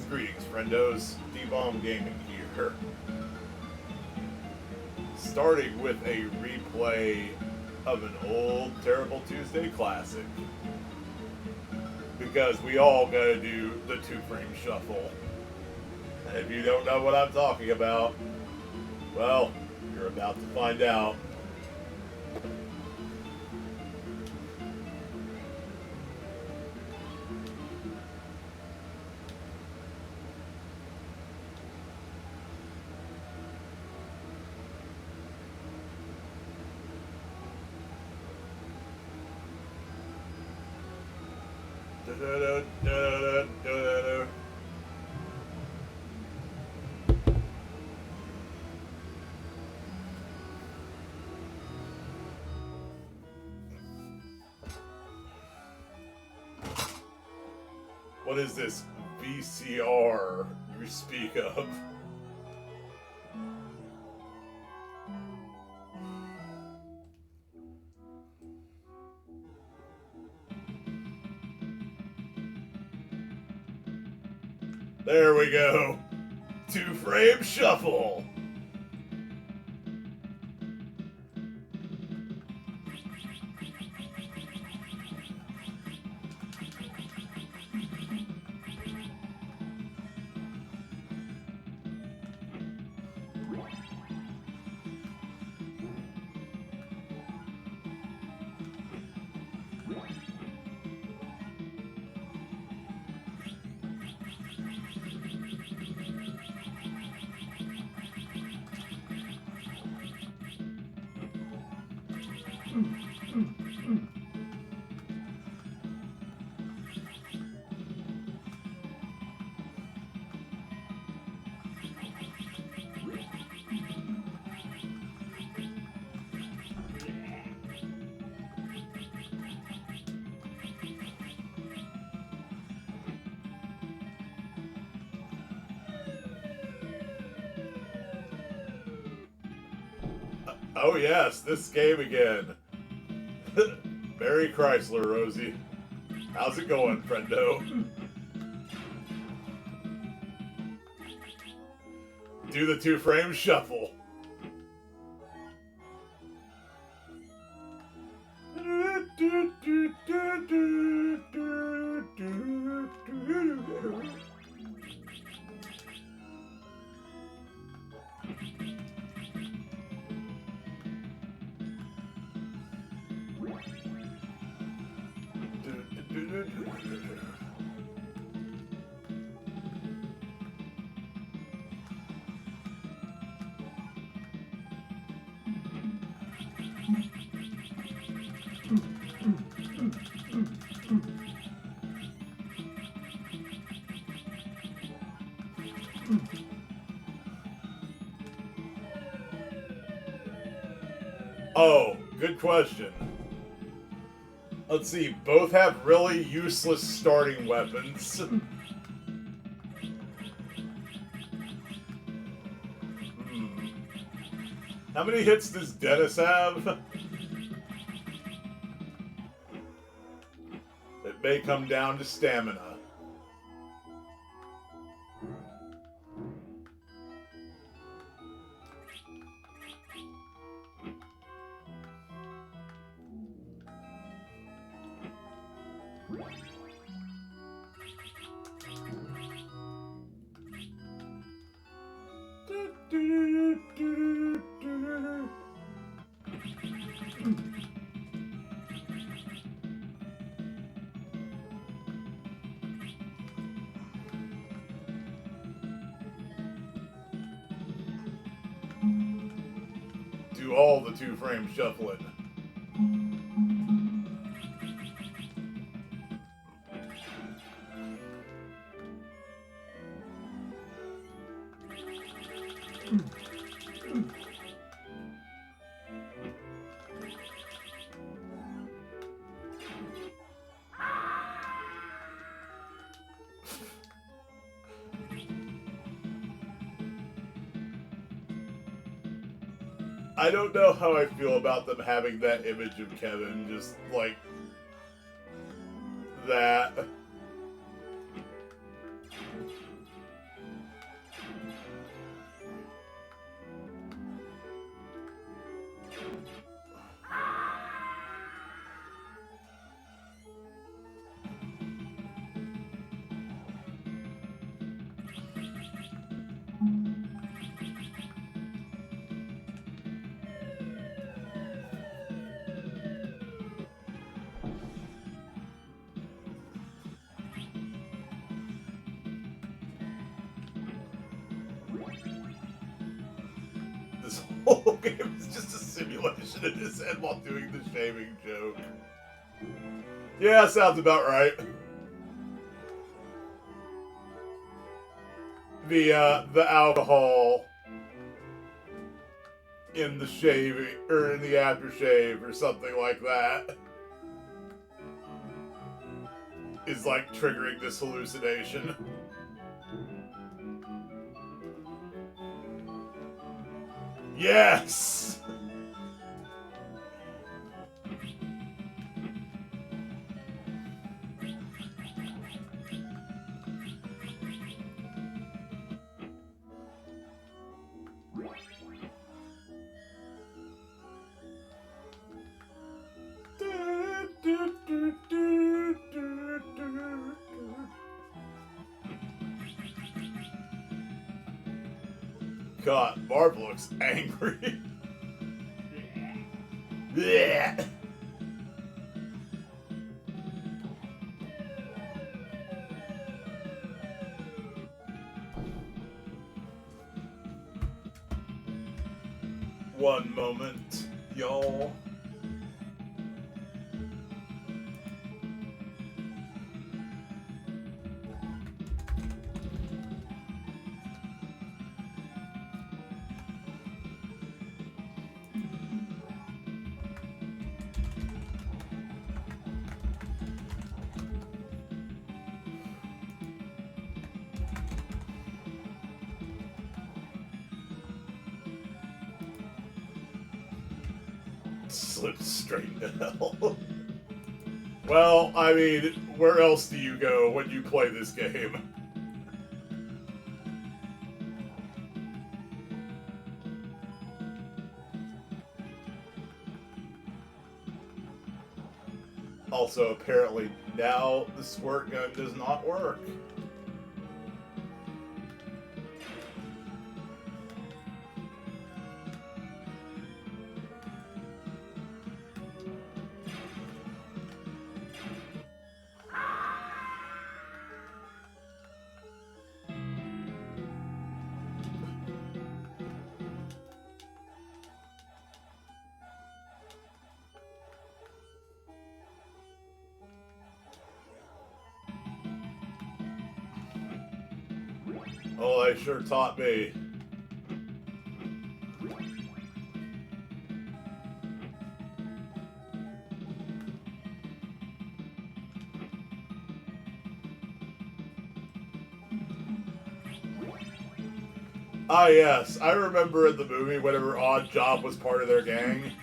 Greetings, friendos. D-Bomb Gaming here. Starting with a replay of an old Terrible Tuesday classic. Because we all gotta do the two-frame shuffle. And if you don't know what I'm talking about, well, you're about to find out. What is this VCR you speak of? There we go. Two-frame shuffle. Oh yes, this game again. Merry Chrysler, Rosie. How's it going, friendo? Do the two-frame shuffle. Oh, good question. Let's see, both have really useless starting weapons. How many hits does Dennis have? It may come down to stamina. Do all the two-frame shuffling. I don't know how I feel about them having that image of Kevin, just like that. simulation in his head while doing the shaving joke. Yeah, sounds about right. The alcohol in the shaving, or in the aftershave, or something like that, is like triggering this hallucination. Yes! God, Marv looks angry. Yeah. One moment, y'all. Slipped straight to hell. Well, I mean, where else do you go when you play this game? Also, apparently, now the squirt gun does not work. Oh, they sure taught me. Ah, yes. I remember in the movie whenever Odd Job was part of their gang.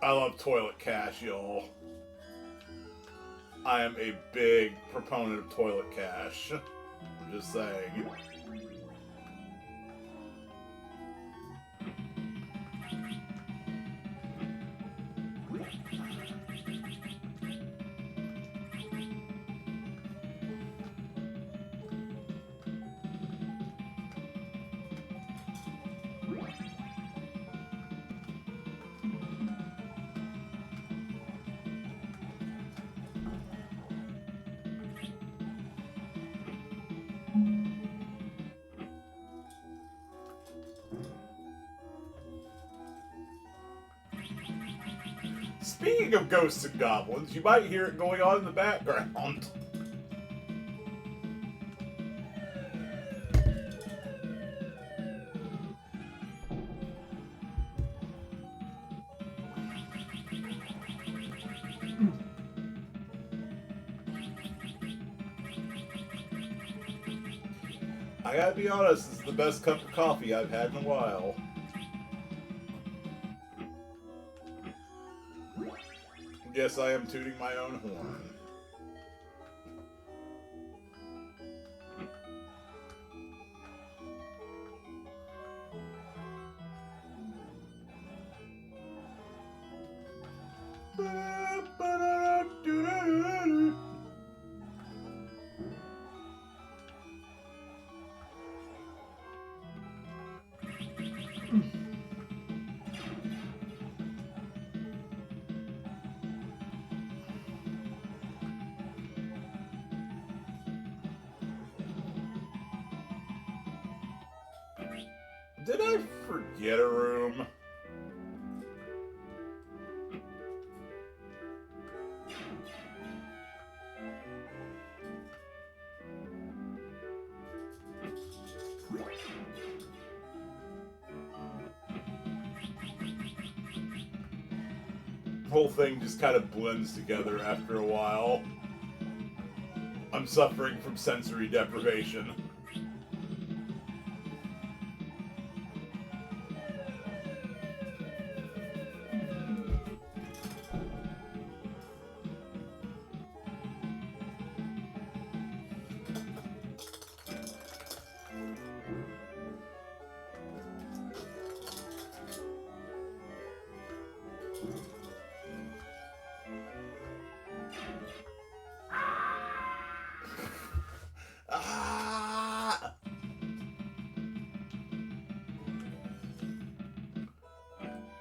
I love toilet cash, y'all. I am a big proponent of toilet cash. I'm just saying. Speaking of ghosts and goblins, you might hear it going on in the background. I gotta be honest, this is the best cup of coffee I've had in a while. Yes, I am tooting my own horn. Did I forget a room? The whole thing just kind of blends together after a while. I'm suffering from sensory deprivation.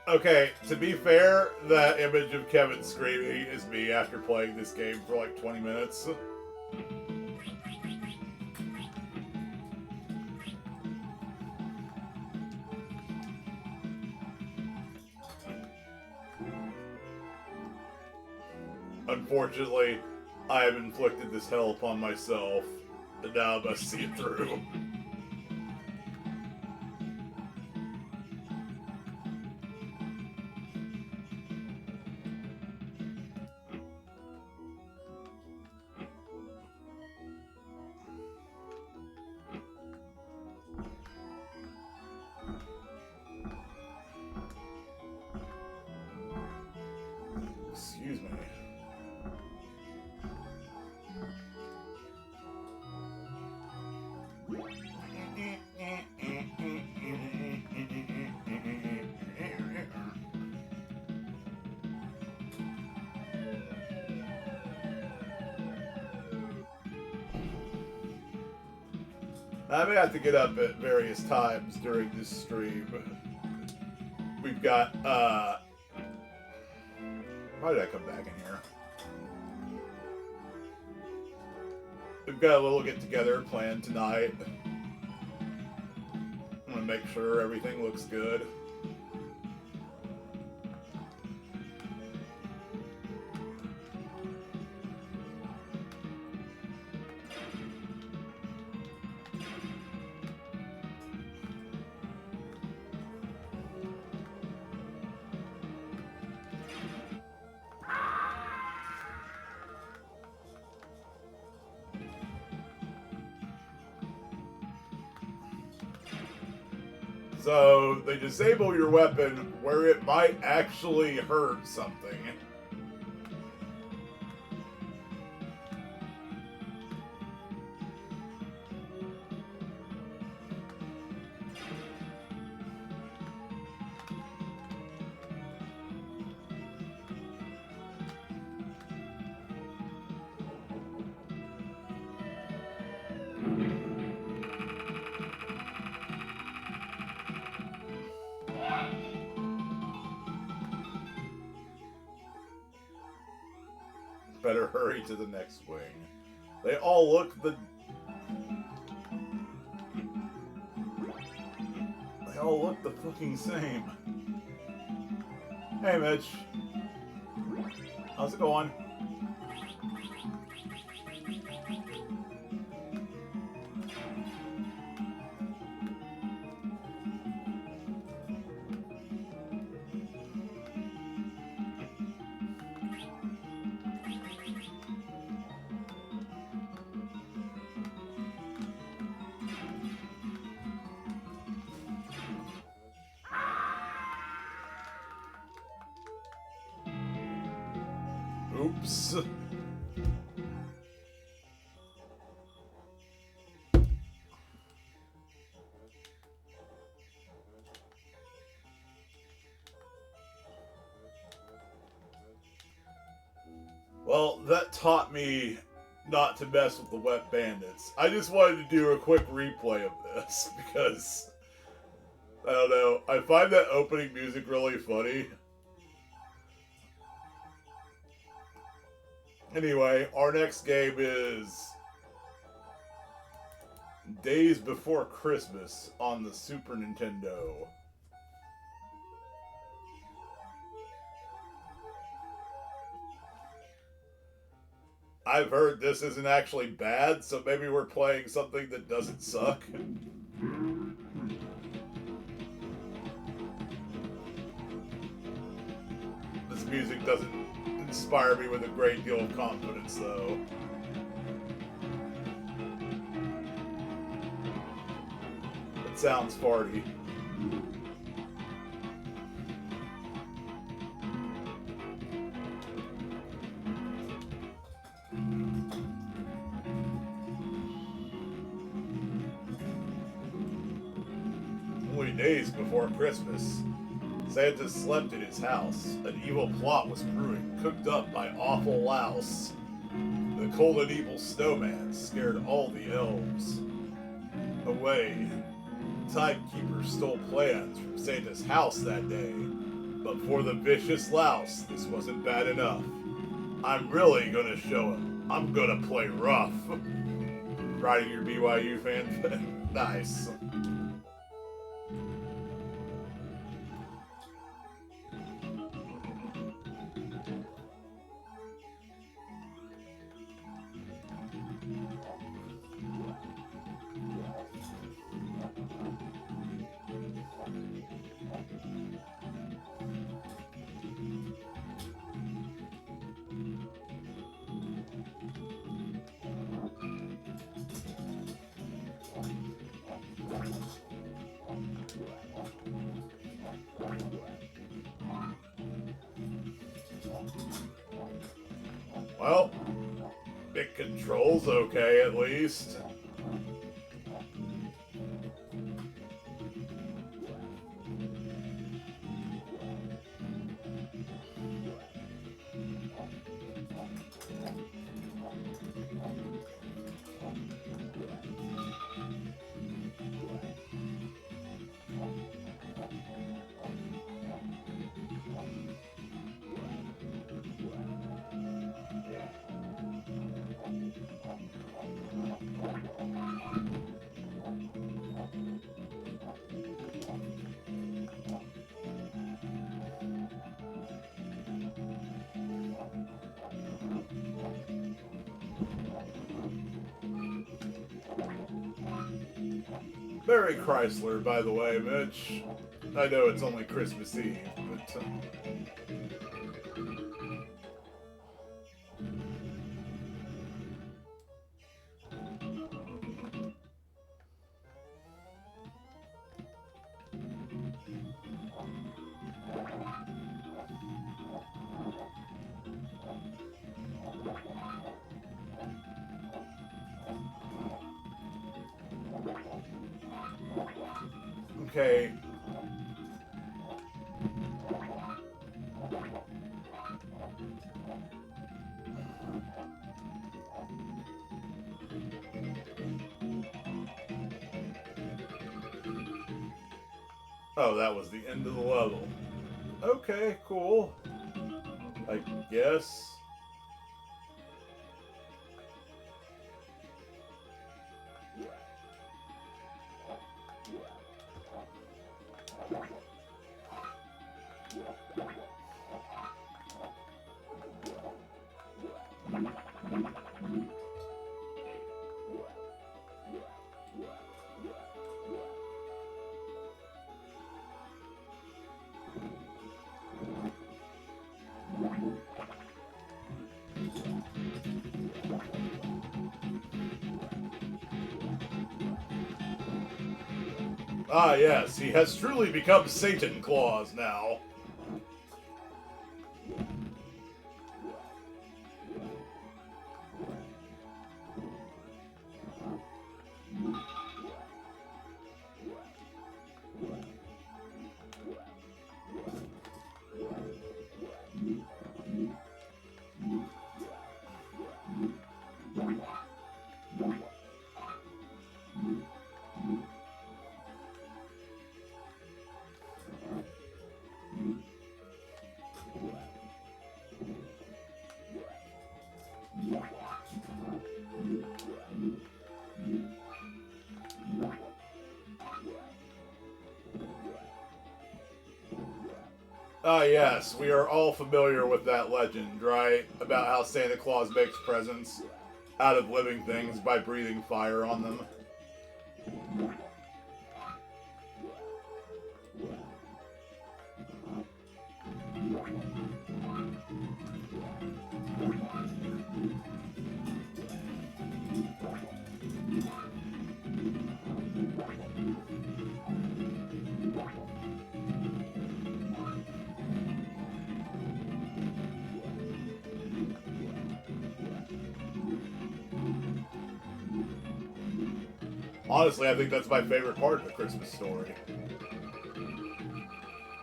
Okay, to be fair, that image of Kevin screaming is me after playing this game for like 20 minutes. Unfortunately, I have inflicted this hell upon myself, and now I must see it through. Excuse me. I may have to get up at various times during this stream. We've got, why did I come back in here? We've got a little get-together planned tonight. I'm gonna make sure everything looks good. So, they disable your weapon where it might actually hurt something. Better hurry to the next wing. They all look the fucking same. Hey Mitch. How's it going? Oops. Well, that taught me not to mess with the wet bandits. I just wanted to do a quick replay of this because, I don't know, I find that opening music really funny. Anyway, our next game is Days Before Christmas on the Super Nintendo. I've heard this isn't actually bad, so maybe we're playing something that doesn't suck. This music doesn't inspire me with a great deal of confidence, though. It sounds farty. Only days before Christmas, Santa slept in his house. An evil plot was brewing, cooked up by awful louse. The cold and evil snowman scared all the elves away. Timekeeper stole plans from Santa's house that day. But for the vicious louse, this wasn't bad enough. I'm really gonna show him. I'm gonna play rough. Riding your BYU fan? Nice. Well, big control's okay at least. Merry Chrysler, by the way, Mitch. I know it's only Christmas Eve, but... Okay. Oh, that was the end of the level. Okay, cool. I guess. Ah, yes, he has truly become Satan Claus now. Ah, yes, we are all familiar with that legend, right? About how Santa Claus makes presents out of living things by breathing fire on them. Honestly, I think that's my favorite part of the Christmas story.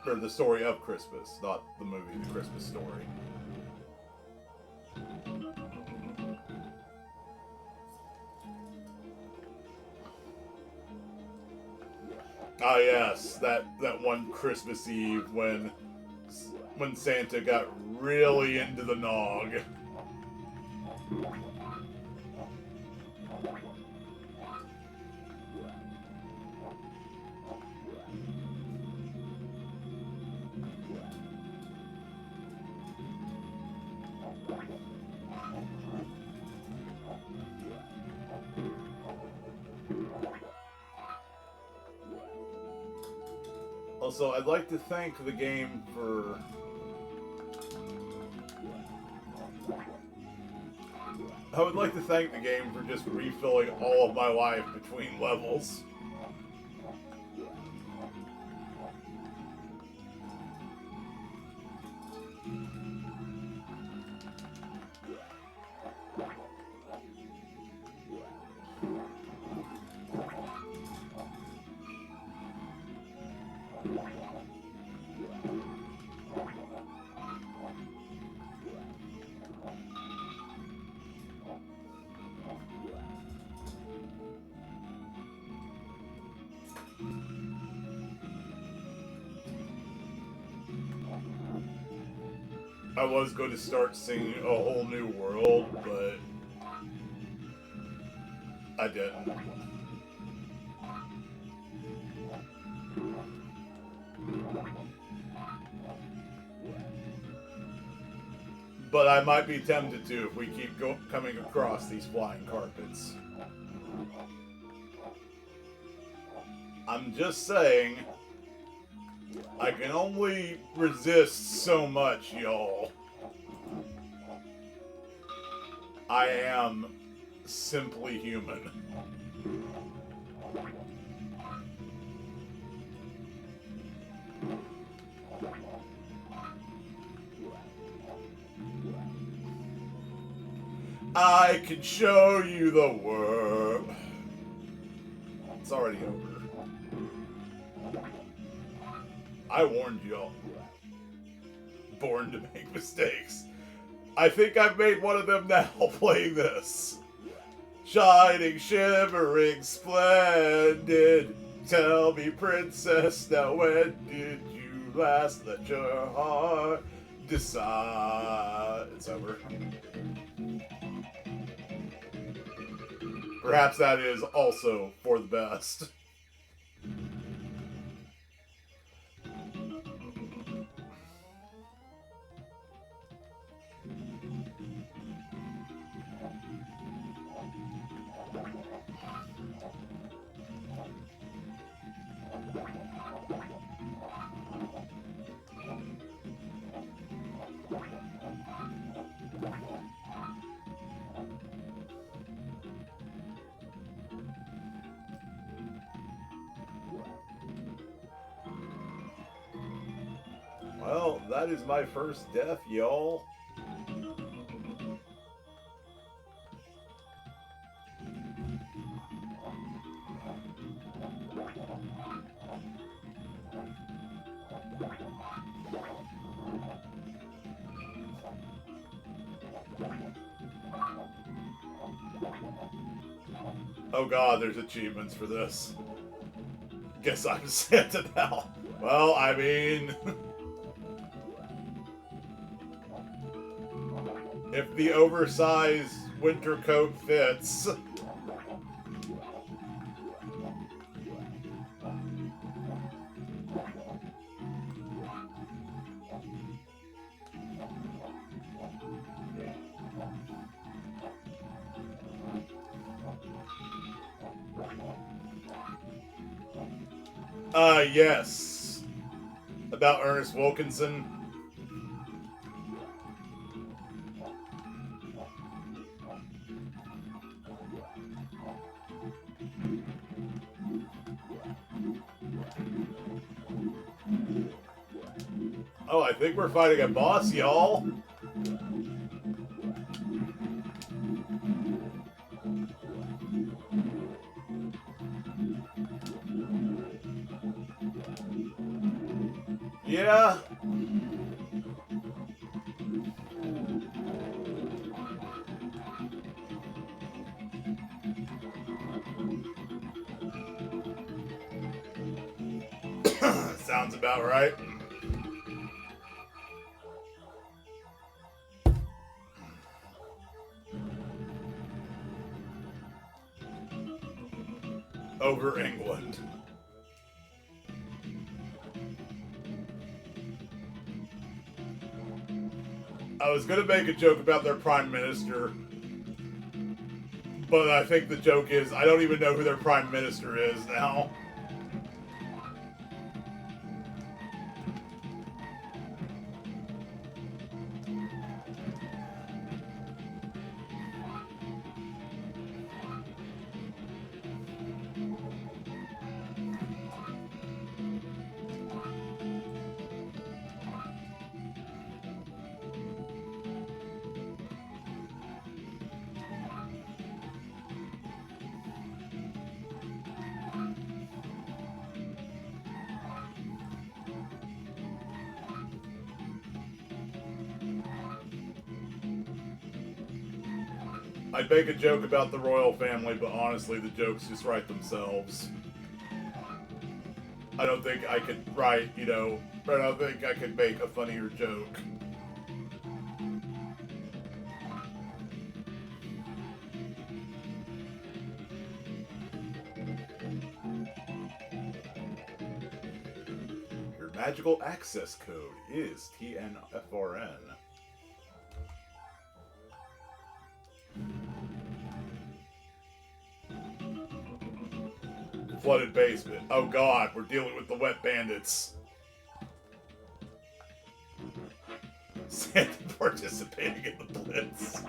Or the story of Christmas, not the movie, the Christmas story. Ah, yes, that one Christmas Eve when Santa got really into the nog. Also, I'd like to thank the game for... I would like to thank the game for just refilling all of my life between levels. I was going to start singing A Whole New World, but I didn't. But I might be tempted to if we keep coming across these flying carpets. I'm just saying, I can only resist so much, y'all. I am simply human. I can show you the world. It's already over. I warned y'all. Born to make mistakes. I think I've made one of them now playing this. Shining, shimmering, splendid. Tell me, princess, now when did you last let your heart decide? It's over. Perhaps that is also for the best. Well, that is my first death, y'all. Oh god, there's achievements for this. Guess I'm Santa now. Well, I mean... if the oversized winter coat fits... Yes. About Ernest Wilkinson. Oh, I think we're fighting a boss, y'all. Yeah. Sounds about right. Over England. I was gonna make a joke about their prime minister, but I think the joke is I don't even know who their prime minister is now. I'd make a joke about the royal family, but honestly, the jokes just write themselves. I don't think I could write, I don't think I could make a funnier joke. Your magical access code is TNFRN. Flooded basement. Oh god, we're dealing with the wet bandits. Sandy participating in the blitz.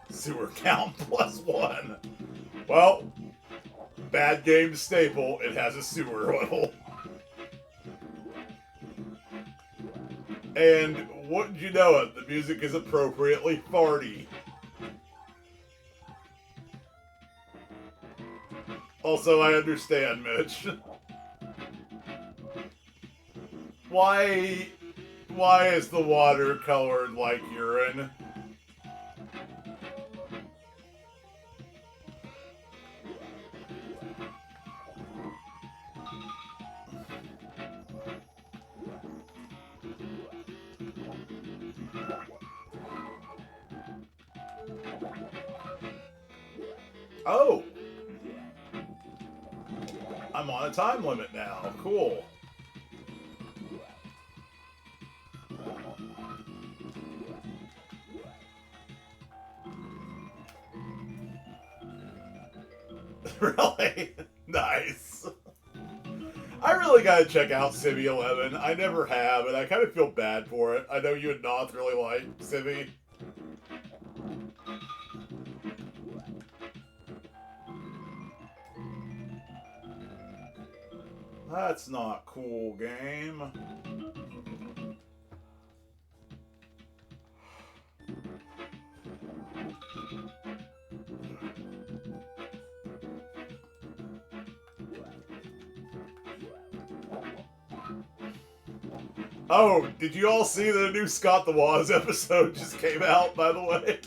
Sewer count +1. Well, bad game staple, it has a sewer level. And wouldn't you know it, the music is appropriately farty. Also, I understand, Mitch. Why is the water colored like urine? Oh! I'm on a time limit now. Cool. Really? Nice. I really gotta check out Civi 11. I never have, and I kind of feel bad for it. I know you and Noth really like Civi. That's not cool, game. Oh, did you all see that a new Scott the Woz episode just came out, by the way?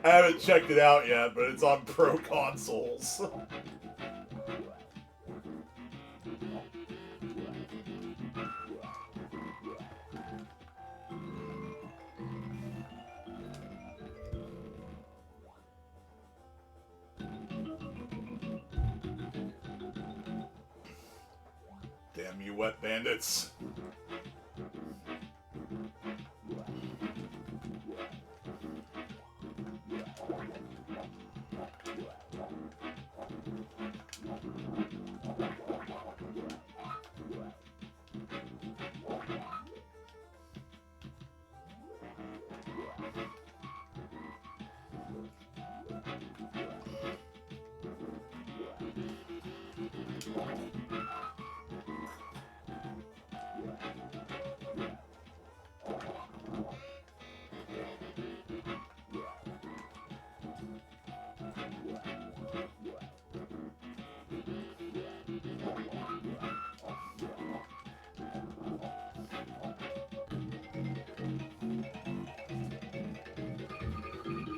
I haven't checked it out yet, but it's on pro consoles. Damn you wet bandits.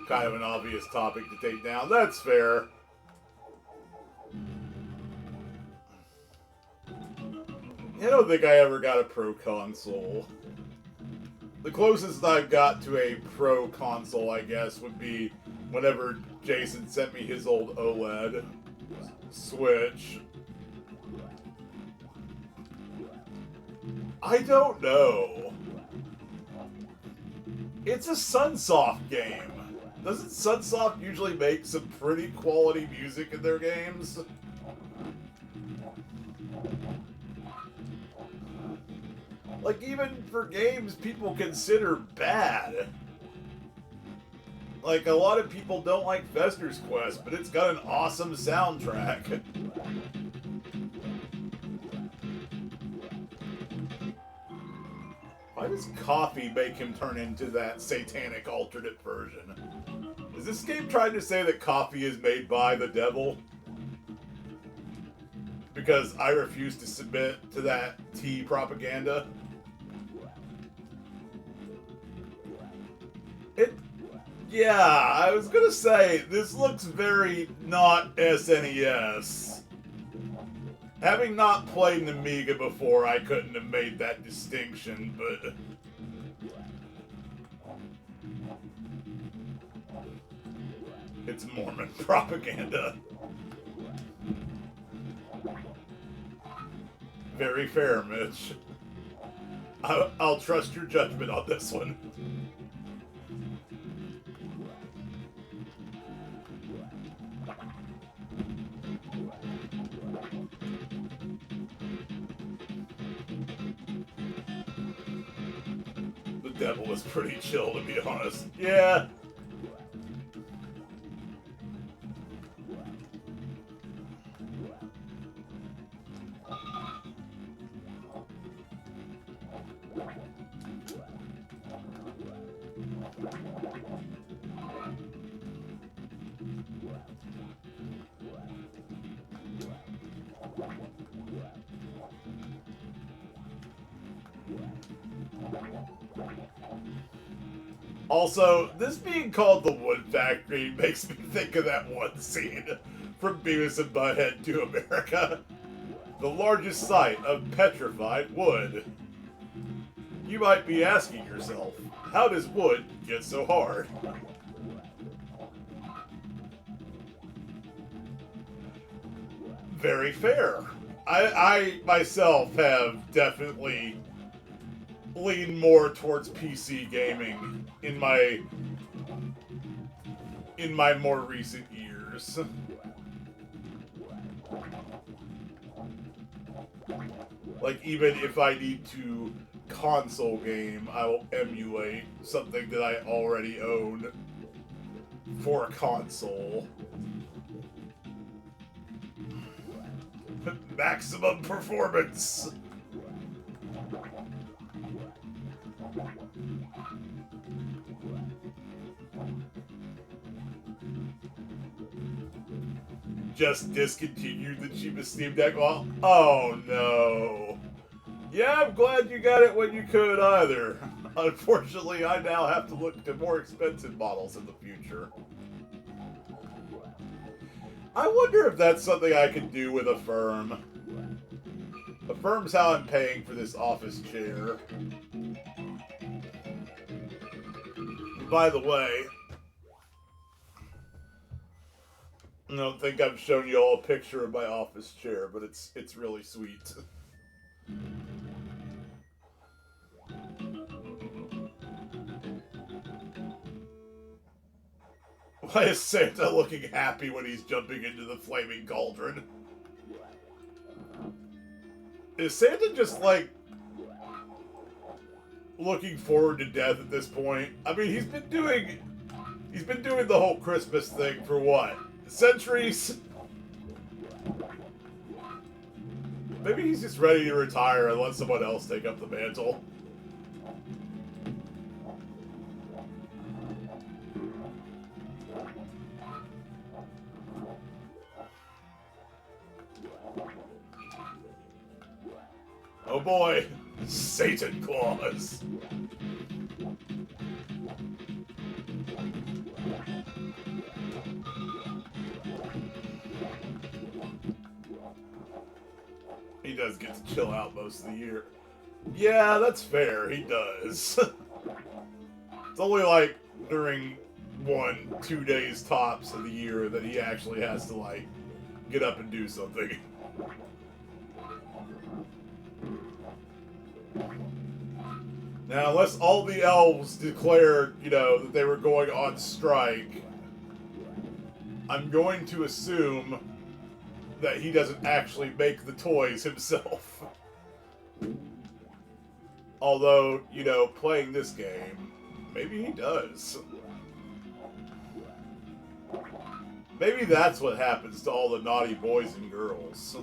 Kind of an obvious topic to take down. That's fair. I don't think I ever got a Pro console. The closest I've got to a Pro console, I guess, would be whenever Jason sent me his old OLED Switch. I don't know. It's a Sunsoft game. Doesn't Sunsoft usually make some pretty quality music in their games? Like, even for games people consider bad. Like, a lot of people don't like Fester's Quest, but it's got an awesome soundtrack. Why does coffee make him turn into that satanic alternate version? Is this game trying to say that coffee is made by the devil? Because I refuse to submit to that tea propaganda? Yeah, I was gonna say, this looks very not SNES. Having not played an Amiga before, I couldn't have made that distinction, but... It's Mormon propaganda. Very fair, Mitch. I'll trust your judgment on this one. The devil was pretty chill, to be honest. Yeah. Also, this being called the Wood Factory makes me think of that one scene from Beavis and Butthead to America. The largest site of petrified wood. You might be asking yourself, how does wood get so hard? Very fair. I myself have definitely lean more towards PC gaming in my more recent years. Like, even if I need to console game, I will emulate something that I already own for a console. Maximum performance. Just discontinued the cheapest Steam Deck. Well, oh no. Yeah, I'm glad you got it when you could either. Unfortunately, I now have to look to more expensive models in the future. I wonder if that's something I could do with Affirm. Affirm's how I'm paying for this office chair. By the way, I don't think I've shown you all a picture of my office chair, but it's really sweet. Why is Santa looking happy when he's jumping into the flaming cauldron? Is Santa just, like, looking forward to death at this point? I mean, he's been doing the whole Christmas thing for what? Centuries? Maybe he's just ready to retire and let someone else take up the mantle. Oh boy, Satan Claus. He does get to chill out most of the year. Yeah, that's fair, he does. It's only like during 1-2 days tops of the year that he actually has to, like, get up and do something. Now, unless all the elves declared, you know, that they were going on strike, I'm going to assume that he doesn't actually make the toys himself. Although, you know, playing this game, maybe he does. Maybe that's what happens to all the naughty boys and girls.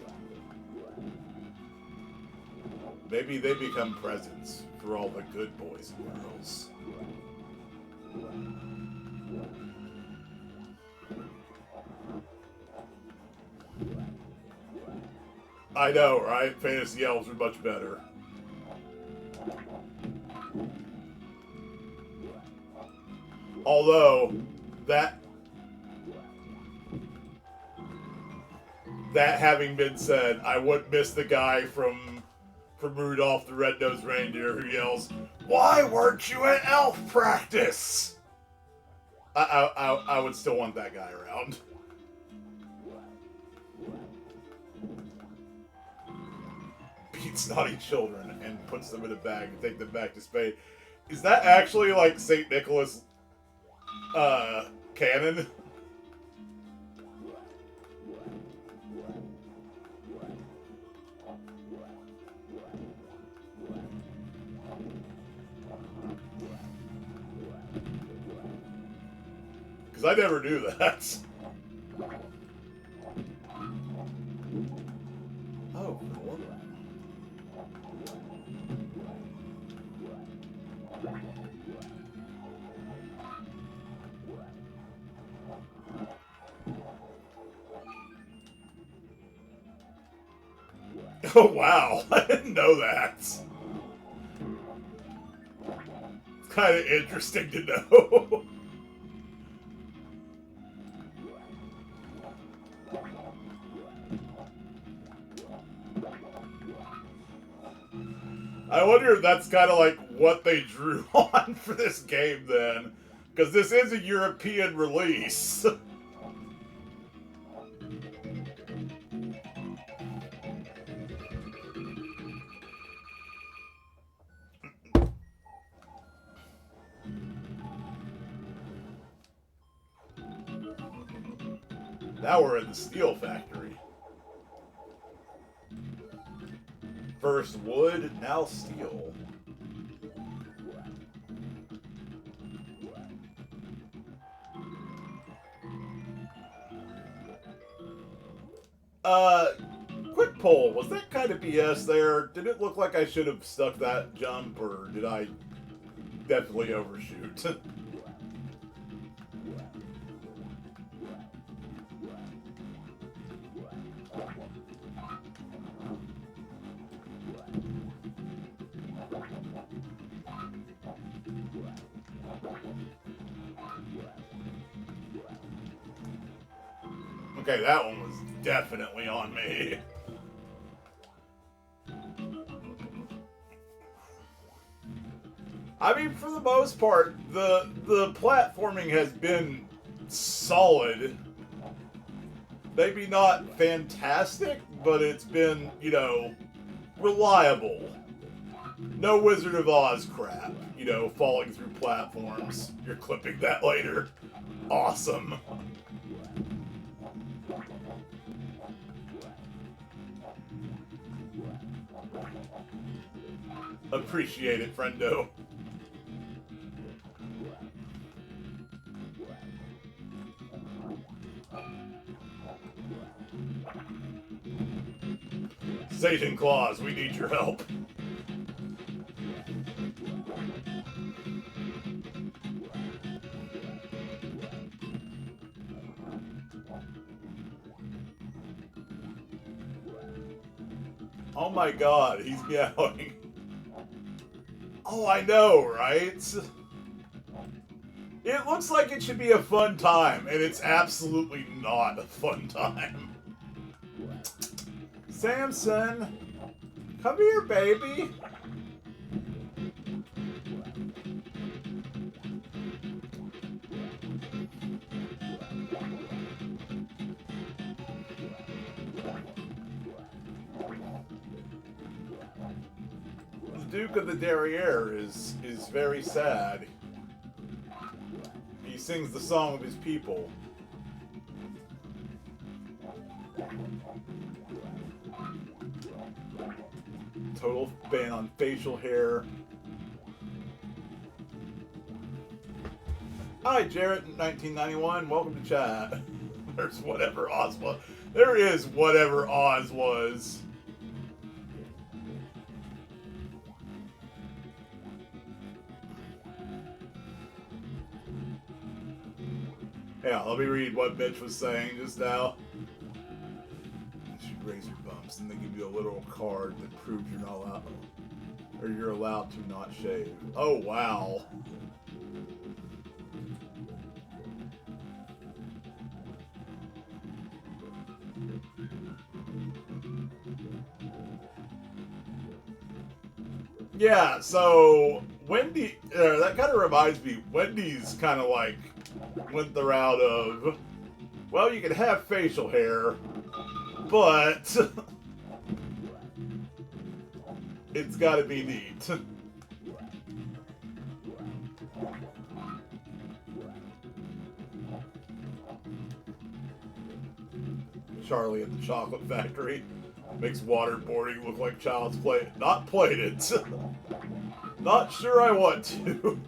Maybe they become presents for all the good boys and girls. I know, right? Fantasy elves are much better. Although, that having been said, I wouldn't miss the guy from Rudolph the Red-Nosed Reindeer who yells, "Why weren't you at elf practice?" I would still want that guy around. Beats naughty children and puts them in a bag and take them back to Spain. Is that actually like St. Nicholas canon? Because I never knew that. Oh, cool. Oh, wow. I didn't know that. It's kind of interesting to know. I wonder if that's kind of like what they drew on for this game then. Because this is a European release. Now we're in the steel factory. First wood, now steel. Quick poll. Was that kind of BS there? Did it look like I should have stuck that jump, or did I definitely overshoot? Okay, that one was definitely on me. I mean, for the most part, the platforming has been solid. Maybe not fantastic, but it's been, you know, reliable. No Wizard of Oz crap. You know, falling through platforms. You're clipping that later. Awesome. Appreciate it, friendo. Satan Claus, we need your help. Oh my god, he's meowing. Oh, I know, right? It looks like it should be a fun time, and it's absolutely not a fun time. Samson, come here, baby. The Duke of the Derriere is very sad. He sings the song of his people. Total ban on facial hair. Hi, Jarrett, 1991. Welcome to chat. There's whatever Oz was. There is whatever Oz was. Yeah, let me read what Mitch was saying just now. You should raise your bumps, and they give you a little card that proves you're not allowed, or you're allowed to not shave. Oh wow. Yeah, so Wendy, that kind of reminds me, Wendy's kind of like went the route of, well, you can have facial hair, but it's got to be neat. Charlie at the Chocolate Factory makes waterboarding look like child's play. Not played it. Not sure I want to.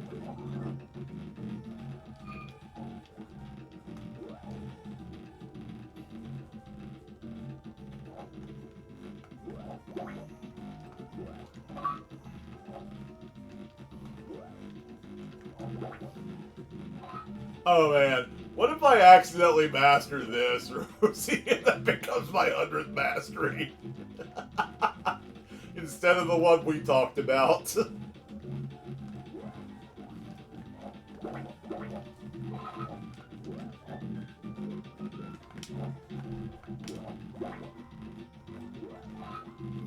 Oh man, what if I accidentally master this, Rosie, and that becomes my 100th mastery? Instead of the one we talked about.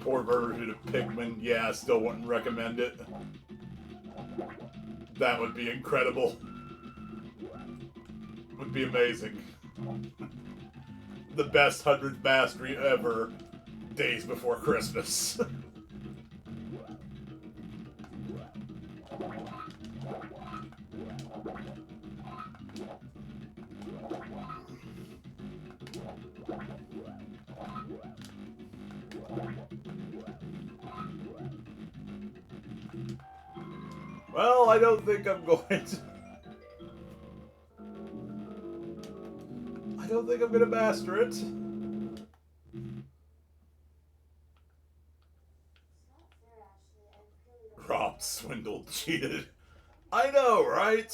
Poor version of Pikmin. Yeah, I still wouldn't recommend it. That would be incredible. Would be amazing. The best 100th mastery ever. Days before Christmas. Well, I don't think I'm going to. I don't think I'm going to master it. Rob swindled, cheated. I know, right?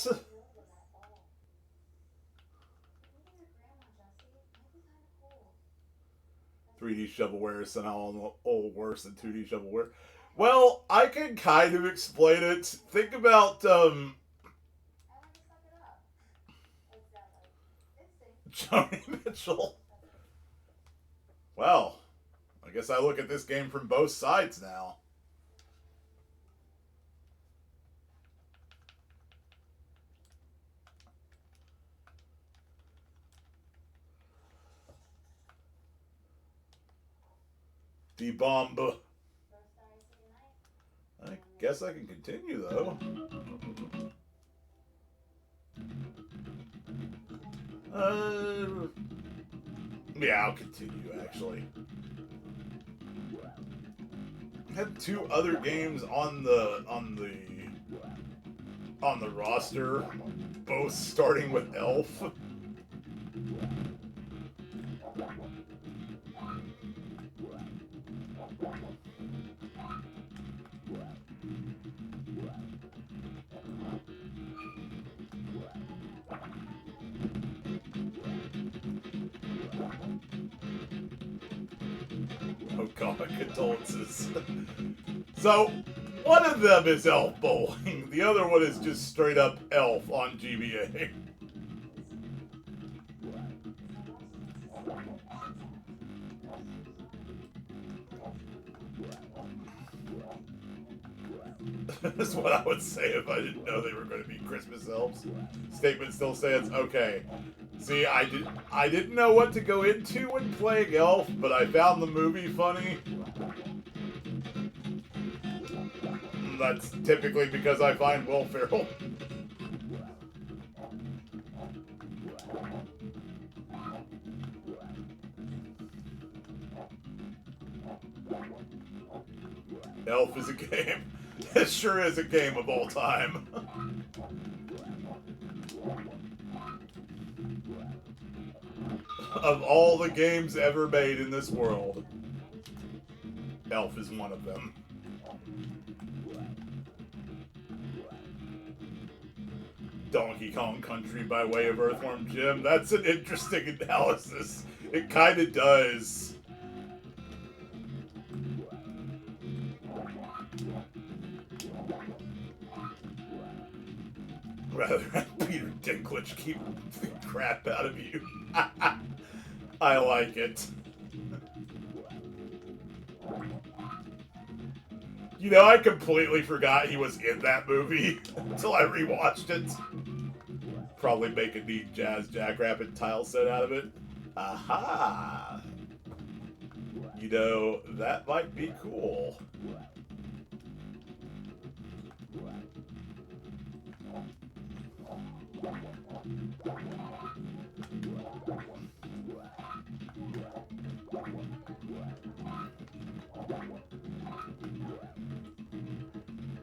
3D shovelware is somehow all worse than 2D shovelware. Well, I can kind of explain it. Think about Joni Mitchell. Well, I guess I look at this game from both sides now. The bomb. Guess I can continue, though. Yeah, I'll continue, actually. I have two other games on the roster, both starting with Elf. Oh god, condolences. So, one of them is Elf Bowling. The other one is just straight up Elf on GBA. That's what I would say if I didn't know they were going to be Christmas elves. Statement still stands. Okay. See, I didn't know what to go into when playing Elf, but I found the movie funny. That's typically because I find Will Ferrell. Elf is a game. It sure is a game of all time. Of all the games ever made in this world, Elf is one of them. Donkey Kong Country by way of Earthworm Jim. That's an interesting analysis. It kind of does. Rather than Peter Dinklage keep the crap out of you. I like it. You know, I completely forgot he was in that movie until I rewatched it. Probably make a neat jazz jackrabbit tile set out of it. Aha! You know, that might be cool.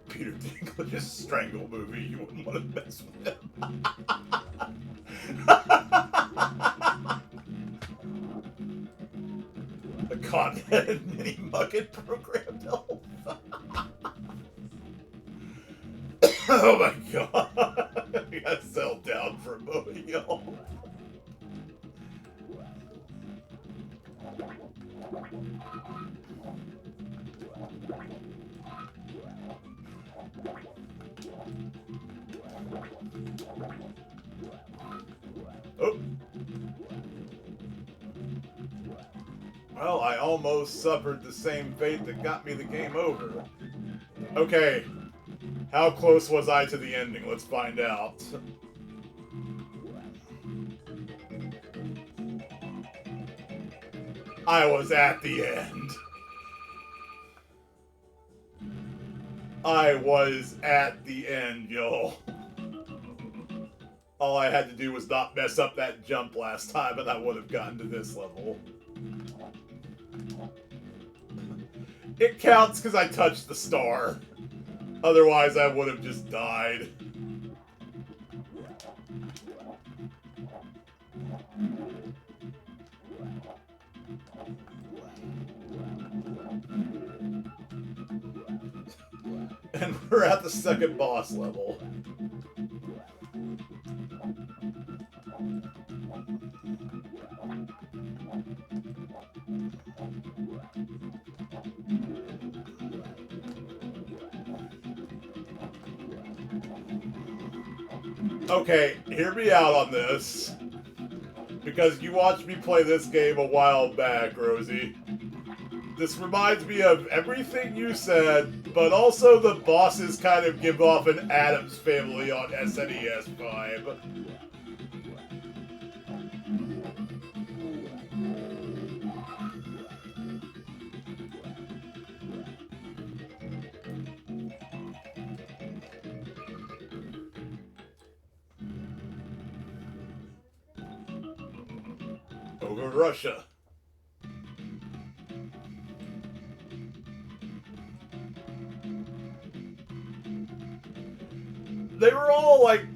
Peter Dinklage's Strangle movie, you wouldn't want to mess with him. A cotton-headed mini bucket program elf. Oh my god. I gotta settle down for a moment, y'all. Oh. Well, I almost suffered the same fate that got me the game over. Okay. How close was I to the ending? Let's find out. I was at the end. I was at the end, yo. All I had to do was not mess up that jump last time, and I would have gotten to this level. It counts because I touched the star. Otherwise, I would have just died. And we're at the second boss level. Okay, hear me out on this. Because you watched me play this game a while back, Rosie. This reminds me of everything you said, but also the bosses kind of give off an Addams Family on SNES vibe. over Russia. They were all like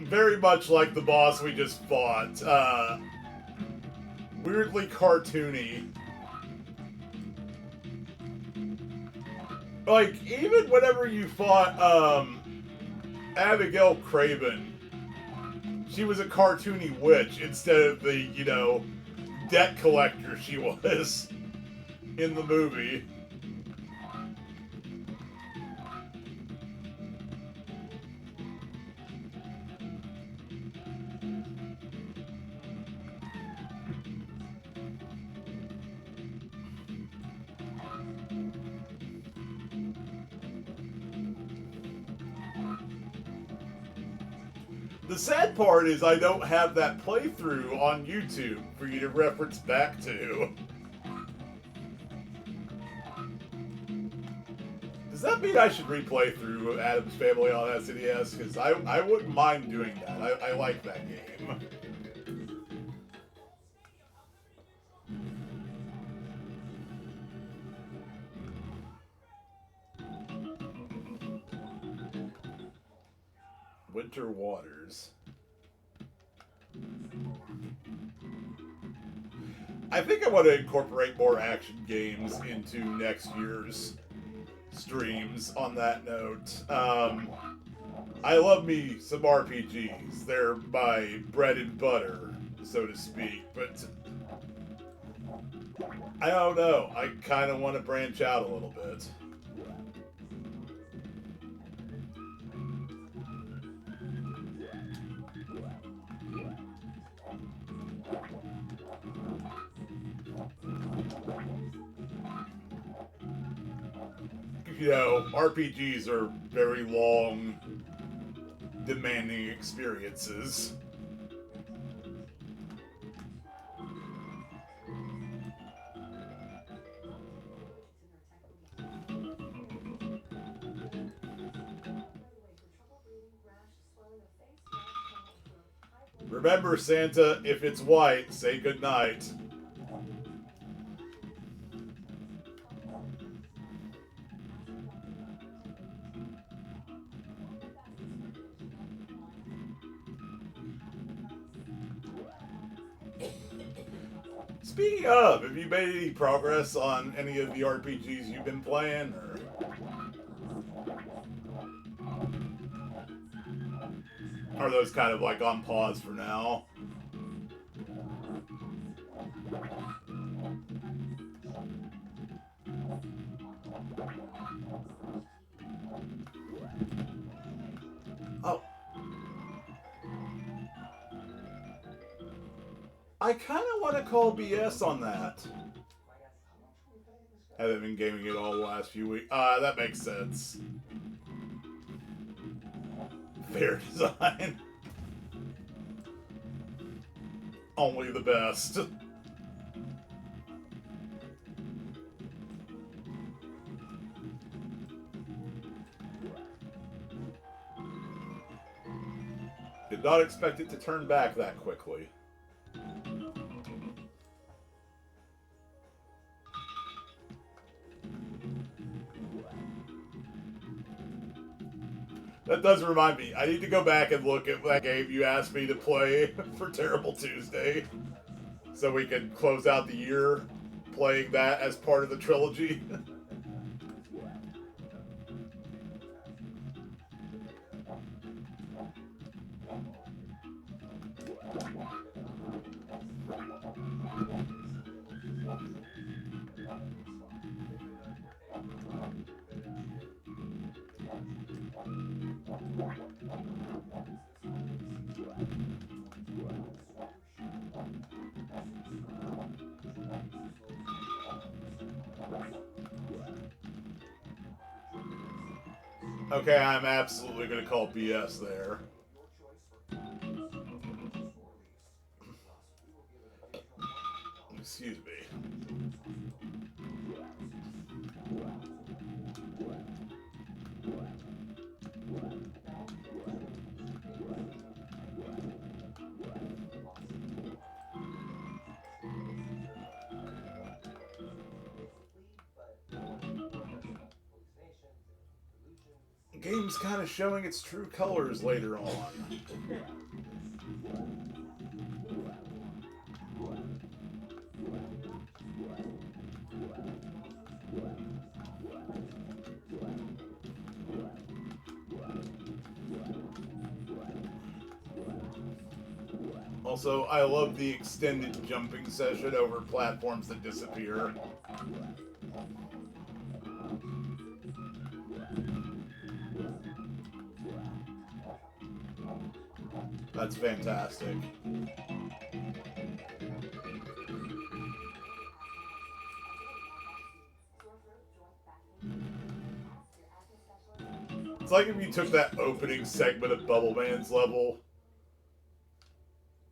very much like the boss we just fought. Weirdly cartoony. Like, even whenever you fought Abigail Craven, she was a cartoony witch instead of the, you know, debt collector she was in the movie. The sad part is I don't have that playthrough on YouTube for you to reference back to. Does that mean I should replay through Addams Family on SNES? Because I wouldn't mind doing that. I like that game. Winter Waters. I think I want to incorporate more action games into next year's streams on that note. I love me some RPGs. They're my bread and butter, so to speak, but I don't know. I kind of want to branch out a little bit. You know, RPGs are very long, demanding experiences. Remember, Santa, if it's white, say goodnight. Speaking of, have you made any progress on any of the RPGs you've been playing, or are those kind of like on pause for now? Oh. I kind of want to call BS on that. Haven't been gaming it all the last few weeks. That makes sense. Fair design. Only the best. Did not expect it to turn back that quickly. That does remind me. I need to go back and look at that game you asked me to play for Terrible Tuesday, so we can close out the year playing that as part of the trilogy. Okay, I'm absolutely going to call BS there. Excuse me. game's kind of showing its true colors later on. Also, I love the extended jumping session over platforms that disappear. That's fantastic. It's like if you took that opening segment of Bubble Man's level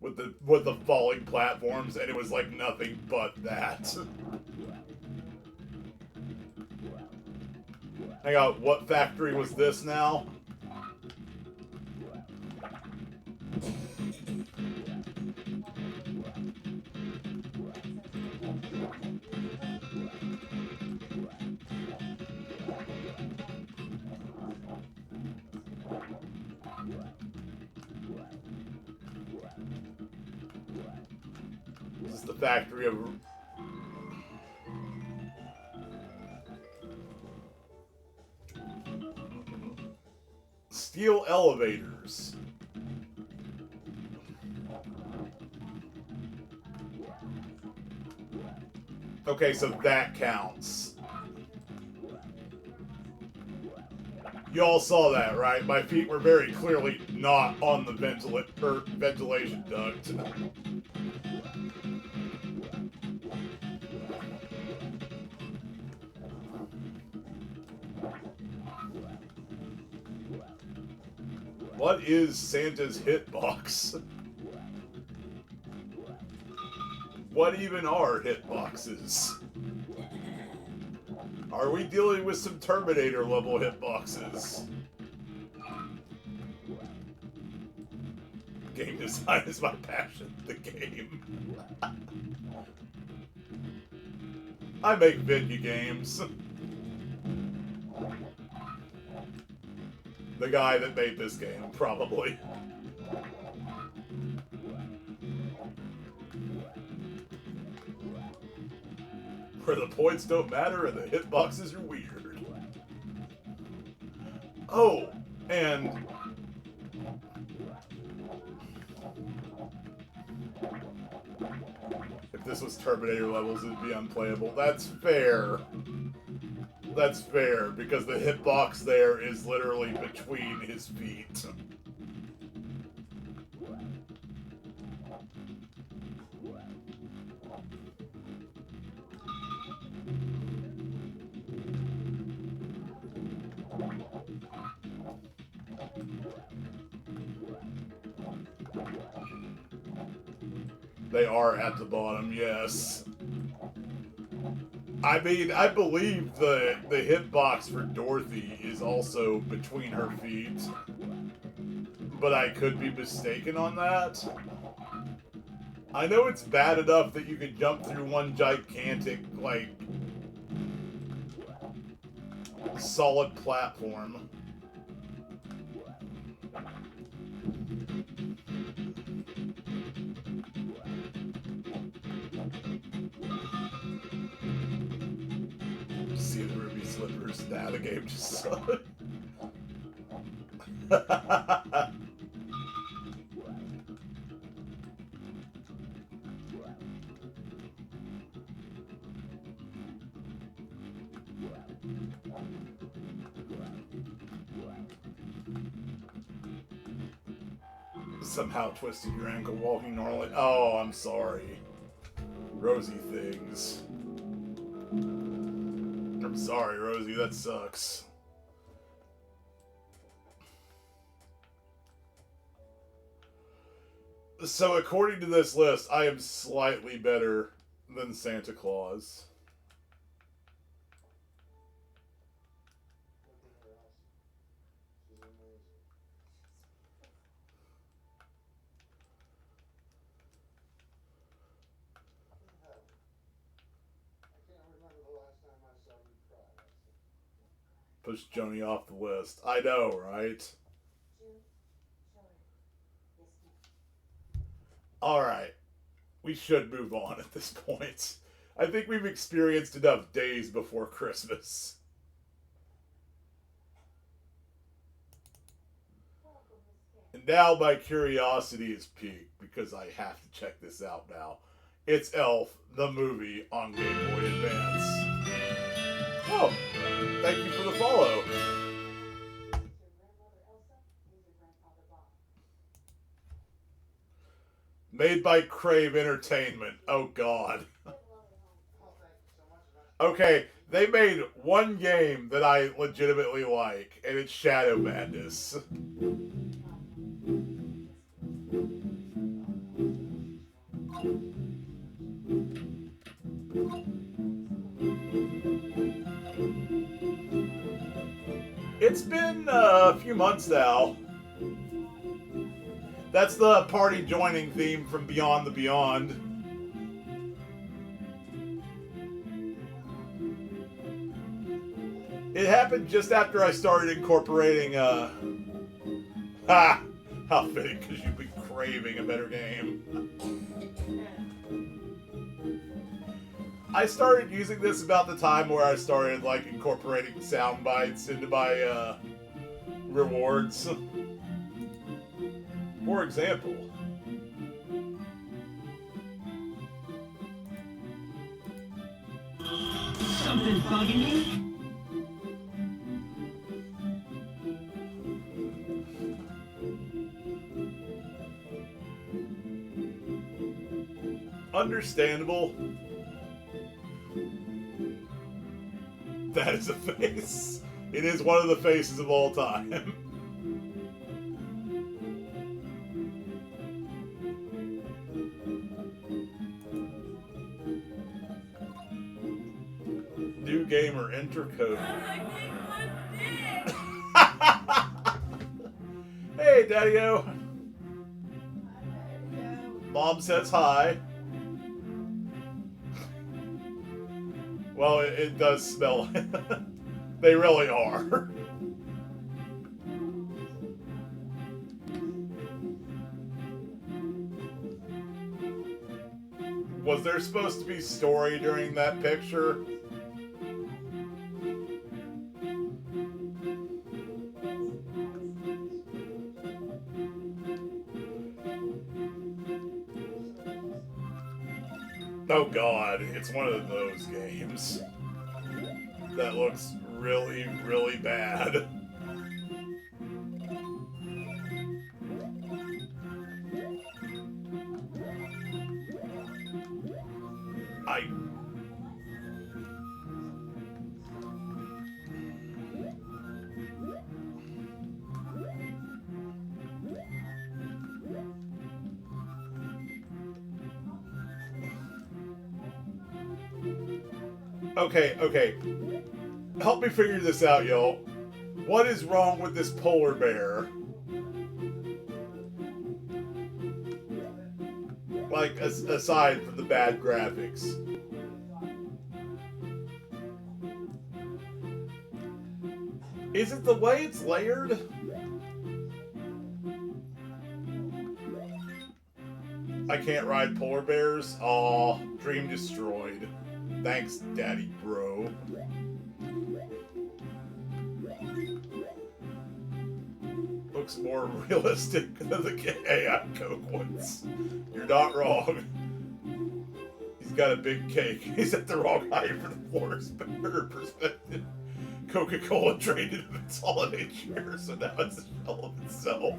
with the falling platforms and it was like nothing but that. Hang on, what factory was this now? This is the factory of steel elevators. Okay, so that counts. You all saw that, right? My feet were very clearly not on the ventilation duct. What is Santa's hitbox? What even are hitboxes? Are we dealing with some Terminator level hitboxes? Game design is my passion. The game. I make video games. The guy that made this game, probably. Where the points don't matter and the hitboxes are weird. Oh, and if this was Terminator levels, it'd be unplayable. That's fair. That's fair, because the hitbox there is literally between his feet. They are at the bottom, yes. I mean, I believe the hitbox for Dorothy is also between her feet. But I could be mistaken on that. I know it's bad enough that you can jump through one gigantic, like, solid platform. See the ruby slippers. Nah, the game just sucked. Somehow twisted your ankle walking normally. Oh, I'm sorry. Rosy things. I'm sorry, Rosie, that sucks. So according to this list, I am slightly better than Santa Claus. Push Joni off the list. I know, right? Alright. We should move on at this point. I think we've experienced enough days before Christmas. And now my curiosity is piqued because I have to check this out now. It's Elf, the movie on Game Boy Advance. Oh, thank you for the follow. Made by Crave Entertainment. Oh, God. Okay, they made one game that I legitimately like, and it's Shadow Madness. It's been a few months now. That's the party joining theme from Beyond the Beyond. It happened just after I started incorporating, how fitting, because you've been craving a better game. I started using this about the time where I started, like, incorporating sound bites into my, rewards. For example, something bugging you? Understandable. That is a face. It is one of the faces of all time. New gamer, enter code. Hey, Daddy-O. Mom says hi. Well, it does smell. They really are. Was there supposed to be story during that picture? Oh God, it's one of those games that looks really, really bad. Okay. Help me figure this out, y'all. What is wrong with this polar bear? Like, aside from the bad graphics. Is it the way it's layered? I can't ride polar bears? Aw, dream destroyed. Thanks, Daddy Bro. Looks more realistic than the AI Coke ones. You're not wrong. He's got a big cake. He's at the wrong height for the forest perspective. Coca-Cola drained it of its holiday cheer, so now it's a shell of itself.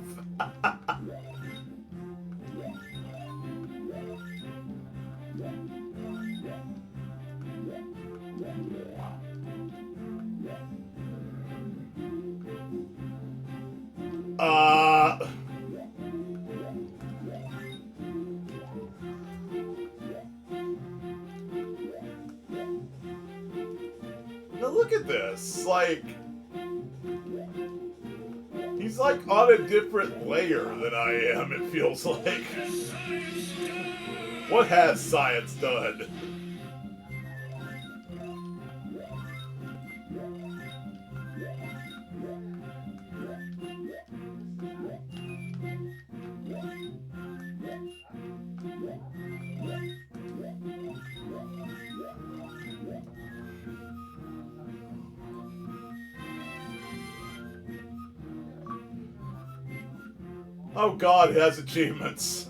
Now look at this, like, he's like on a different layer than I am, it feels like. What has science done? Oh god, it has achievements.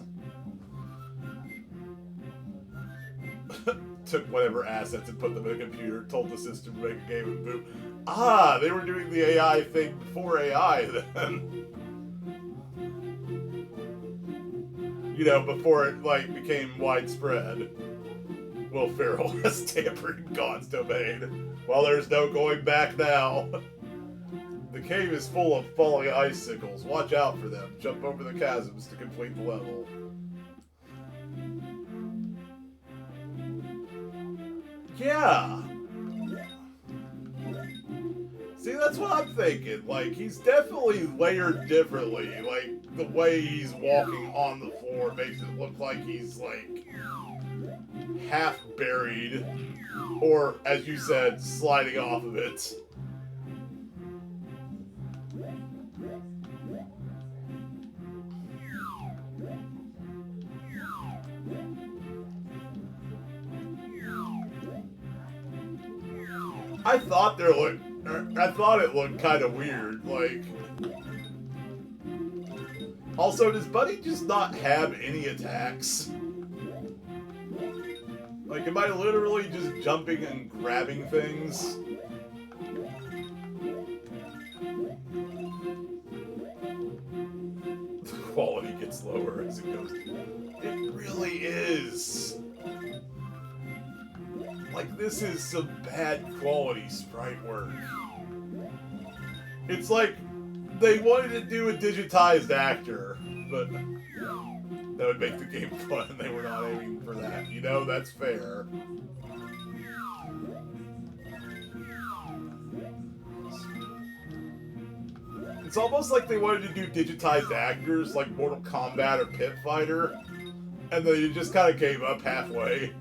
Took whatever assets and put them in a computer, told the system to make a game and boom. Ah, they were doing the AI thing before AI then. You know, before it, like, became widespread. Will Ferrell has tampered in God's domain. Well, there's no going back now. The cave is full of falling icicles. Watch out for them. Jump over the chasms to complete the level. Yeah. See, that's what I'm thinking. Like, he's definitely layered differently. Like, the way he's walking on the floor makes it look like he's, like, half buried. Or, as you said, sliding off of it. I thought it looked kind of weird, like... Also, does Buddy just not have any attacks? Like, am I literally just jumping and grabbing things? The quality gets lower as it goes. It really is. Like, this is some bad quality sprite work. It's like they wanted to do a digitized actor, but that would make the game fun, and they were not aiming for that. You know, that's fair. It's almost like they wanted to do digitized actors like Mortal Kombat or Pit Fighter, and then you just kind of gave up halfway.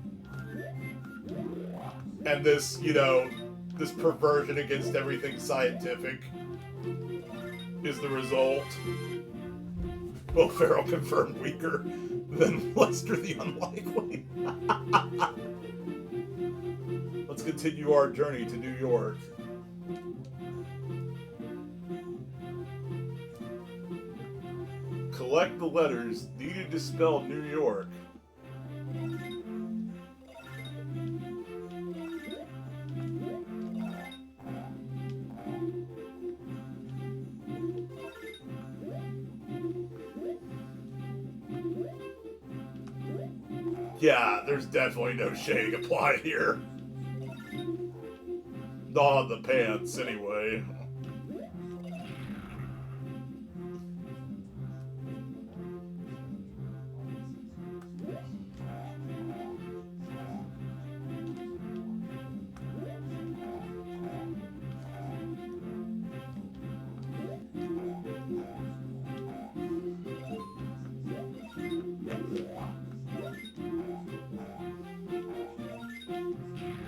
And this, you know, this perversion against everything scientific is the result. Will Ferrell confirmed weaker than Lester the Unlikely. Let's continue our journey to New York. Collect the letters needed to spell New York. Yeah, there's definitely no shading applied here. Not on the pants, anyway.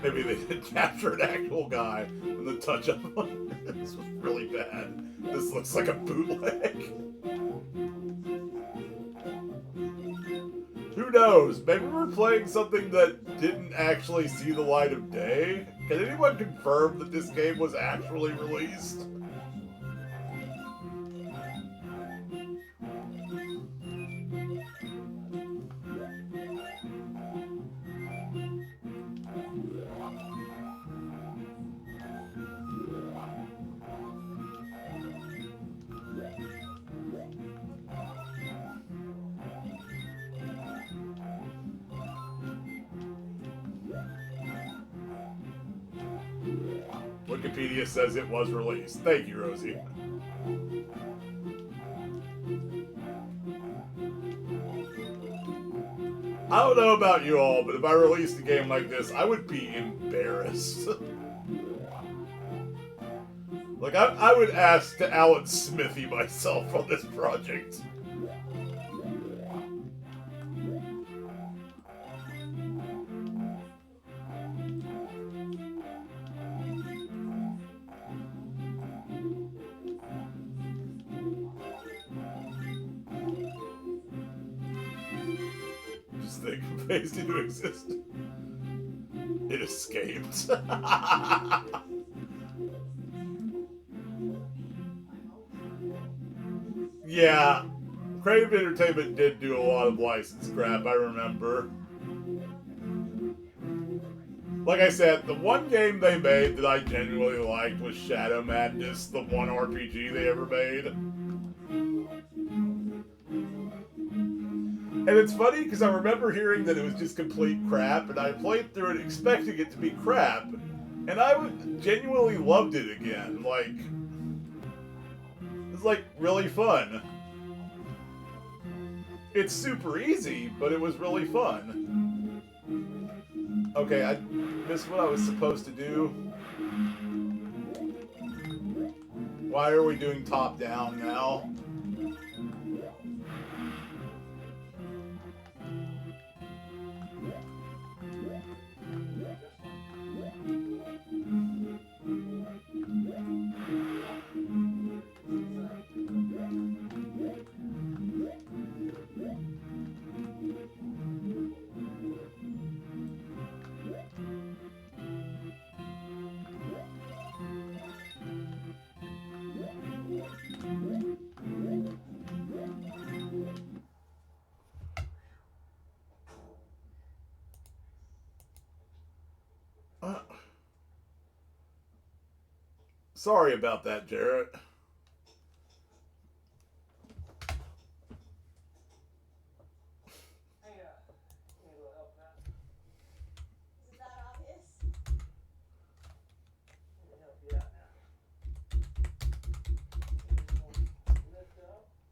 Maybe they did capture an actual guy and then touch up on it. This was really bad. This looks like a bootleg. Who knows? Maybe we're playing something that didn't actually see the light of day? Can anyone confirm that this game was actually released? Wikipedia says it was released. Thank you, Rosie. I don't know about you all, but if I released a game like this, I would be embarrassed. Like, I would ask to Alan Smithy myself on this project. Thing phased into existence. It escaped. Yeah, Crave Entertainment did do a lot of licensed crap, I remember. Like I said, the one game they made that I genuinely liked was Shadow Madness, the one RPG they ever made. And it's funny because I remember hearing that it was just complete crap, and I played through it expecting it to be crap, and I genuinely loved it again. Like, it was like really fun. It's super easy, but it was really fun. Okay, I missed what I was supposed to do. Why are we doing top down now? Sorry about that, Jarrett.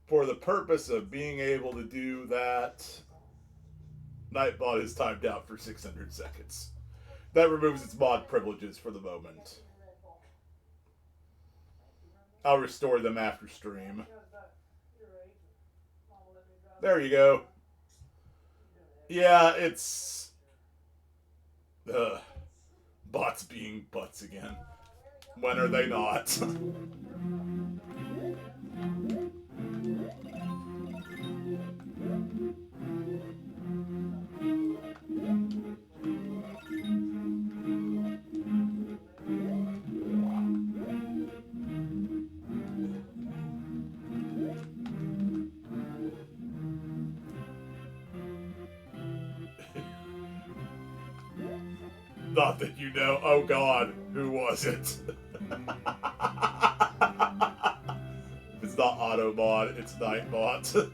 For the purpose of being able to do that, Nightbot is timed out for 600 seconds. That removes its mod privileges for the moment. I'll restore them after stream. There you go. Yeah, it's... bots being butts again. When are they not? Not that you know. Oh God, who was it? If it's not Automod, it's Nightbot.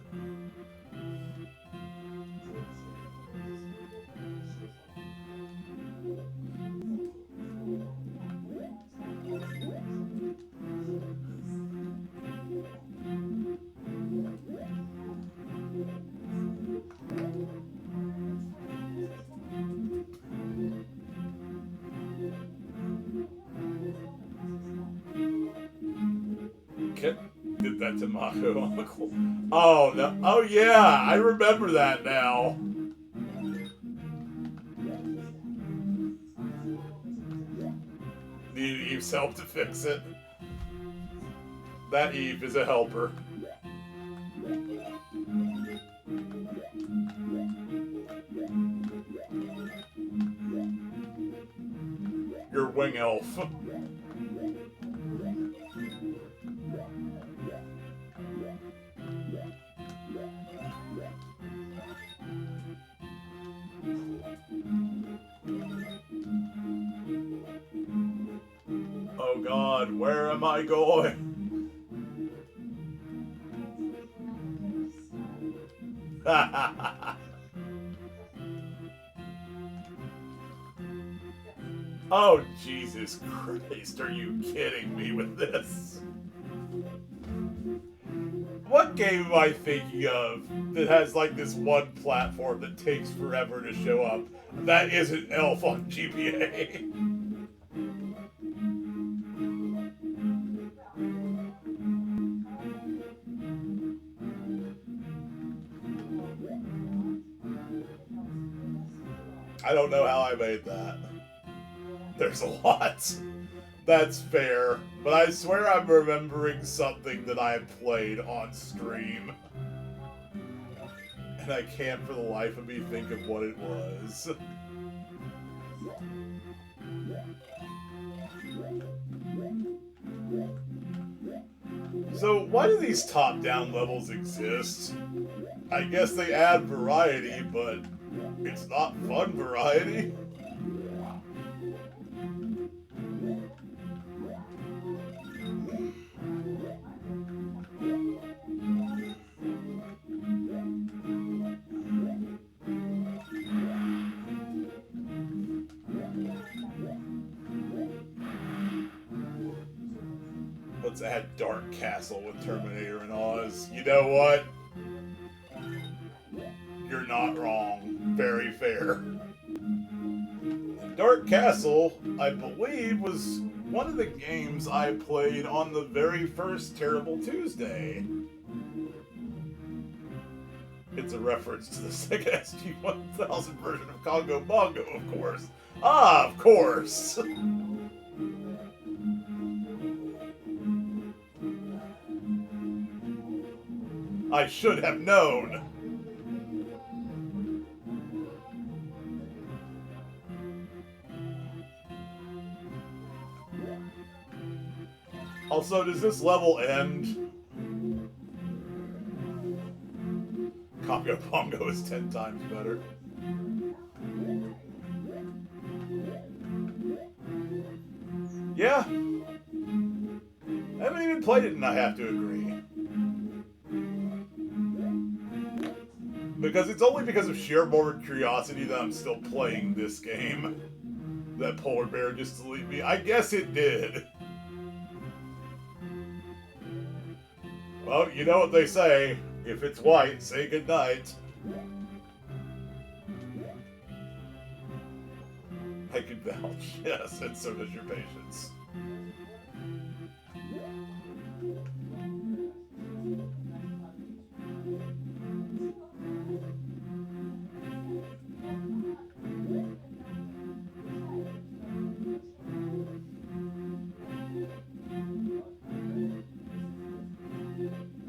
Did that to Mako Uncle. Oh no! Oh yeah, I remember that now. Needed Eve's help to fix it. That Eve is a helper. Your wing elf. Oh God, where am I going? Oh, Jesus Christ, are you kidding me with this? What game am I thinking of that has like this one platform that takes forever to show up? That isn't Elf on GBA. I don't know how I made that. There's a lot. That's fair. But I swear I'm remembering something that I played on stream. And I can't for the life of me think of what it was. So why do these top-down levels exist? I guess they add variety, but it's not fun variety. Let's add Dark Castle with Terminator and Oz. You know what? You're not wrong. Very fair. Dark Castle, I believe, was one of the games I played on the very first Terrible Tuesday. It's a reference to the Sega SG-1000 version of Congo Bongo, of course. Ah, of course! I should have known! Also, does this level end? Congo Bongo is 10 times better. Yeah. I haven't even played it and I have to agree. Because it's only because of sheer morbid curiosity that I'm still playing this game. That Polar Bear just deleted me. I guess it did. Well, you know what they say. If it's white, say goodnight. I can vouch, yes, and so does your patience.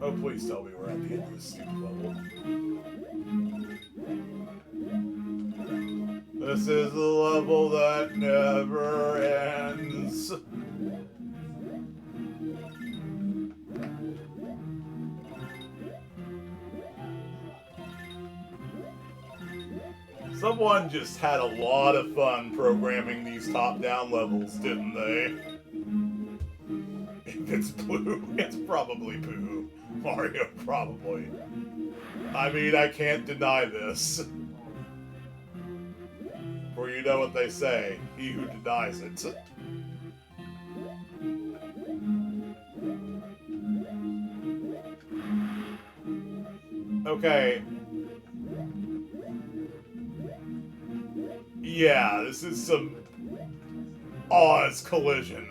Oh, please tell me we're at the end of this stupid level. This is the level that never ends. Someone just had a lot of fun programming these top-down levels, didn't they? If it's blue, it's probably Pooh. Mario, probably. I mean, I can't deny this. For you know what they say, he who denies it. Okay. Yeah, this is some Oz collision.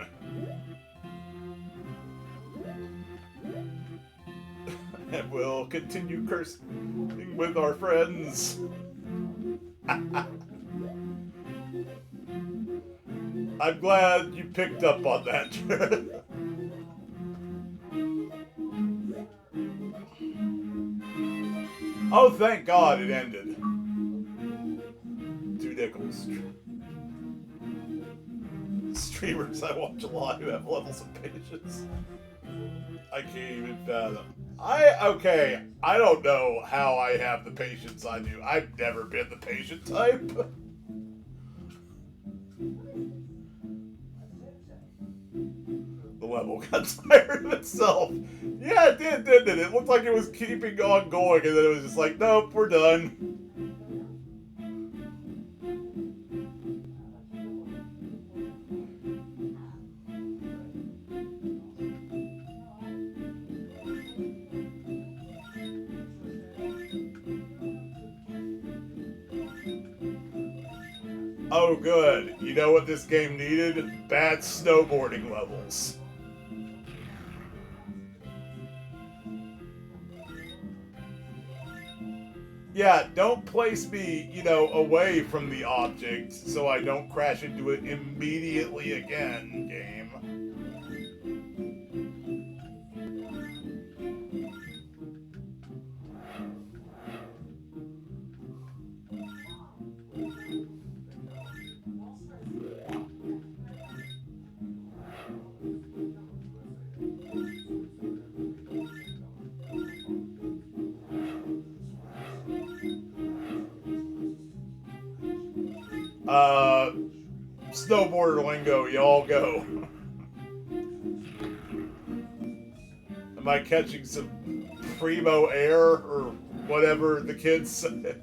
And we'll continue cursing with our friends. I'm glad you picked up on that, Jared. Oh, thank God it ended. 2 nickels. Streamers I watch a lot who have levels of patience. I can't even fathom. Okay, I don't know how I have the patience I do. I've never been the patient type. The level got tired of itself. Yeah, it did, didn't it? It looked like it was keeping on going, and then it was just like, nope, we're done. Oh, good. You know what this game needed? Bad snowboarding levels. Yeah, don't place me, away from the object so I don't crash into it immediately again, game. Snowboarder lingo, y'all go. Am I catching some primo air or whatever the kids say?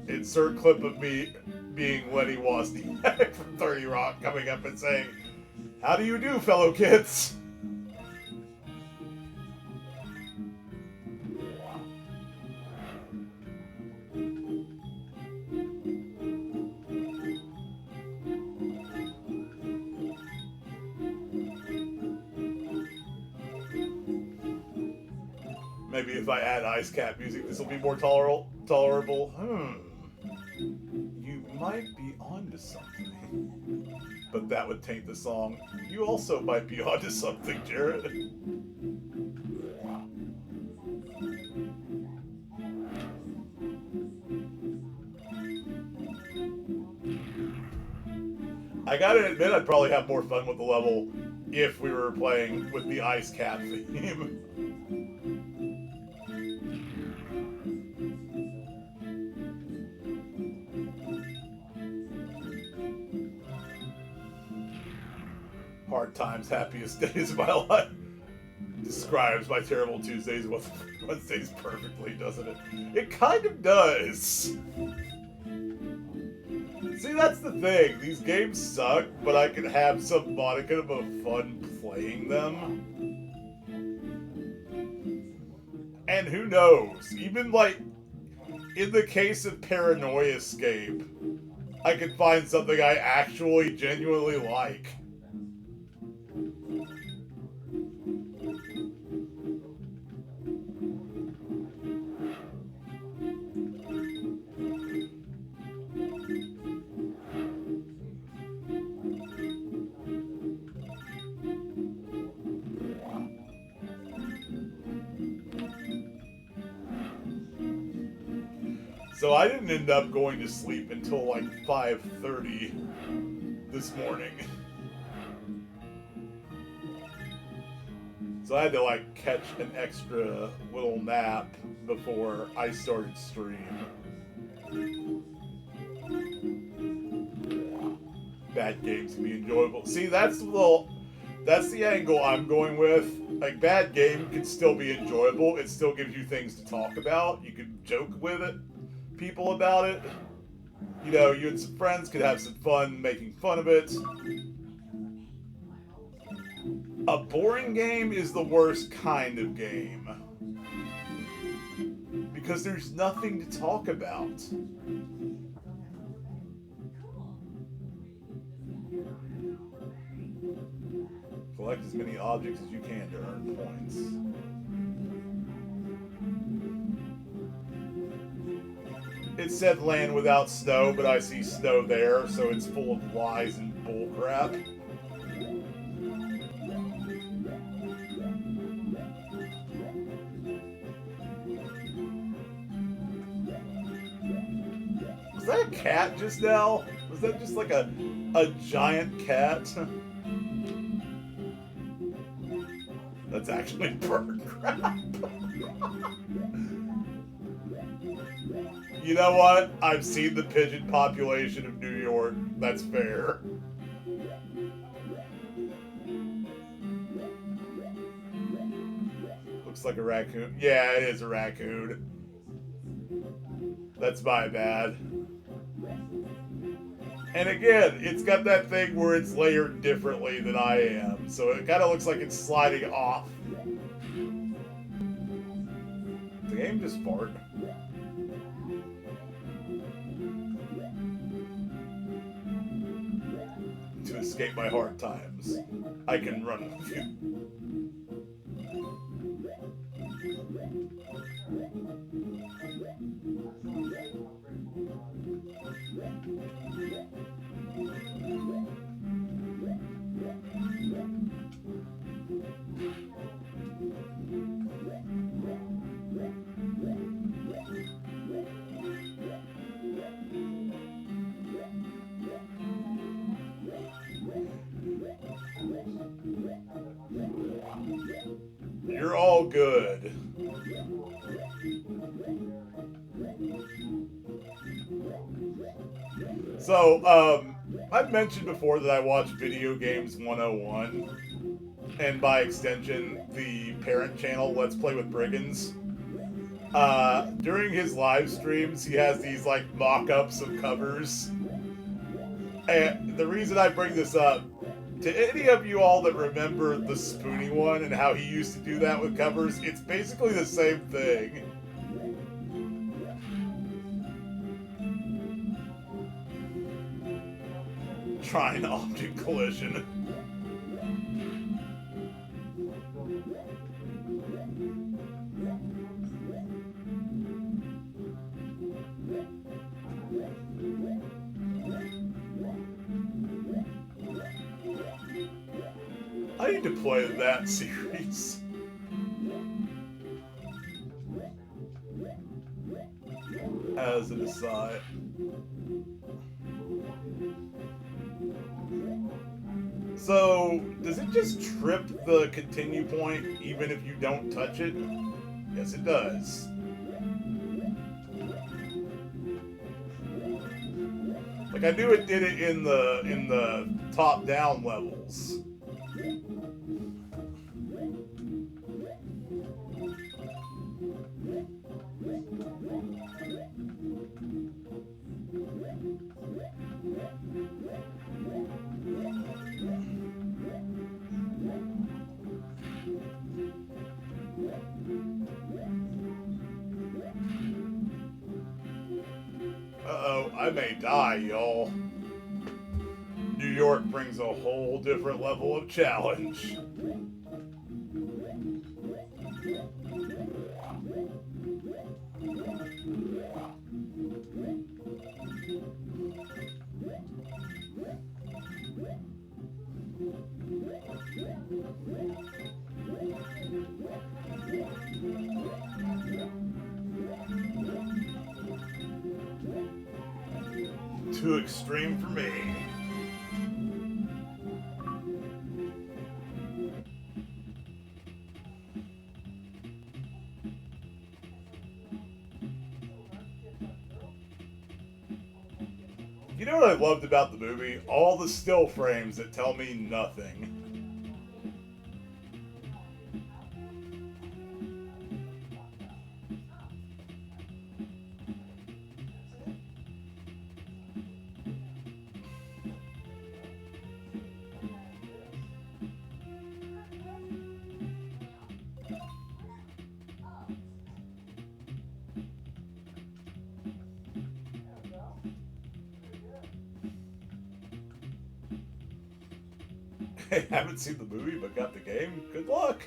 Insert clip of me being Lenny Wozniak from 30 Rock coming up and saying, "How do you do, fellow kids?" Maybe if I add Ice Cat music, this will be more tolerable. You might be onto something. But that would taint the song. You also might be onto something, Jared. I gotta admit, I'd probably have more fun with the level if we were playing with the Ice Cat theme. Hard times, happiest days of my life. Describes my terrible Tuesdays and Wednesdays perfectly, doesn't it? It kind of does. See, that's the thing. These games suck, but I can have some modicum of fun playing them. And who knows? Even like in the case of Paranoia Escape, I could find something I actually genuinely like. So I didn't end up going to sleep until like 5:30 this morning. So I had to like catch an extra little nap before I started stream. Bad games can be enjoyable. See, that's the angle I'm going with. Like, bad game can still be enjoyable. It still gives you things to talk about. You could joke with it. People about it. You know, you and some friends could have some fun making fun of it. A boring game is the worst kind of game. Because there's nothing to talk about. Collect as many objects as you can to earn points. It said land without snow, but I see snow there, so it's full of lies and bullcrap. Was that a cat just now? Was that just like a giant cat? That's actually bird crap. You know what? I've seen the pigeon population of New York. That's fair. Looks like a raccoon. Yeah, it is a raccoon. That's my bad. And again, it's got that thing where it's layered differently than I am. So it kind of looks like it's sliding off. The game just fart. To escape my hard times, I can run with you. You're all good. So, I've mentioned before that I watch Video Games 101, and by extension, the parent channel Let's Play with Brigands. During his live streams, he has these, like, mock-ups of covers. And the reason I bring this up, to any of you all that remember the Spoonie one and how he used to do that with covers, it's basically the same thing. Trying object collision. I need to play that series. As an aside. So, does it just trip the continue point even if you don't touch it? Yes, it does. Like, I knew it did it in the top-down levels. Uh-oh, I may die, y'all. New York brings a whole different level of challenge. Too extreme for me. You know what I loved about the movie? All the still frames that tell me nothing. I haven't seen the movie, but got the game. Good luck.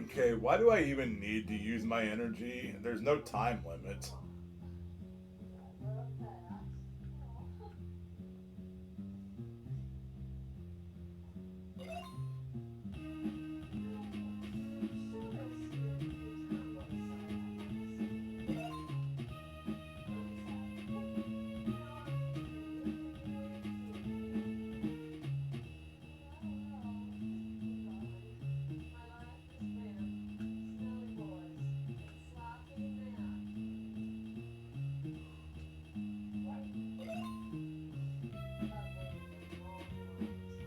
Okay, why do I even need to use my energy? There's no time limit.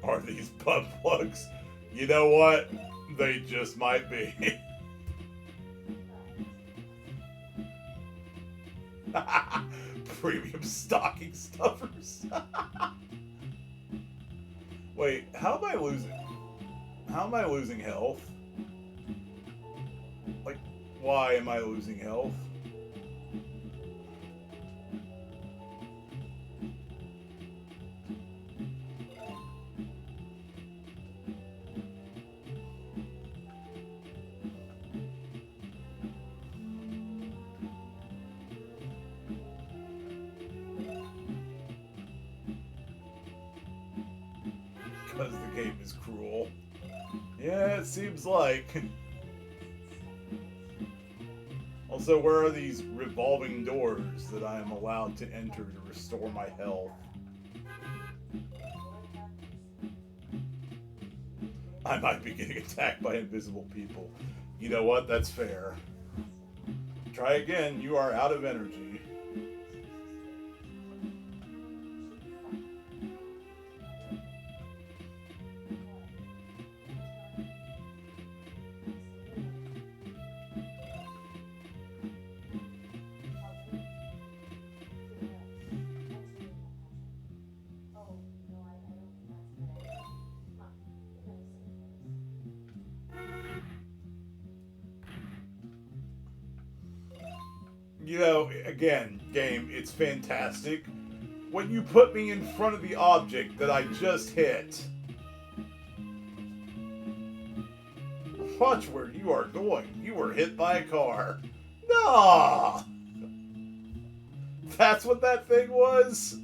Are these butt plugs? You know what? They just might be. Premium stocking stuffers. Wait, how am I losing? How am I losing health? Like, why am I losing health? Because the game is cruel. Yeah, it seems like. Also, So where are these revolving doors that I am allowed to enter to restore my health? I might be getting attacked by invisible people. You know what? That's fair. Try again. You are out of energy. You know, again, game, it's fantastic when you put me in front of the object that I just hit. Watch where you are going. You were hit by a car. Nah! That's what that thing was?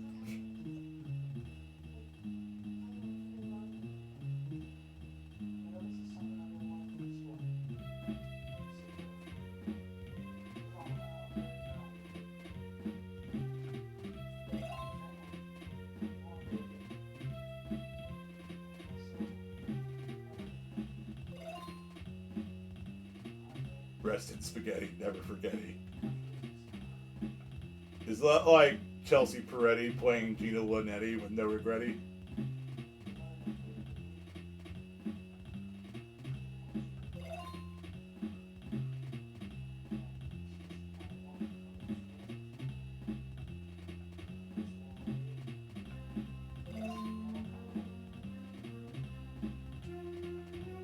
Rest in spaghetti, never forgetty. Is that like Chelsea Peretti playing Gina Linetti with no regretty?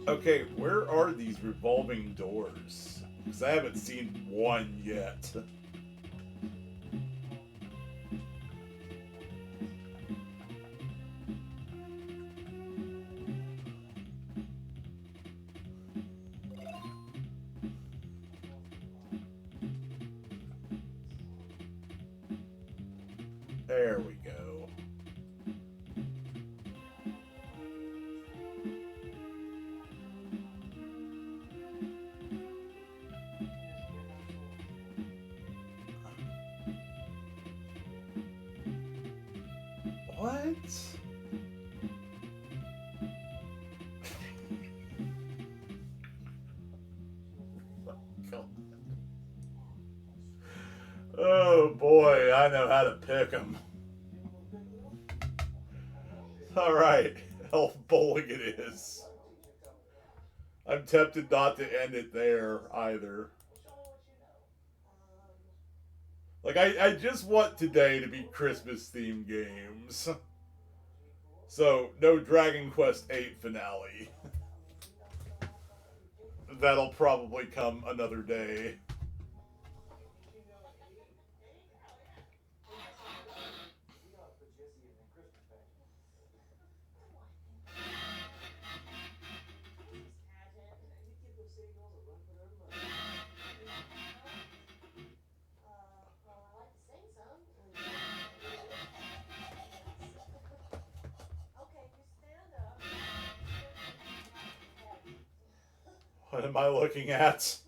Okay, where are these revolving doors? Because I haven't seen one yet. There we go. What? Oh boy, I know how to pick 'em. Alright, elf bowling it is. I'm tempted not to end it there either. Like, I just want today to be Christmas themed games. So, no Dragon Quest VIII finale. That'll probably come another day. What am I looking at?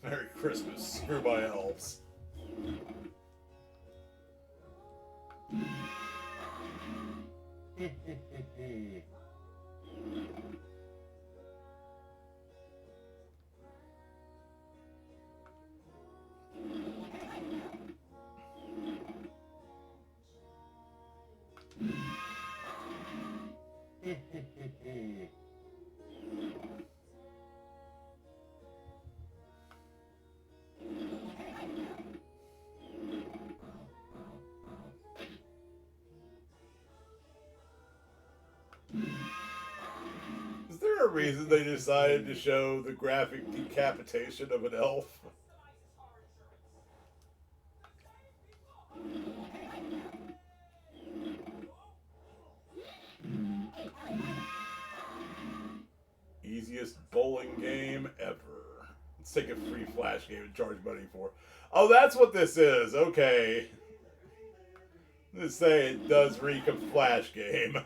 Merry Christmas. Screw my elves. a reason they decided to show the graphic decapitation of an elf? Easiest bowling game ever. Let's take a free flash game and charge money for. Oh, that's what this is. Okay. Let's say it does reek of flash game.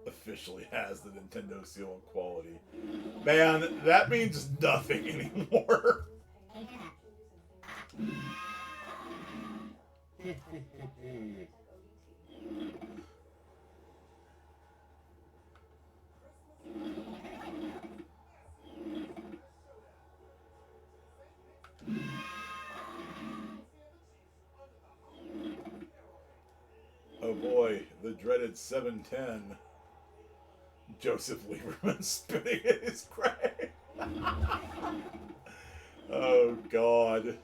Officially has the Nintendo seal of quality. Man, that means nothing anymore. Oh boy, the dreaded 710. Joseph Lieberman spitting in his grave. Oh God.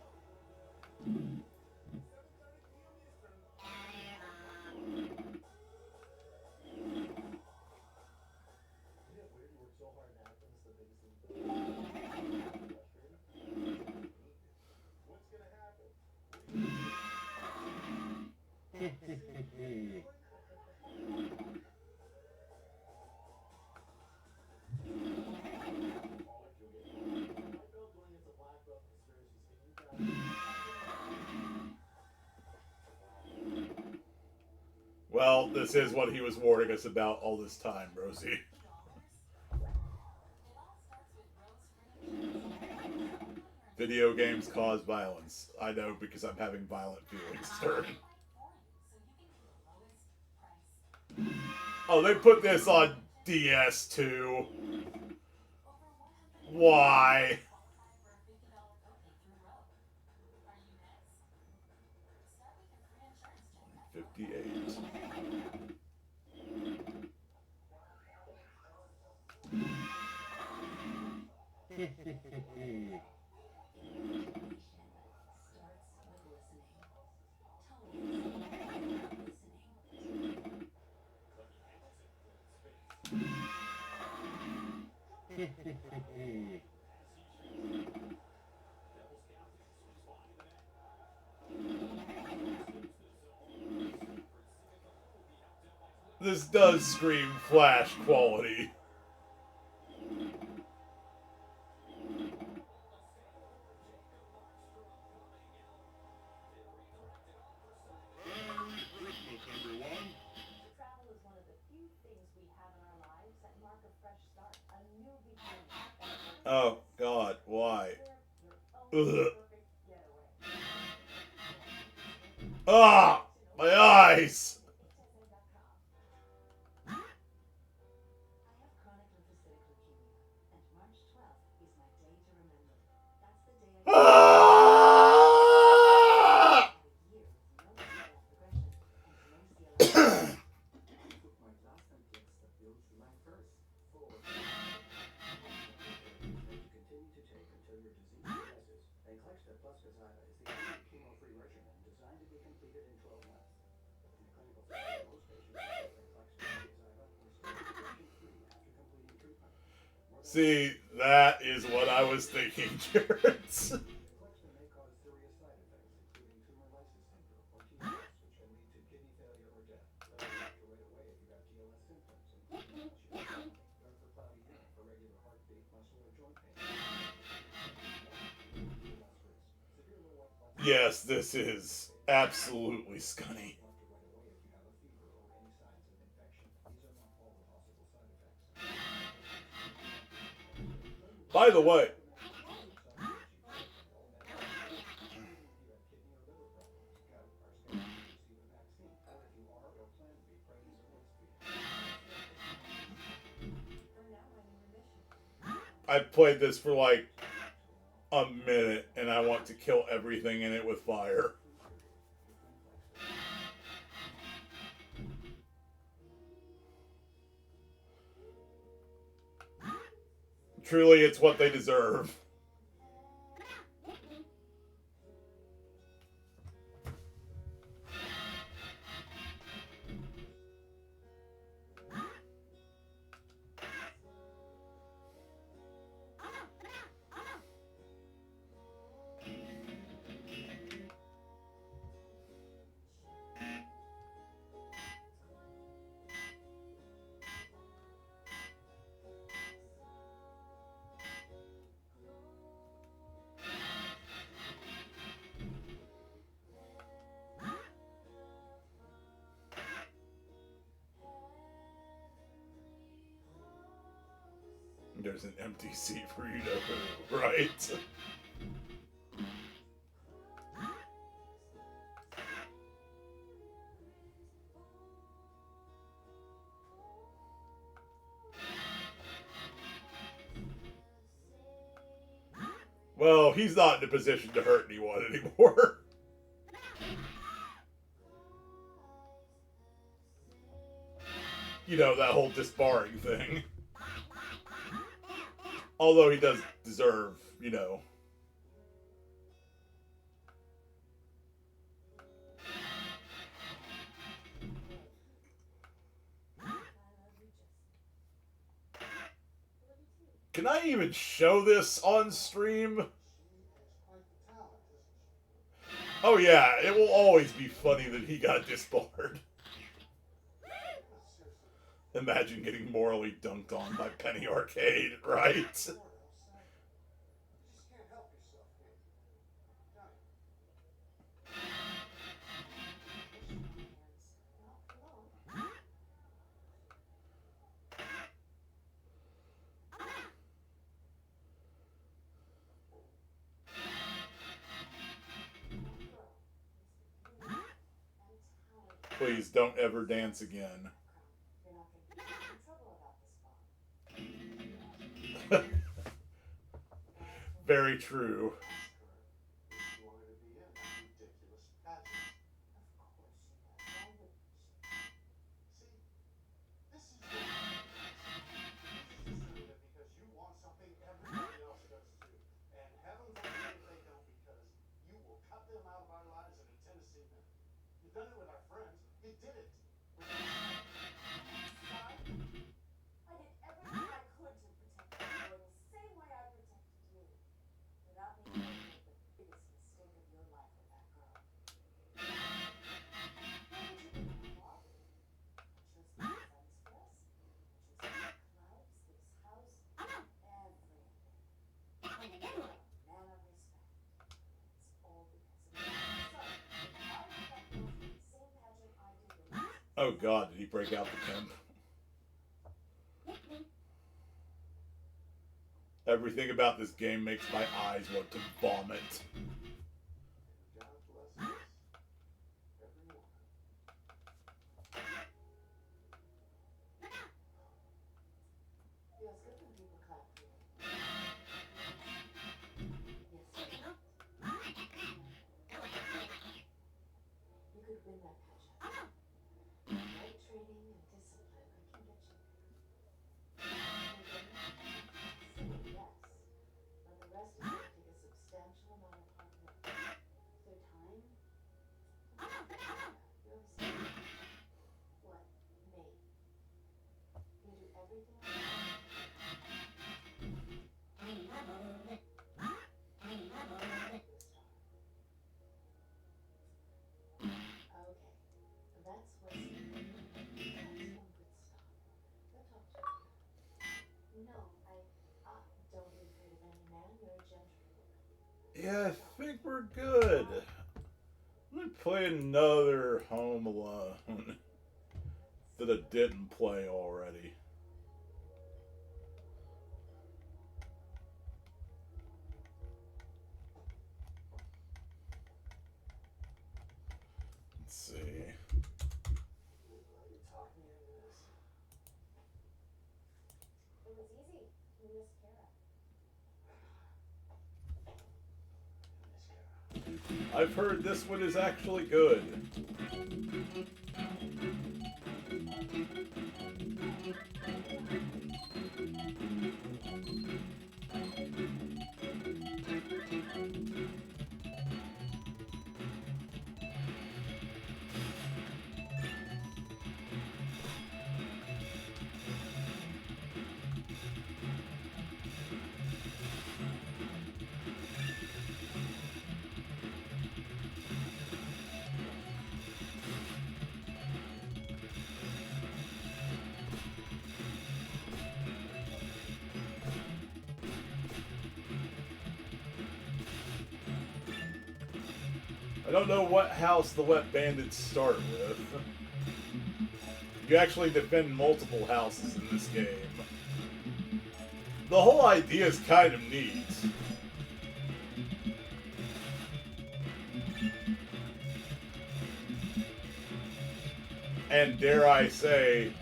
Well, this is what he was warning us about all this time, Rosie. Video games cause violence. I know because I'm having violent feelings stirred. Oh, they put this on DS too. Why? $58. This does scream Flash quality. Oh, God, why? Ugh. Ah! My eyes! Ah! See, that is what I was thinking, Jared. Yes, this is absolutely scunny. By the way, I played this for like a minute and I want to kill everything in it with fire. Truly, it's what they deserve. There's an empty seat for you to, right? Well, he's not in a position to hurt anyone anymore. You know, that whole disbarring thing. Although he does deserve, you know. Can I even show this on stream? Oh yeah, it will always be funny that he got disbarred. Imagine getting morally dunked on by Penny Arcade, right? Please don't ever dance again. Very true. Oh god, did he break out the pimp? Everything about this game makes my eyes want to vomit. Yeah, I think we're good. Let me play another Home Alone that I didn't play already. Let's see. I've heard this one is actually good. don't know what house the wet bandits start with. You actually defend multiple houses in this game. The whole idea is kind of neat. And dare I say,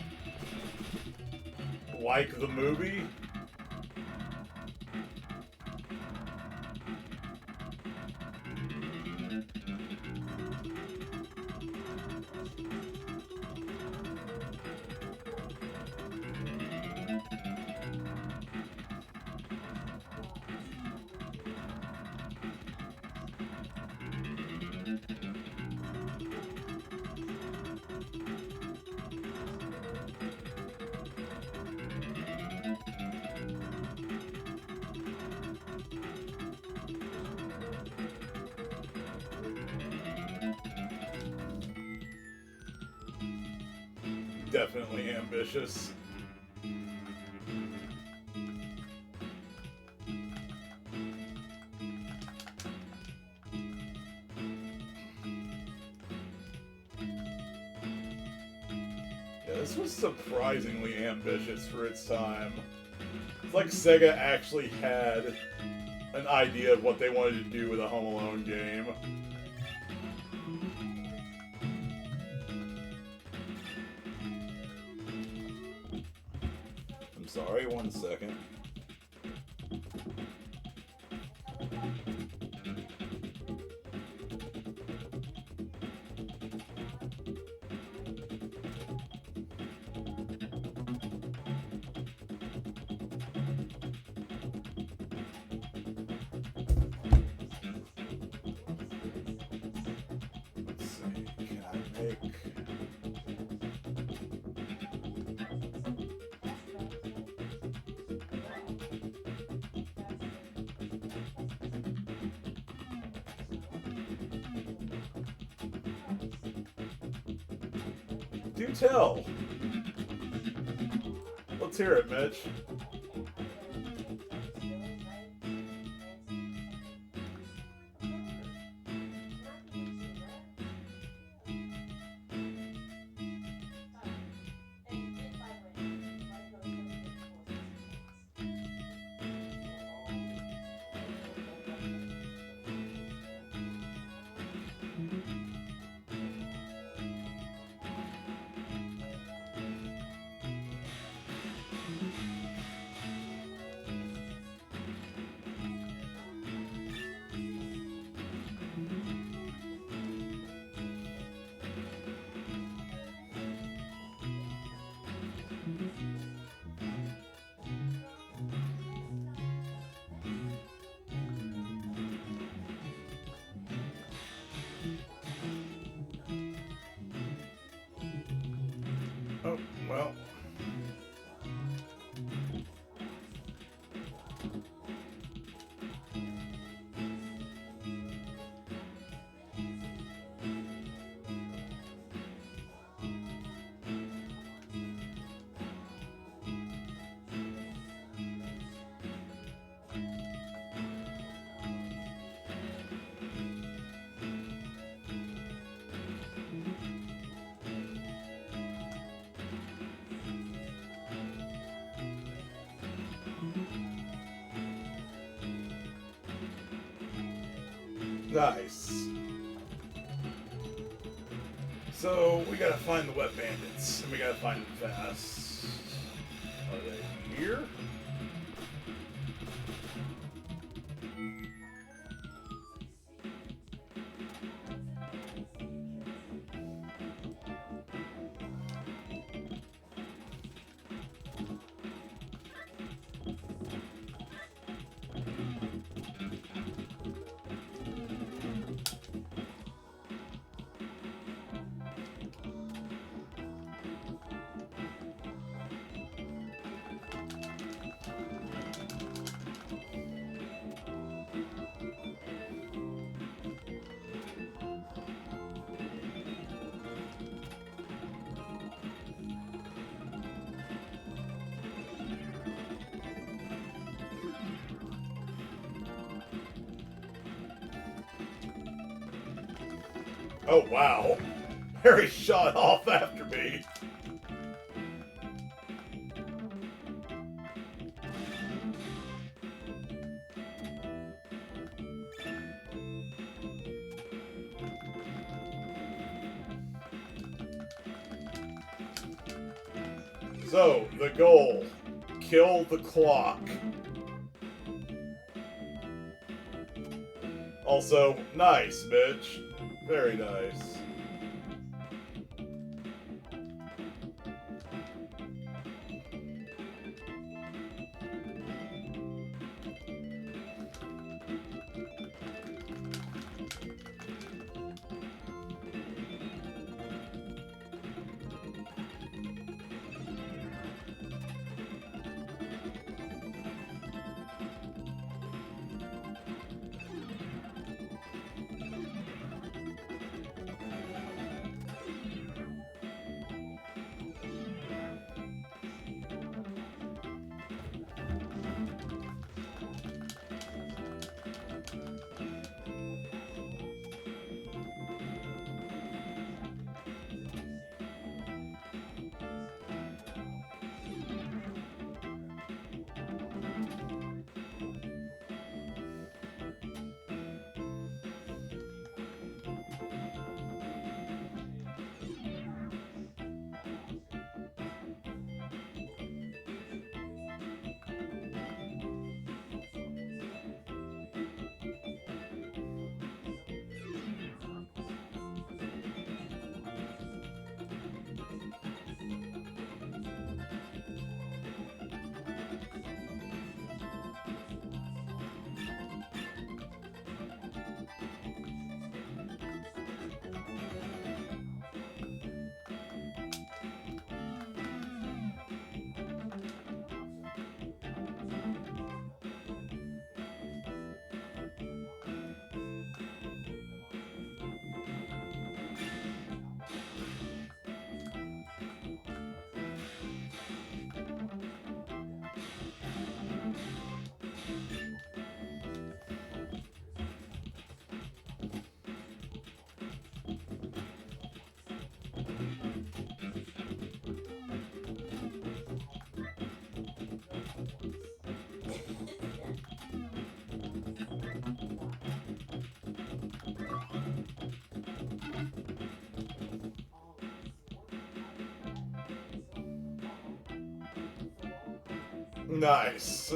like the movie? Definitely ambitious. Yeah, this was surprisingly ambitious for its time. It's like Sega actually had an idea of what they wanted to do with a Home Alone game. I'm sorry, 1 second. Let's see, can I make... Do tell. Let's hear it, Mitch. Oh, well. Nice. So, we gotta find the wet bandits, and we gotta find them fast. Are they here? Oh, wow. Harry shot off after me. So, the goal. Kill the clock. Also, nice, bitch. Very nice. Nice.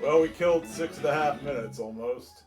Well, we killed 6.5 minutes almost.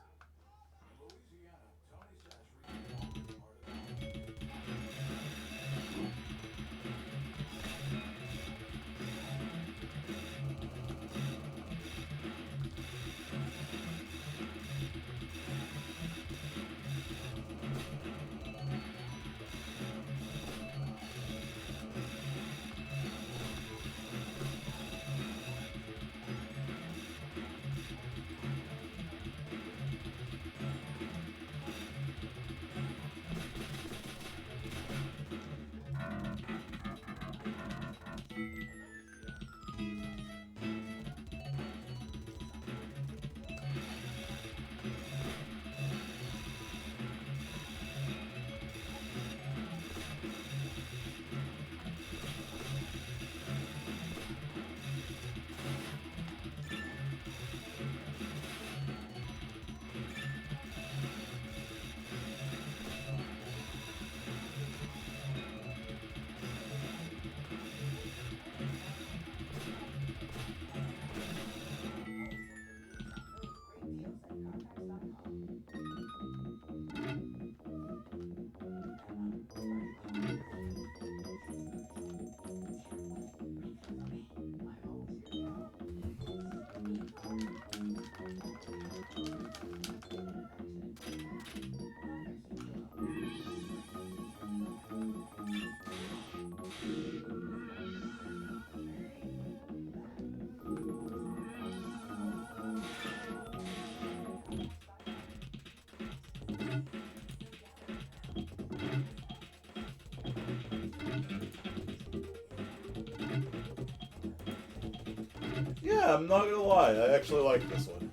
Yeah, I'm not gonna lie. I actually like this one.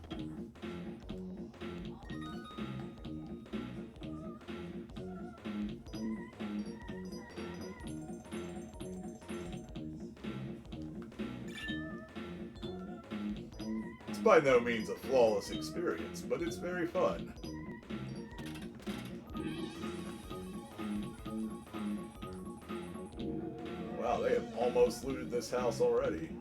It's by no means a flawless experience, but it's very fun. Wow, they have almost looted this house already.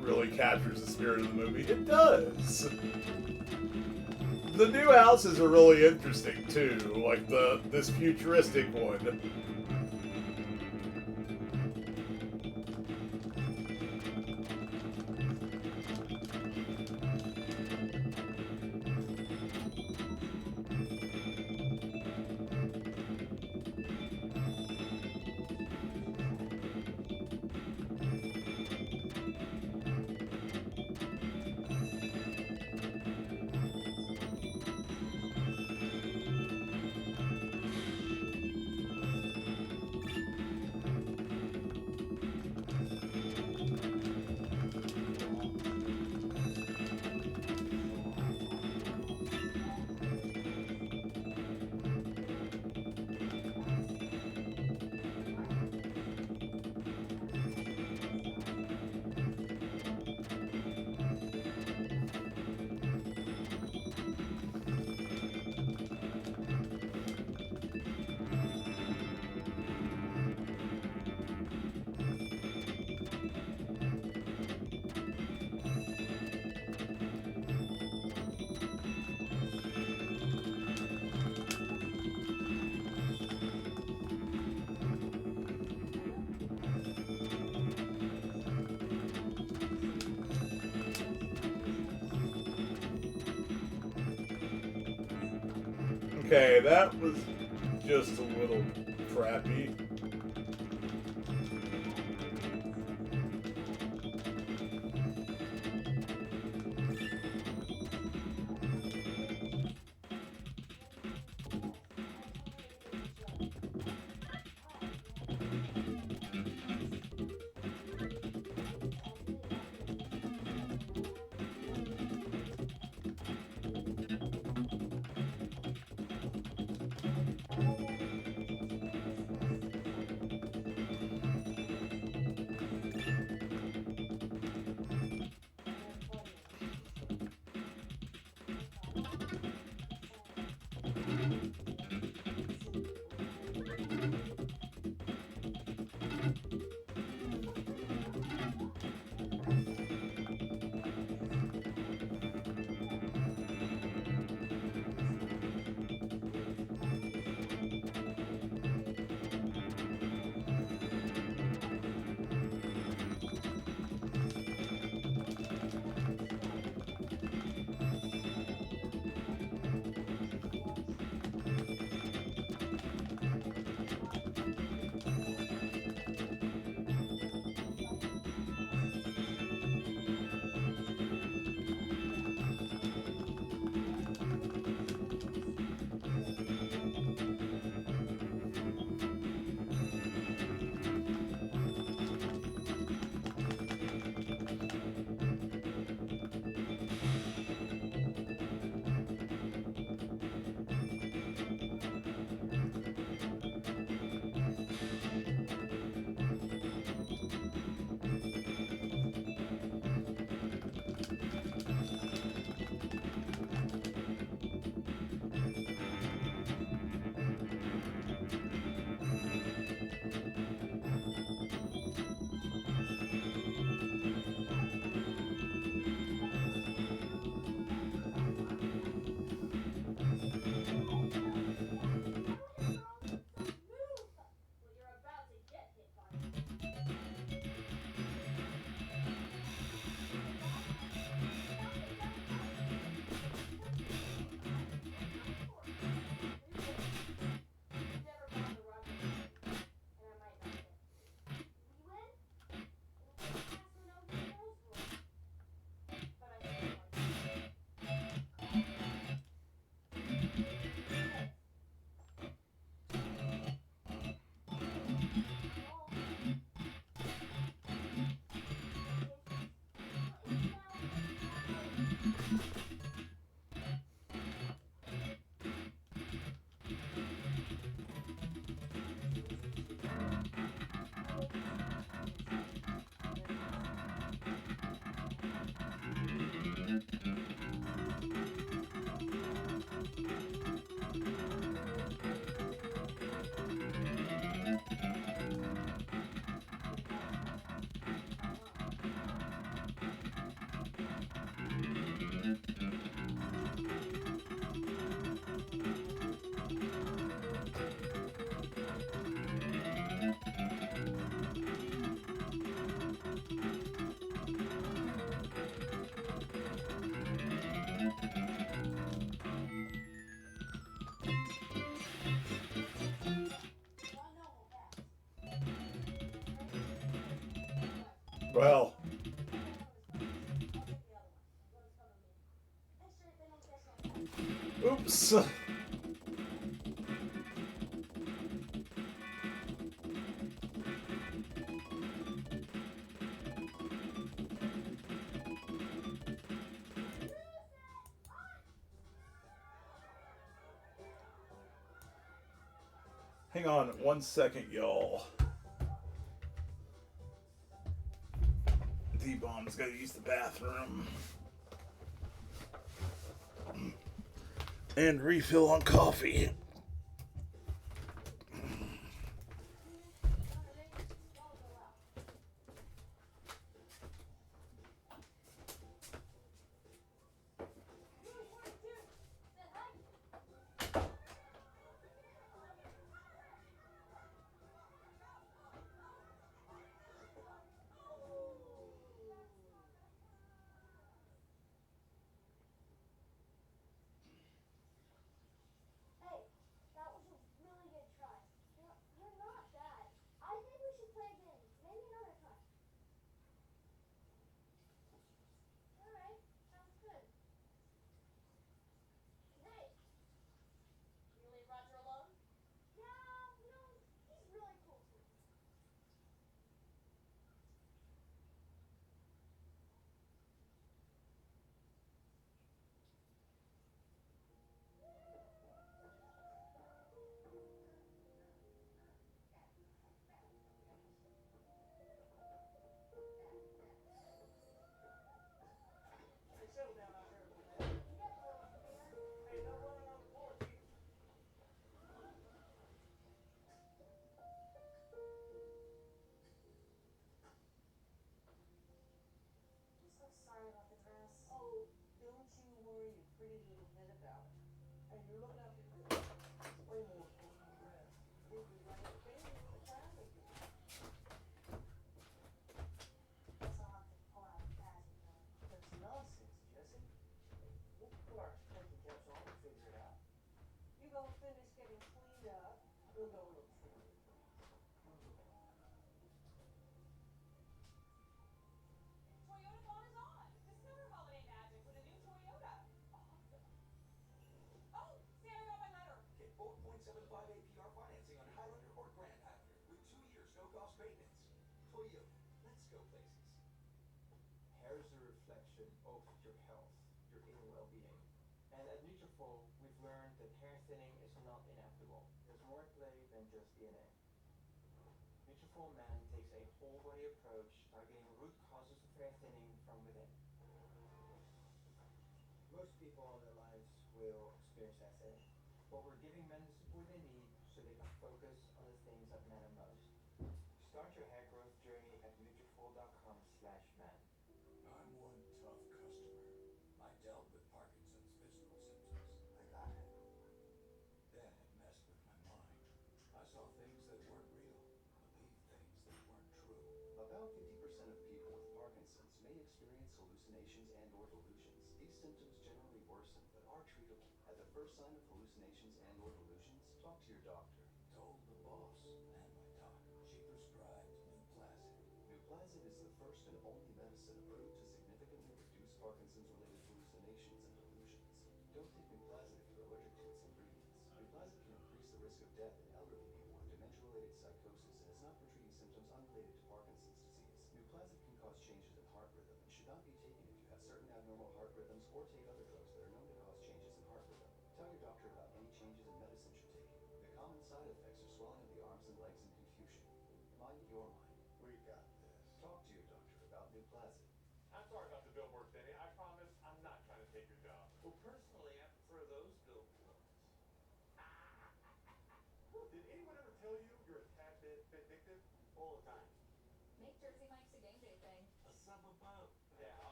Really captures the spirit of the movie. It does. The new houses are really interesting too, like this futuristic one. Okay, that was just a little crappy. Well, oops. Hang on 1 second, y'all. D-Bomb's gotta use the bathroom. And refill on coffee.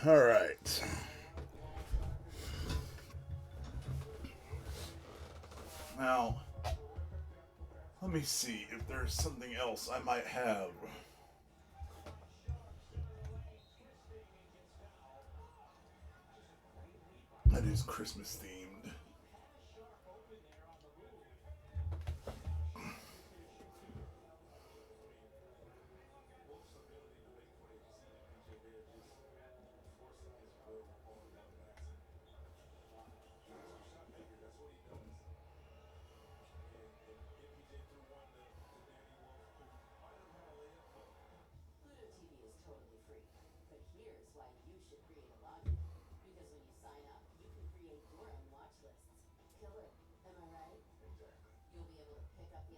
All right. Now, Let me see if there's something else I might have. That is Christmas themed.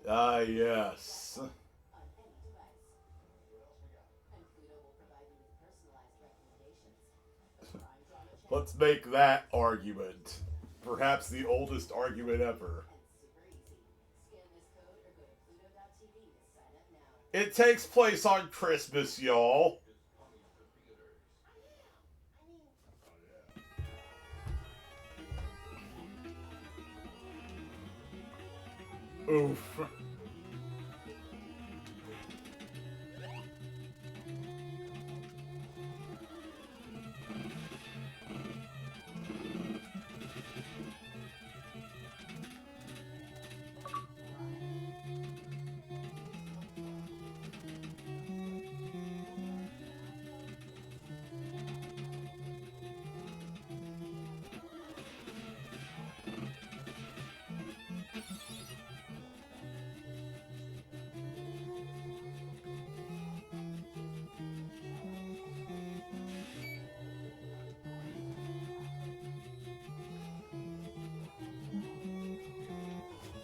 Ah, yes. Let's make that argument. Perhaps the oldest argument ever. It takes place on Christmas, y'all. Oof.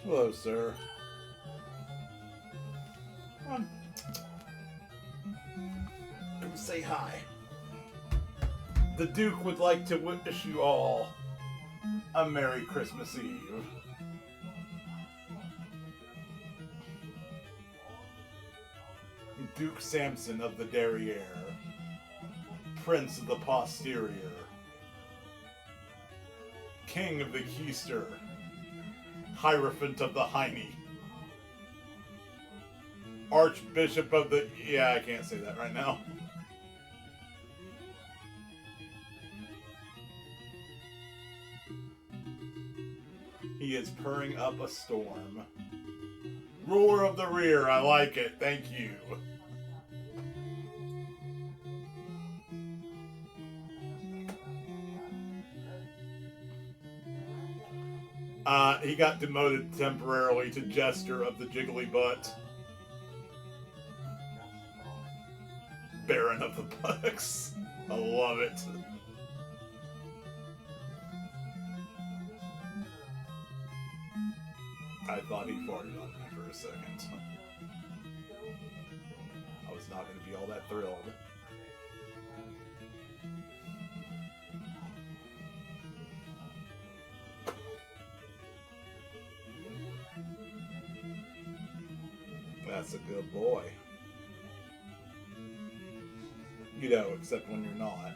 Hello, sir. Come on. Come say hi. The Duke would like to wish you all a Merry Christmas Eve. Duke Samson of the Derriere, Prince of the Posterior, King of the Keister, Hierophant of the Heine, Archbishop of the... Yeah, I can't say that right now. He is purring up a storm. Ruler of the Rear, I like it, thank you. He got demoted temporarily to Jester of the Jiggly Butt. Baron of the Bucks. I love it. I thought he farted on me for a second. I was not going to be all that thrilled. That's a good boy. You know, except when you're not.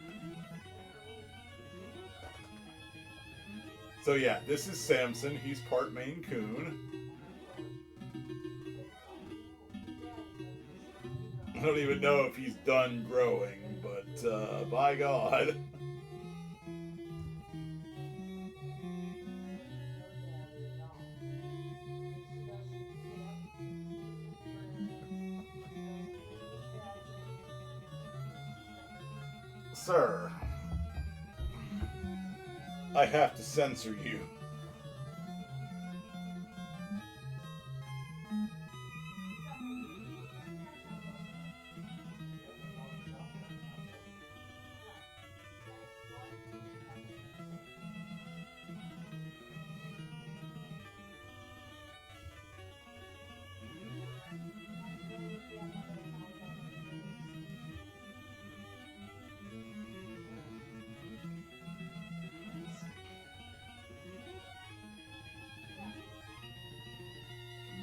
So yeah, this is Samson. He's part Maine Coon. I don't even know if he's done growing, but by God. Sir, I have to censor you.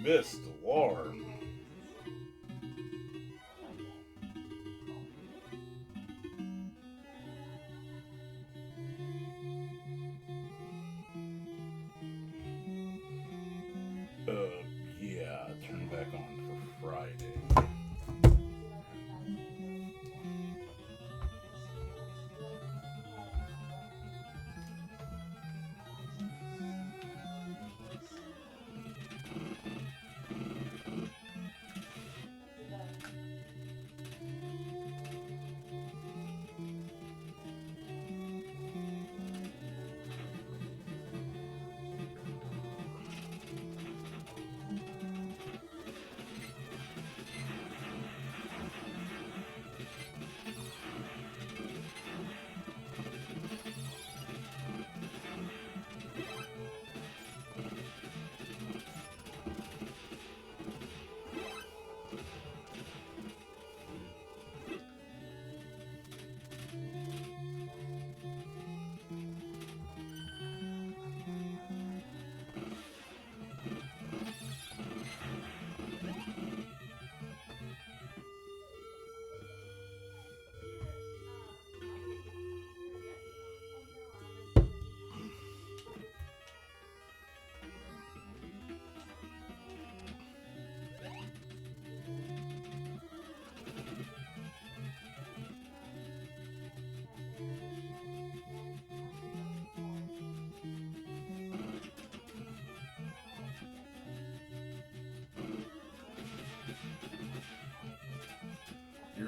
Missed alarm. Yeah, turn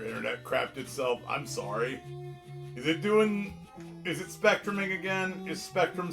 Your internet crapped itself. I'm sorry. Is it spectruming again? Is spectruming?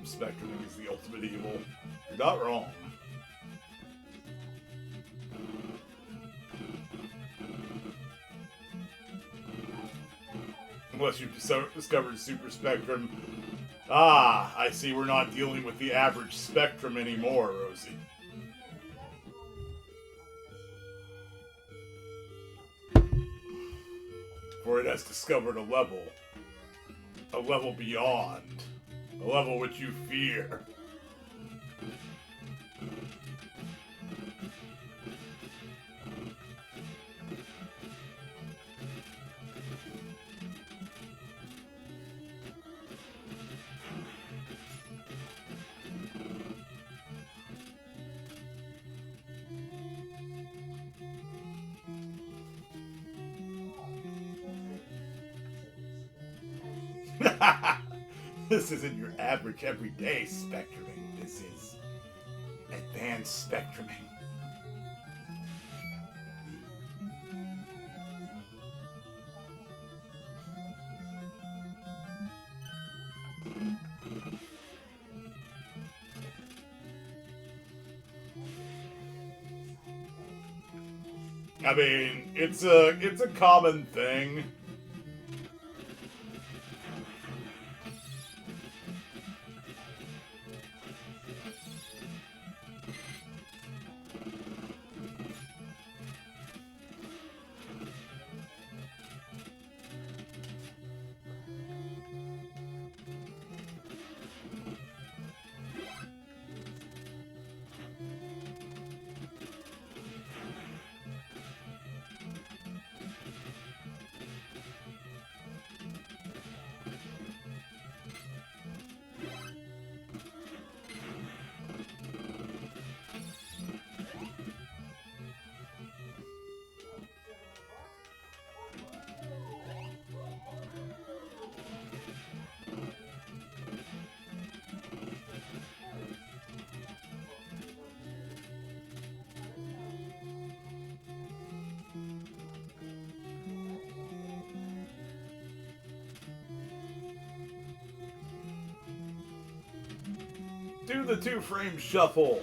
Spectruming is the ultimate evil. You're not wrong. Unless you've discovered super spectrum. Ah, I see we're not dealing with the average spectrum anymore, Rosie. For it has discovered a level beyond, a level which you fear. This isn't your average everyday spectruming. This is advanced spectruming. I mean, it's a common thing. Do the 2-frame shuffle.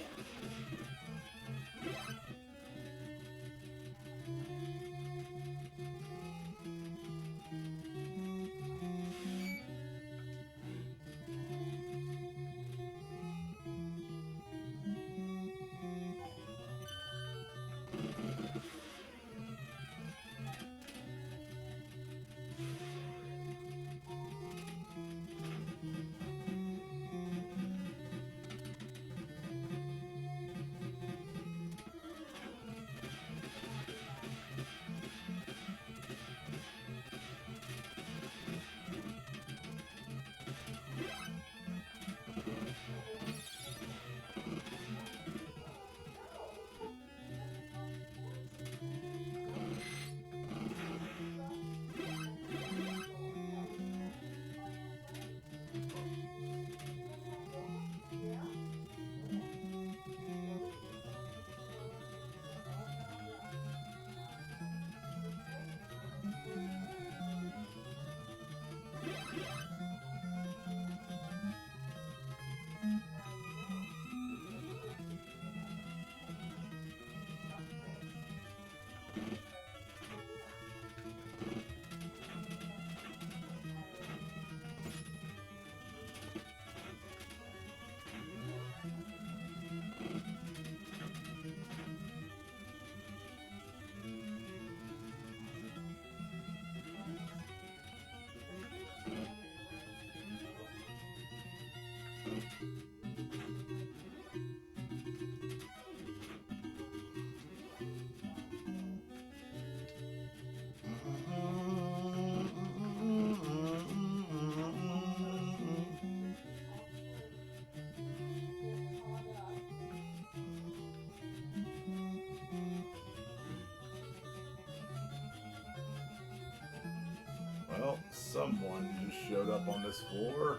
Oh, someone just showed up on this floor.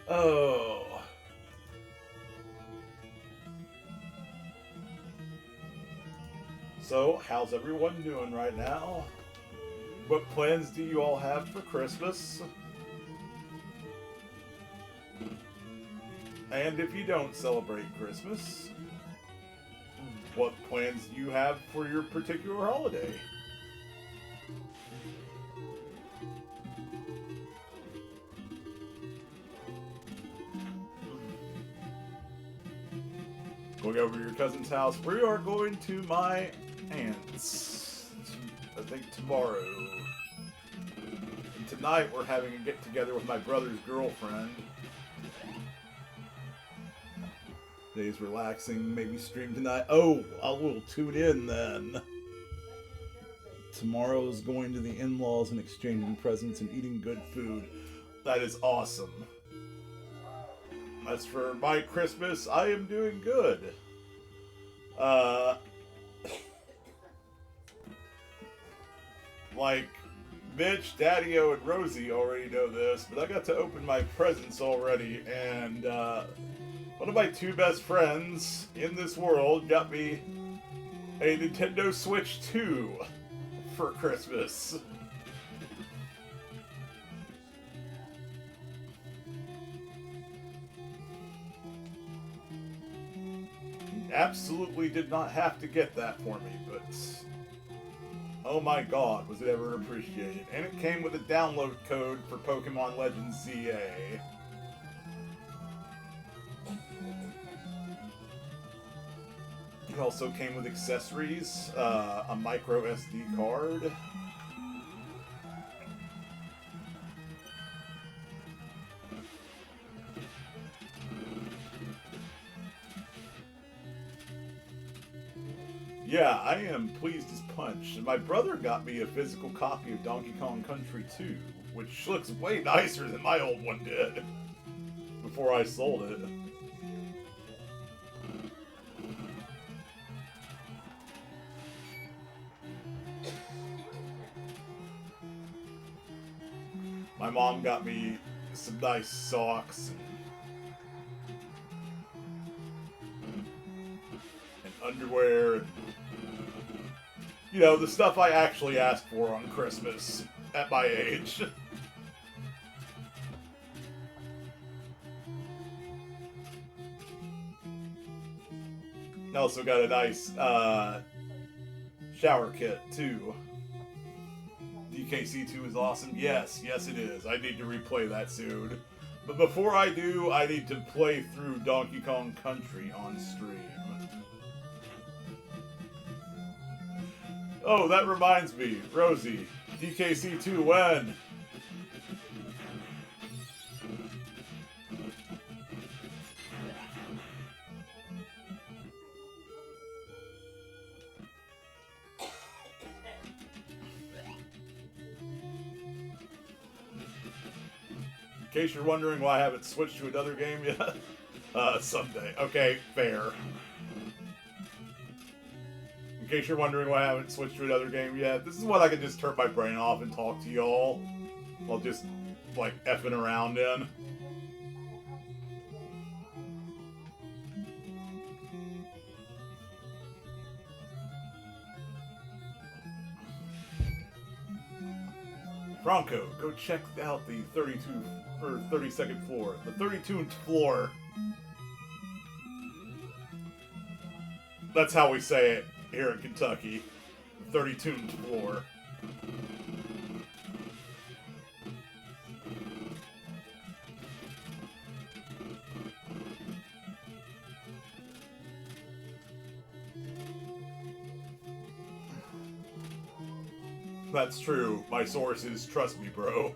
Oh. So, how's everyone doing right now? What plans do you all have for Christmas? And if you don't celebrate Christmas, what plans do you have for your particular holiday? Going over to your cousin's house. We are going to my aunt's, I think tomorrow. And tonight we're having a get together with my brother's girlfriend. Today's relaxing, maybe stream tonight. Oh, I will tune in then. Tomorrow's going to the in-laws and exchanging presents and eating good food. That is awesome. As for my Christmas, I am doing good. Like Mitch, Daddy-O, and Rosie already know this, but I got to open my presents already, and one of my two best friends in this world got me a Nintendo Switch 2 for Christmas. Absolutely did not have to get that for me, but oh my god, was it ever appreciated. And it came with a download code for Pokemon Legends ZA. It also came with accessories, a micro SD card. Yeah, I am pleased as punch. And my brother got me a physical copy of Donkey Kong Country 2, which looks way nicer than my old one did before I sold it. My mom got me some nice socks and underwear. You know, the stuff I actually asked for on Christmas at my age. I also got a nice shower kit, too. DKC2 is awesome. Yes, yes it is. I need to replay that soon. But before I do, I need to play through Donkey Kong Country on stream. Oh, that reminds me. Rosie, DKC2 when? case you're wondering why I haven't switched to another game yet, someday. Okay, fair. In case you're wondering why I haven't switched to another game yet, this is what I can just turn my brain off and talk to y'all while just, like, effing around in. Bronco, go check out the 32 or 32nd floor. The 32nd floor. That's how we say it here in Kentucky. The 32nd floor. That's true. My sources, trust me, bro.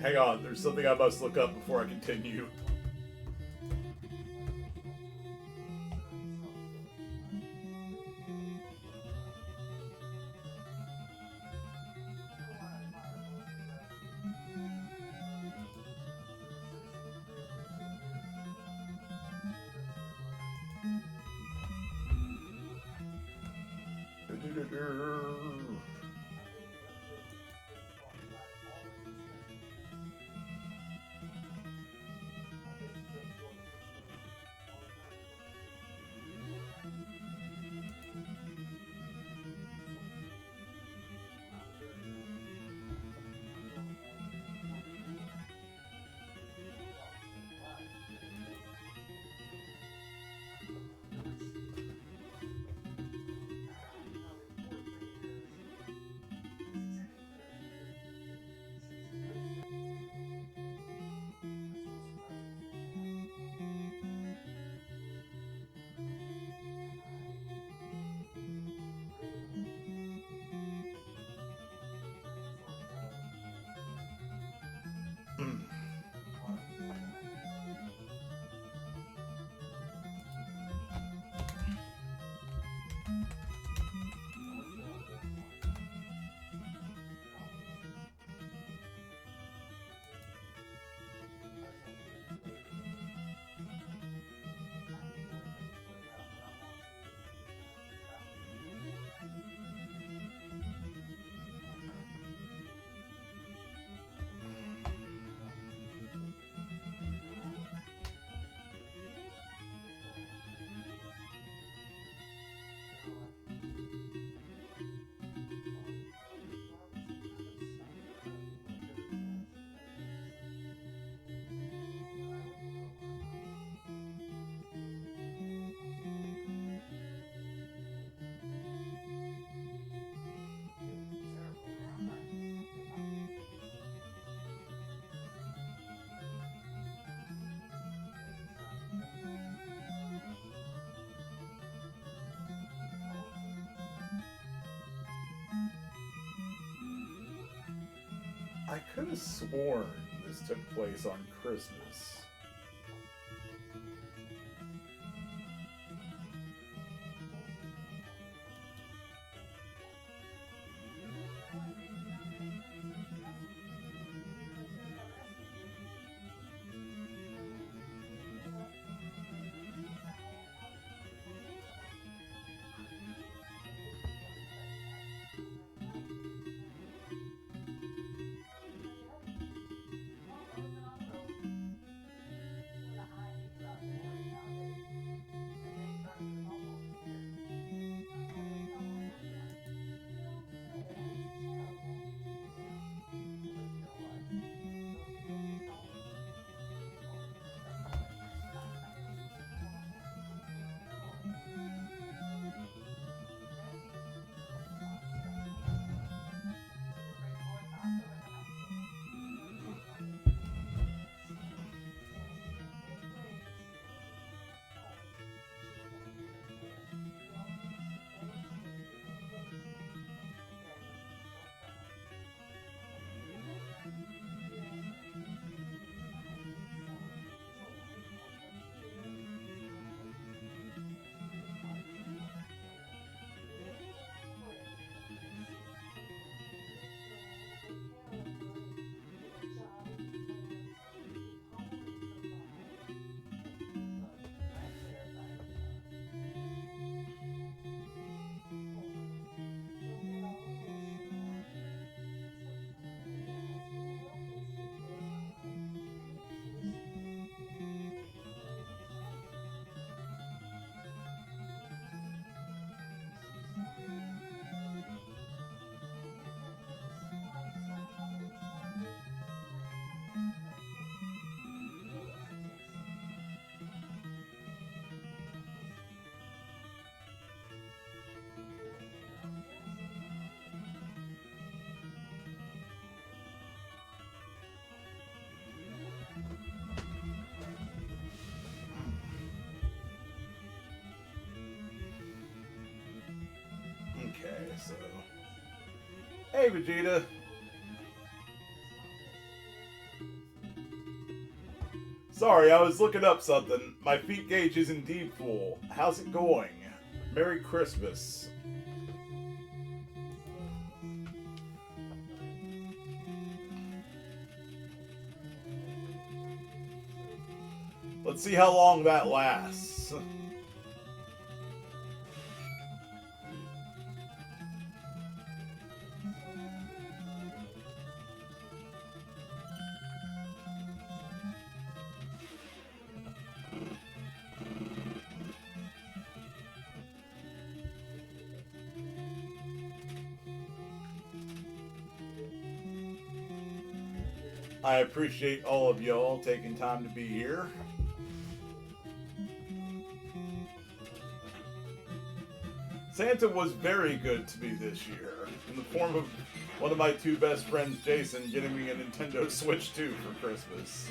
Hang on, there's something I must look up before I continue. I could have sworn this took place on Christmas. Okay, so... Hey, Vegeta! Sorry, I was looking up something. My feet gauge is indeed full. How's it going? Merry Christmas. Let's see how long that lasts. I appreciate all of y'all taking time to be here. Santa was very good to me this year, in the form of one of my two best friends, Jason, getting me a Nintendo Switch 2 for Christmas.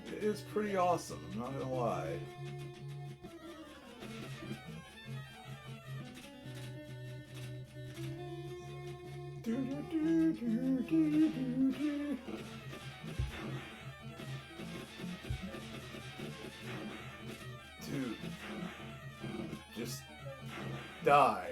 It is pretty awesome, I'm not gonna lie. Dude, just die.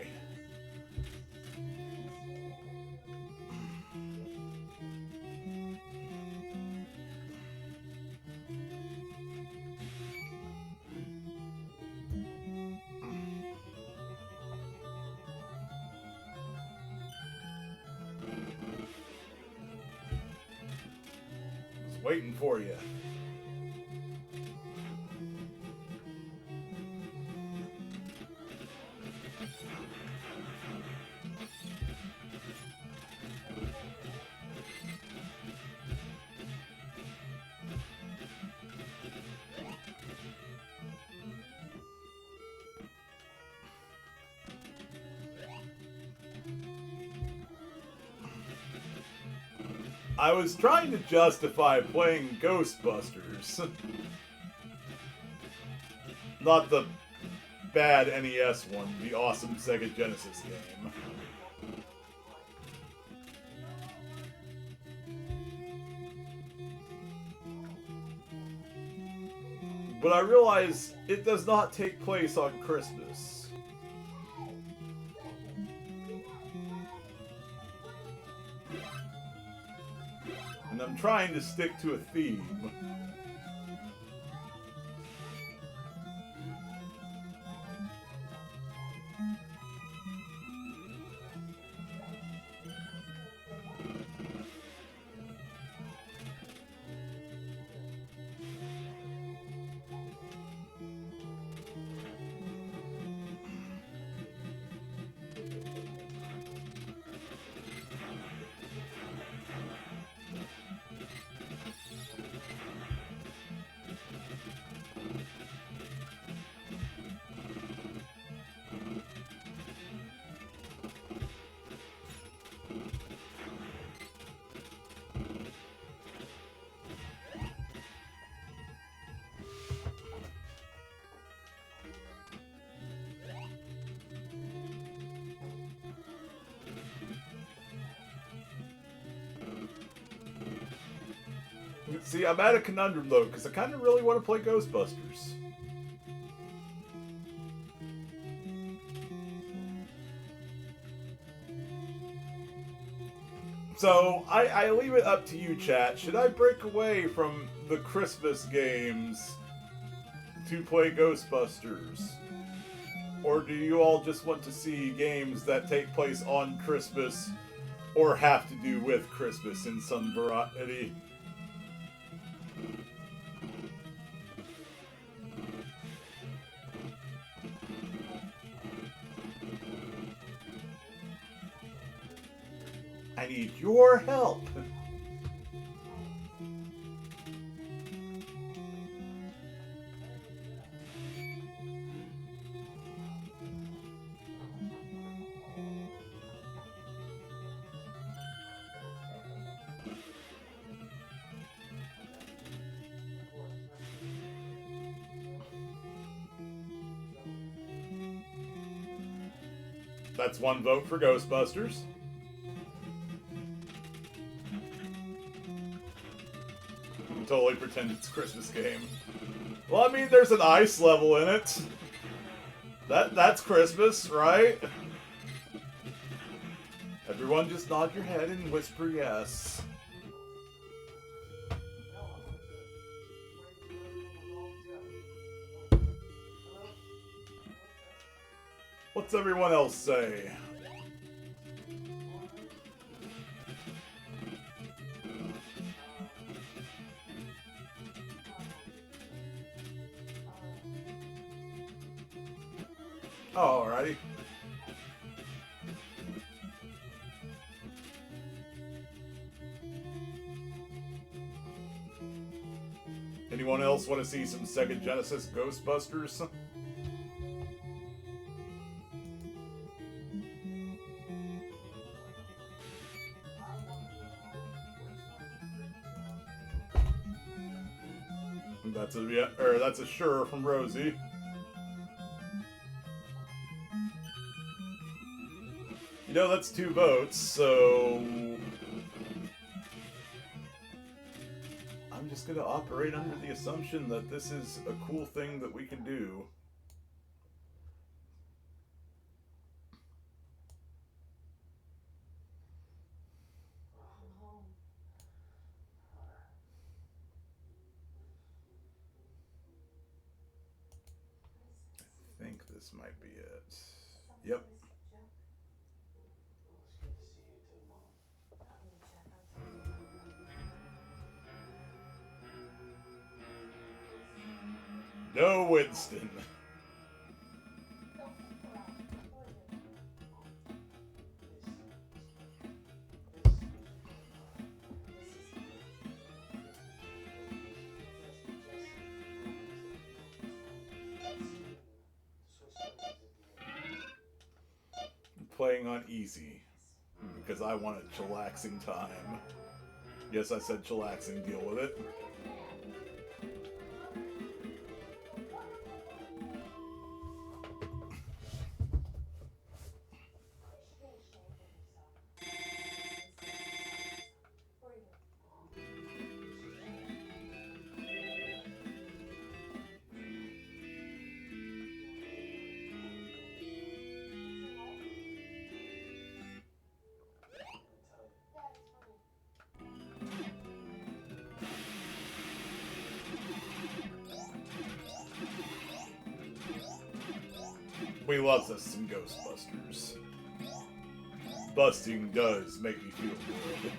Waiting for you. I was trying to justify playing Ghostbusters. Not the bad NES one, the awesome Sega Genesis game. But I realize it does not take place on Christmas. And I'm trying to stick to a theme. See, I'm at a conundrum though, because I kind of really want to play Ghostbusters. So, I leave it up to you, chat. Should I break away from the Christmas games to play Ghostbusters? Or do you all just want to see games that take place on Christmas or have to do with Christmas in some variety? I need your help. That's one vote for Ghostbusters. Totally pretend it's a Christmas game. Well, I mean, there's an ice level in it. That's Christmas, right? Everyone just nod your head and whisper yes. What's everyone else say? Oh, alrighty. Anyone else want to see some Sega Genesis Ghostbusters? That's a sure from Rosie. You know, that's 2 votes, so I'm just gonna operate under the assumption that this is a cool thing that we can do. I think this might be it. Yep. No, Winston. I'm playing on easy because I want a chillaxing time. Yes, I said chillaxing, deal with it. We love us some Ghostbusters. Busting does make me feel good.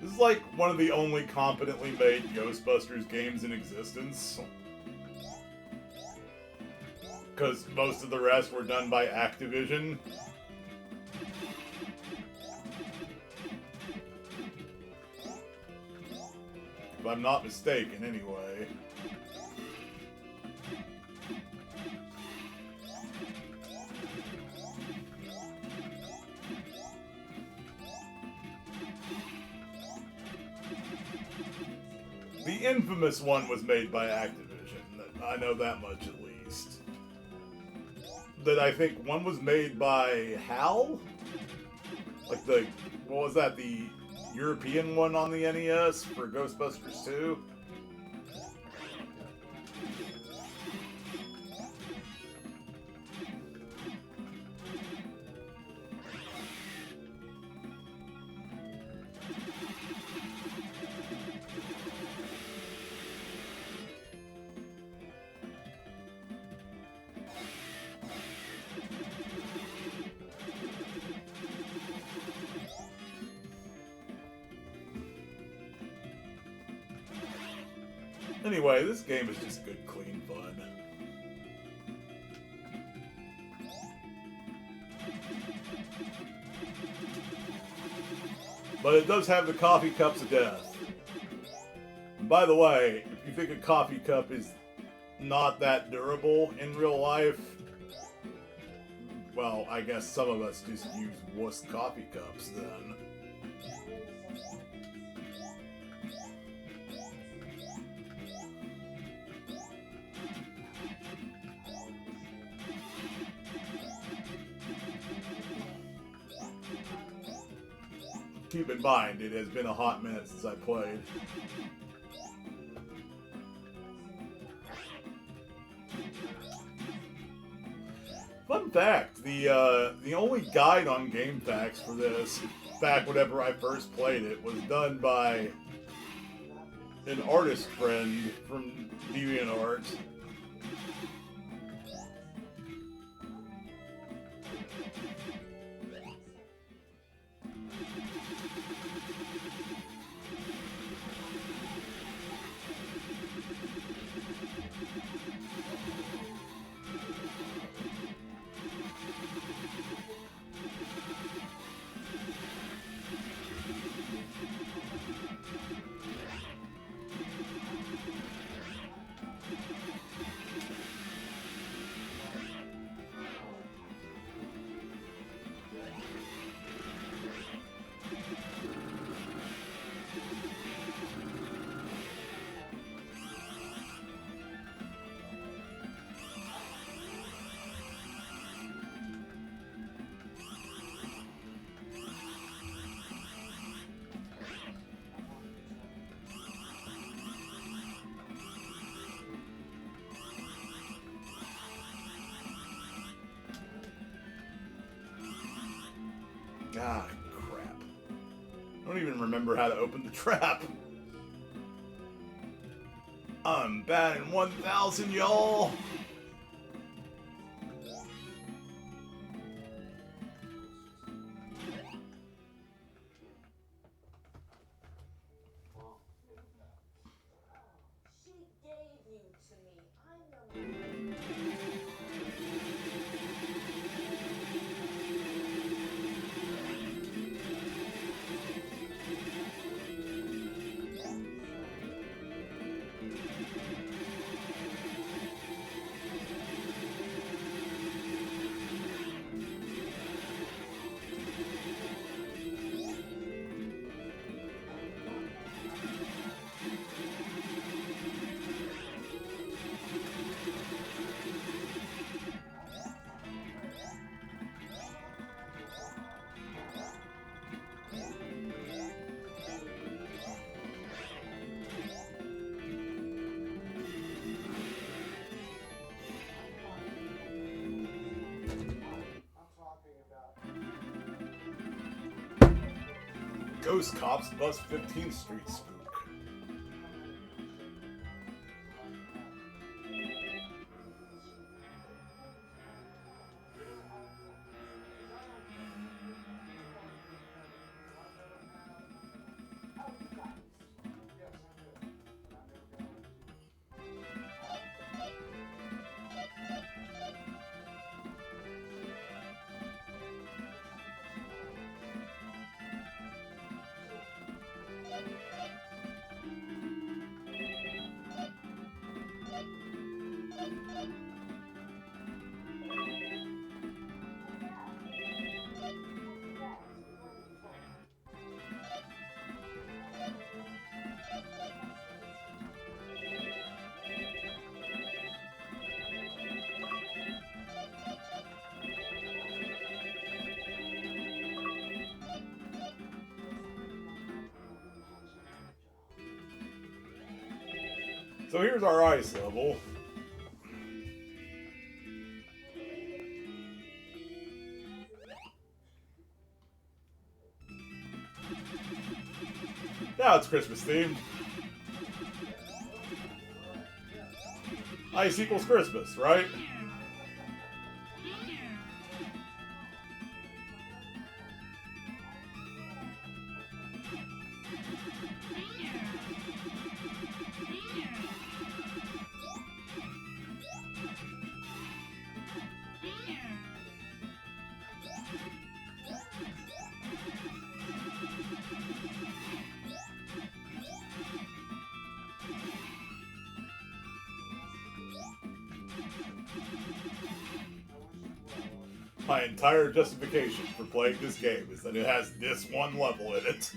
This is like one of the only competently made Ghostbusters games in existence. Because most of the rest were done by Activision. If I'm not mistaken, anyway. The infamous one was made by Activision. I know that much at least. That I think one was made by HAL? Like the, what was that, the European one on the NES for Ghostbusters 2? Anyway, this game is just good, clean fun. But it does have the coffee cups of death. And by the way, if you think a coffee cup is not that durable in real life, well, I guess some of us just use wuss coffee cups then. Keep in mind, it has been a hot minute since I played. Fun fact, the only guide on game facts for this, back whenever I first played it, was done by an artist friend from DeviantArt. Ah, crap. I don't even remember how to open the trap. I'm batting 1,000, y'all. Ghost cops bust 15th Street spook. So here's our ice level. Now it's Christmas themed. Ice equals Christmas, right? My entire justification for playing this game is that it has this one level in it.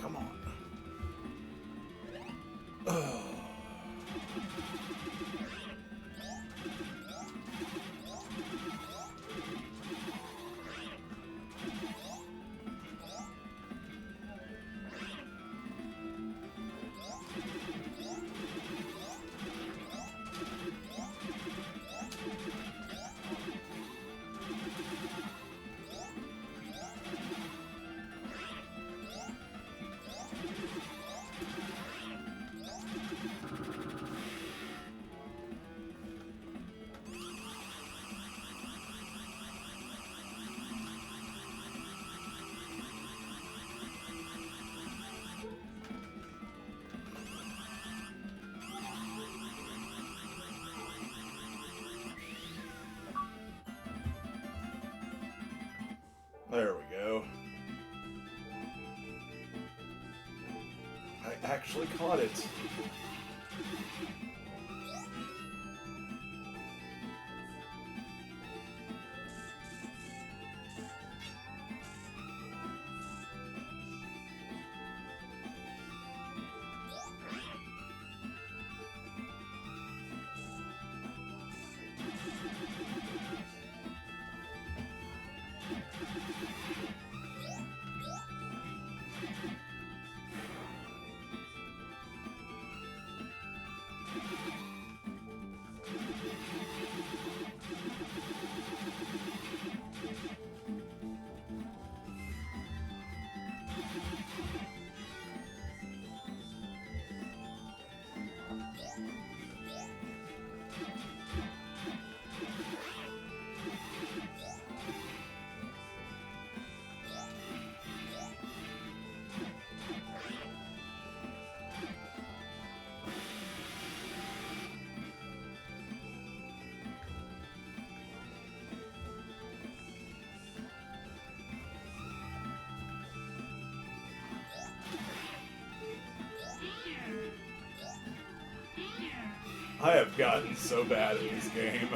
come on. Oh. There we go. I actually caught it. I have gotten so bad at this game.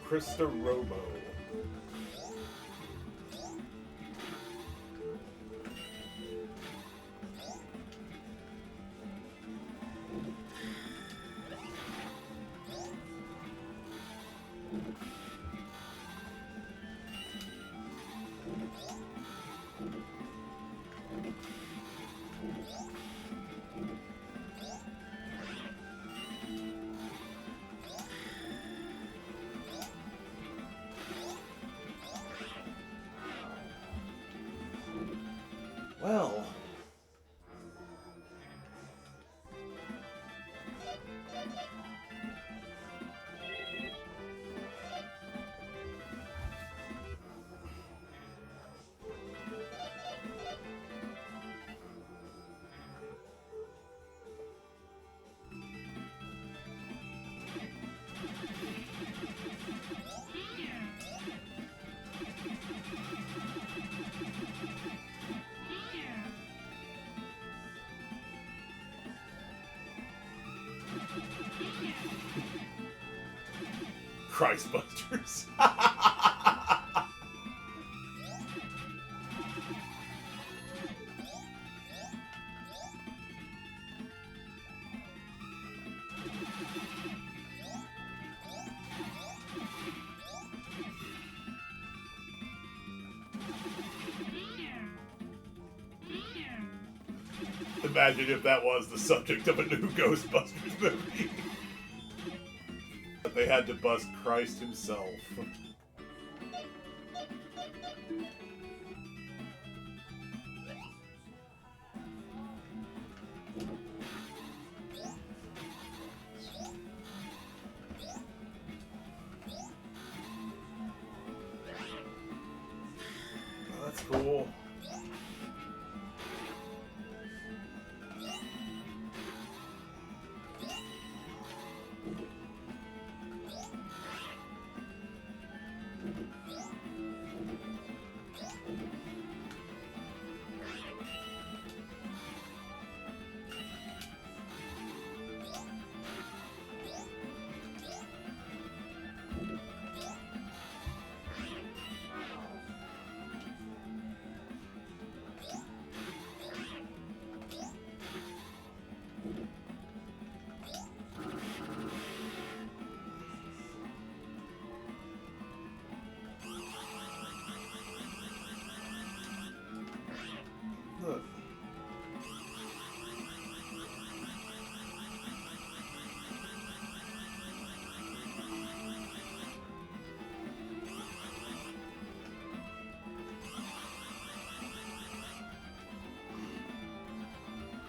Krista Robo. Well, Christbusters. imagine if that was the subject of a new Ghostbusters movie. But they had to bust Christ himself. Oh, that's cool. Look.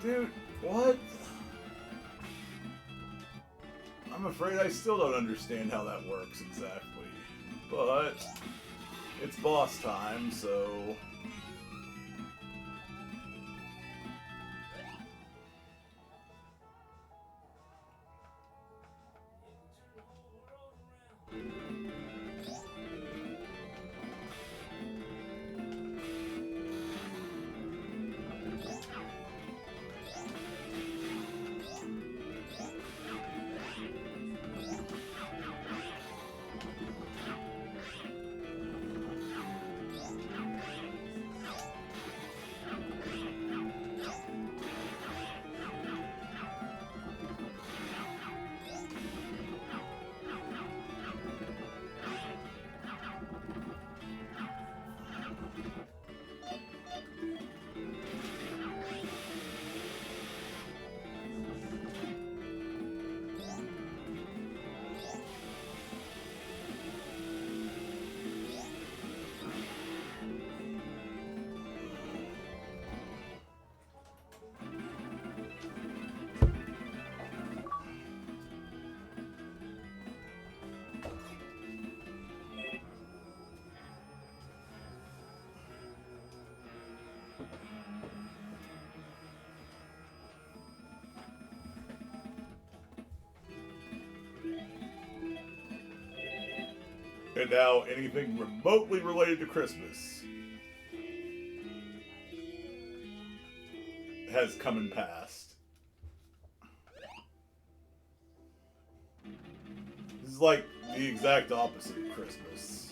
Dude, what? I'm afraid I still don't understand how that works exactly. But it's boss time, so... And now anything remotely related to Christmas has come and passed. This is like the exact opposite of Christmas.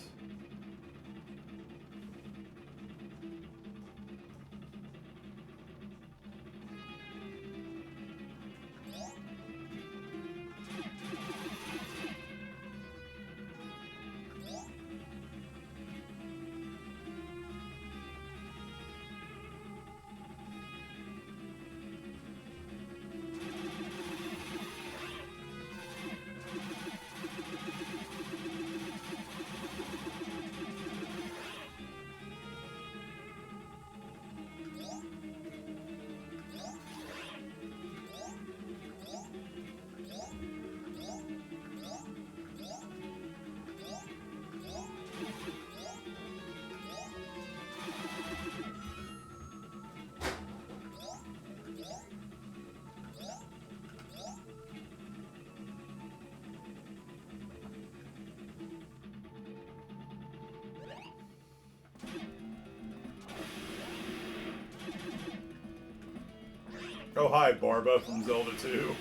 Oh, hi, Barba from Zelda 2.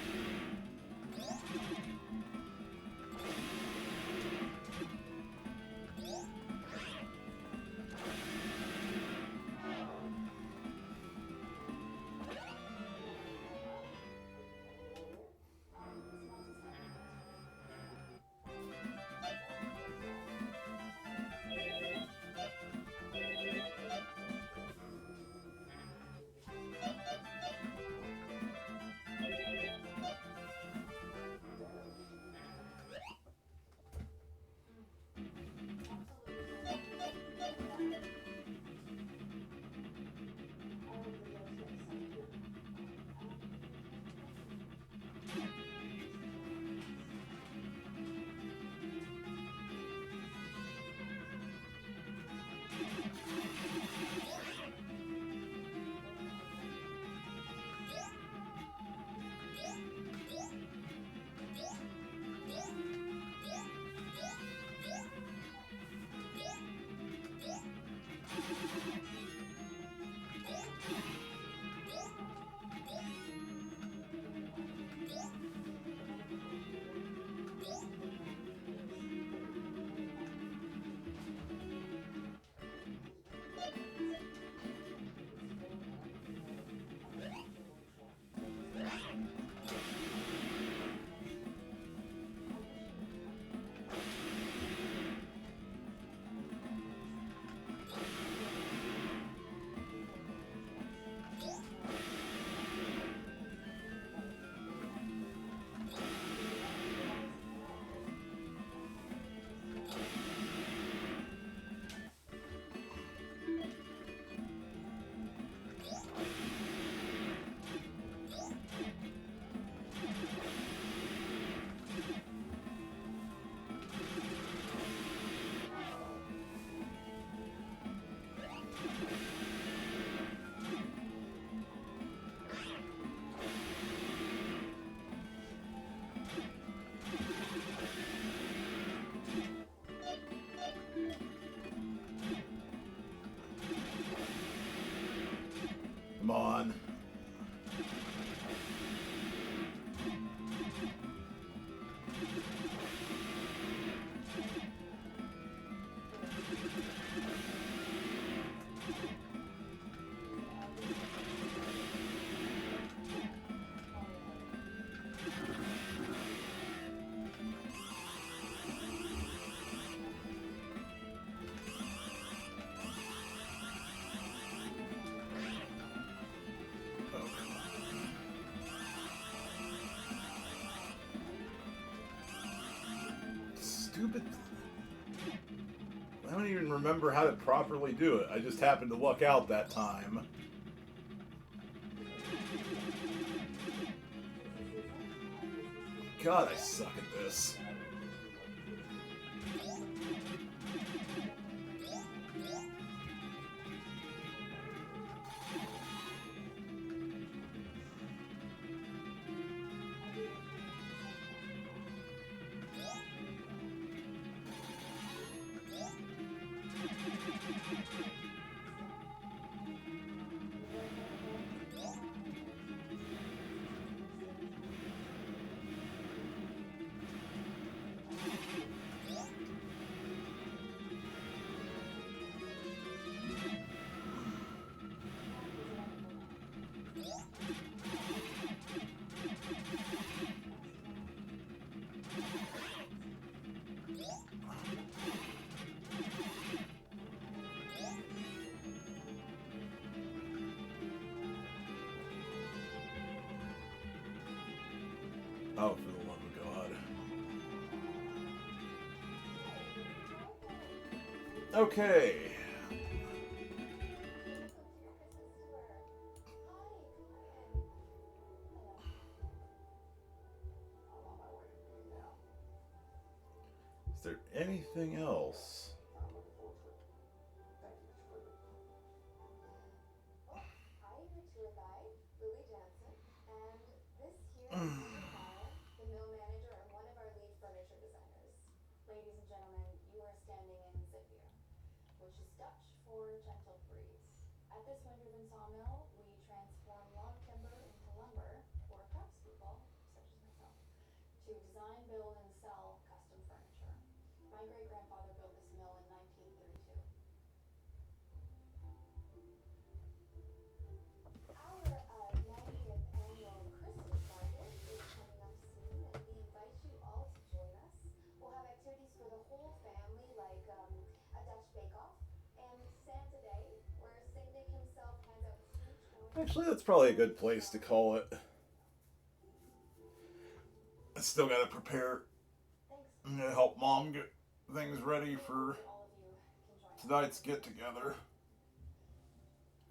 Come on. Stupid. I don't even remember how to properly do it. I just happened to luck out that time. God, I suck at this. Oh, for the love of God. Okay. Is there anything else? Actually, that's probably a good place to call it. I still gotta prepare. I'm gonna help Mom get things ready for tonight's get together.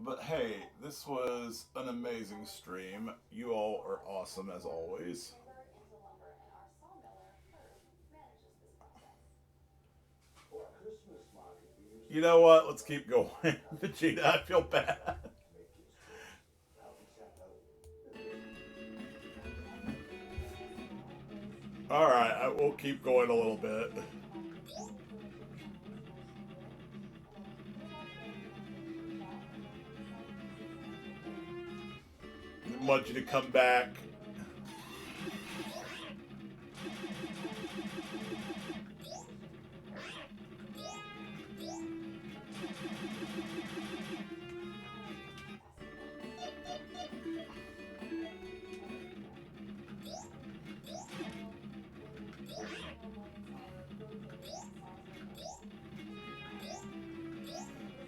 But hey, this was an amazing stream. You all are awesome as always. You know what? Let's keep going. Vegeta, I feel bad. Alright, I will keep going a little bit. I want you to come back.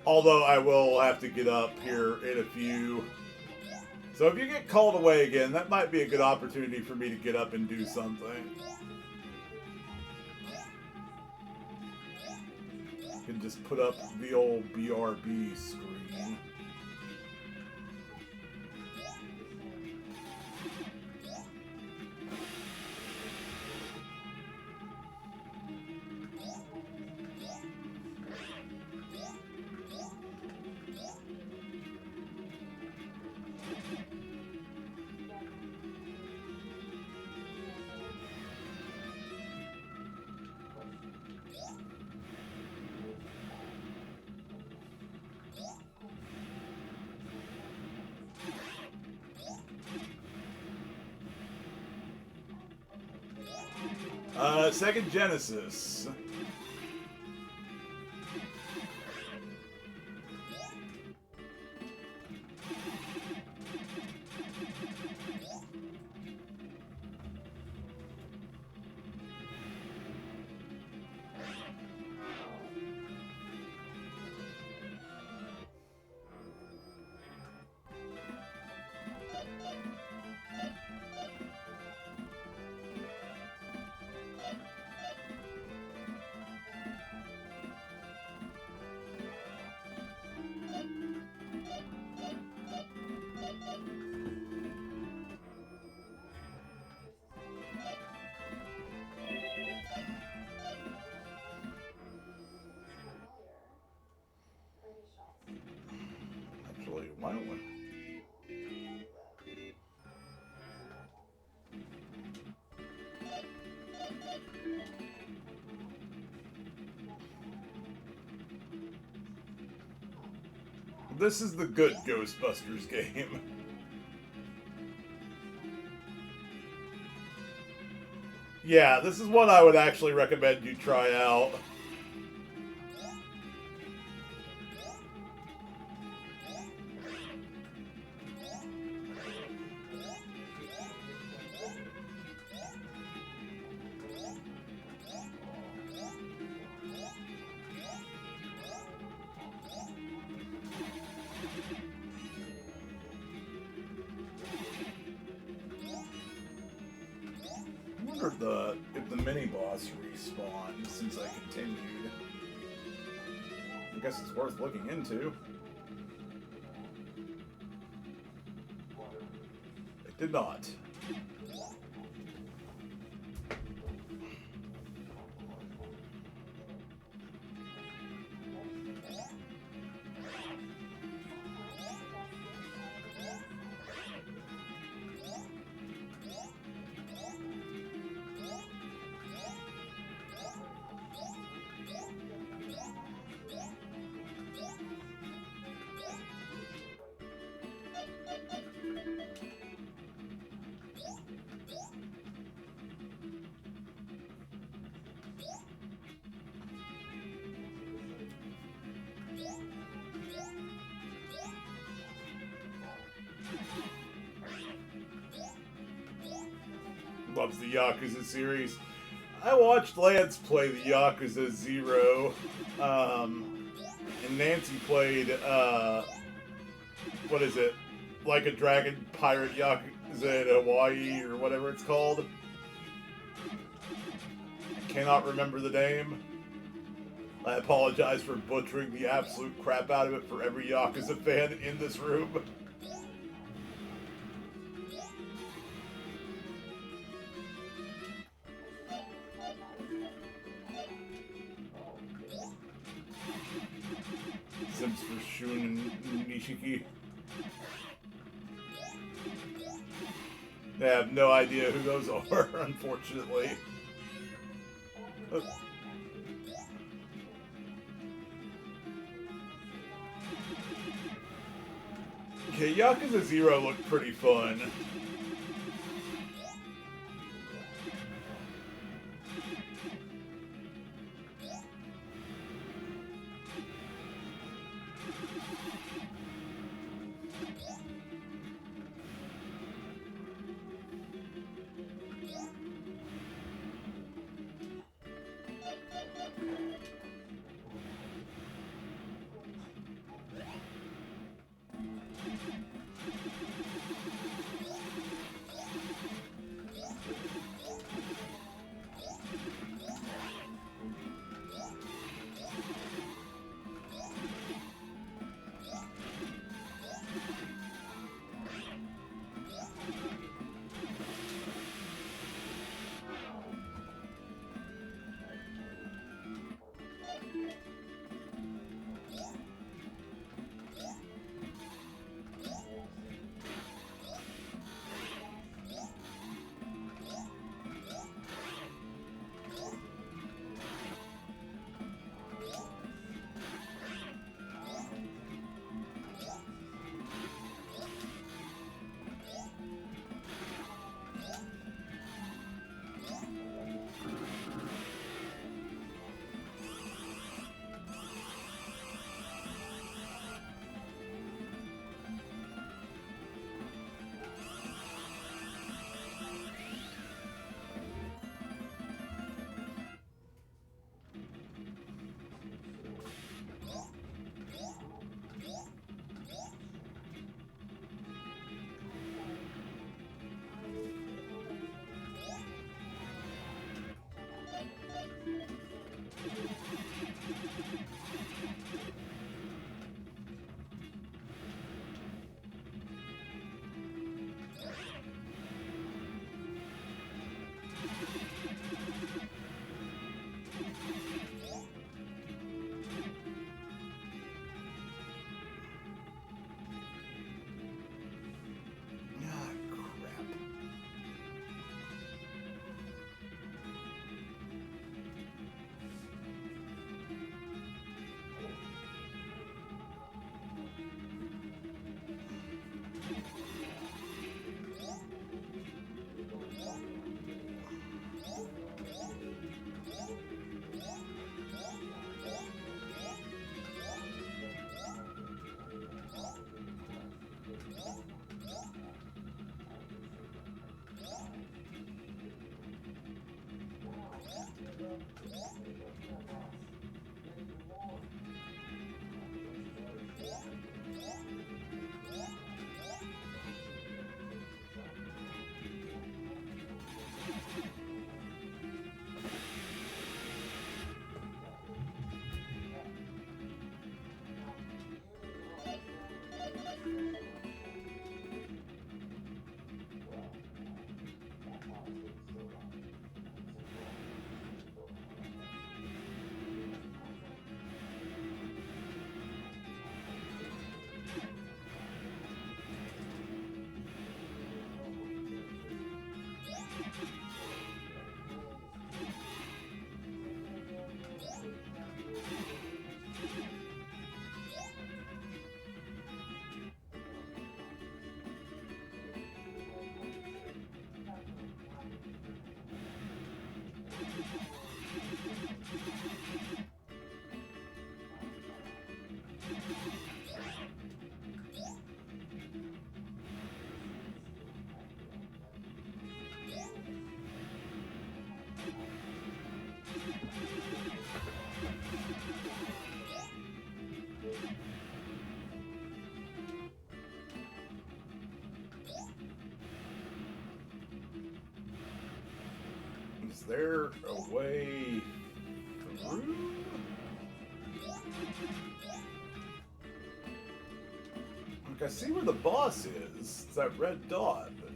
Although I will have to get up here in a few. So if you get called away again, that might be a good opportunity for me to get up and do something. I can just put up the old BRB screen. Sega Genesis. Actually, why don't we? This is the good Ghostbusters game. Yeah, this is one I would actually recommend you try out. I wonder if the mini boss respawned since I continued. I guess it's worth looking into. It did not. Loves the Yakuza series. I watched Lance play the Yakuza 0, and Nancy played, what is it? Like a Dragon Pirate Yakuza in Hawaii, or whatever it's called. I cannot remember the name. I apologize for butchering the absolute crap out of it for every Yakuza fan in this room. Sims for Shun and Nishiki. I have no idea who those are, unfortunately. Okay, Yakuza 0 looked pretty fun. there a way through? Like, I see where the boss is. It's that red dot. But...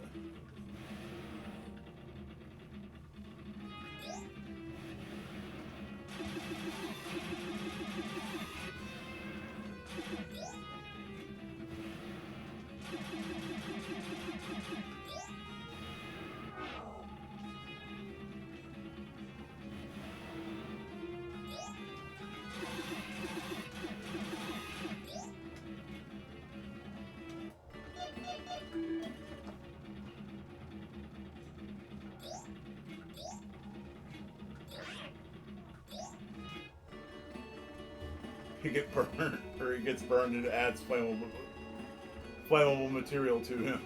he get burned, or he gets burned and it adds flammable material to him.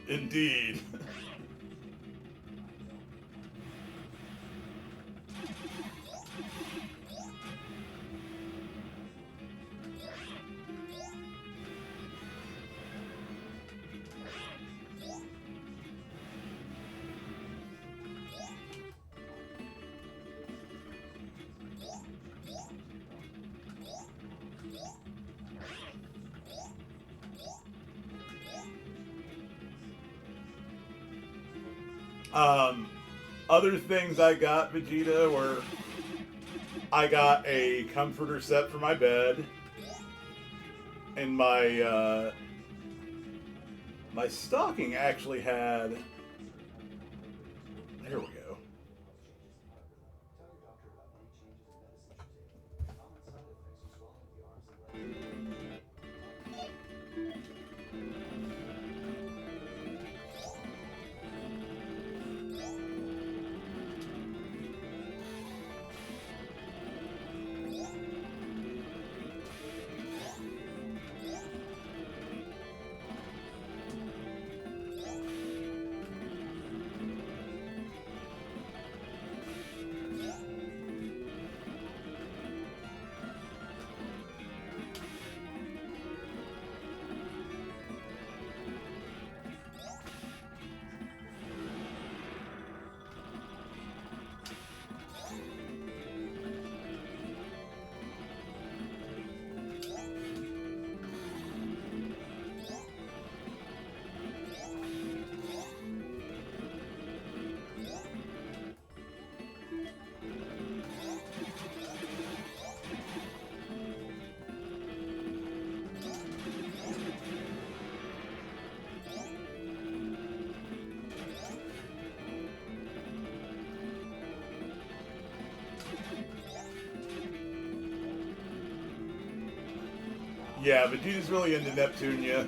Indeed. Other things I got, Vegeta, were I got a comforter set for my bed, and my my stocking actually had. There we go. Yeah, Vegeta's really into Neptunia.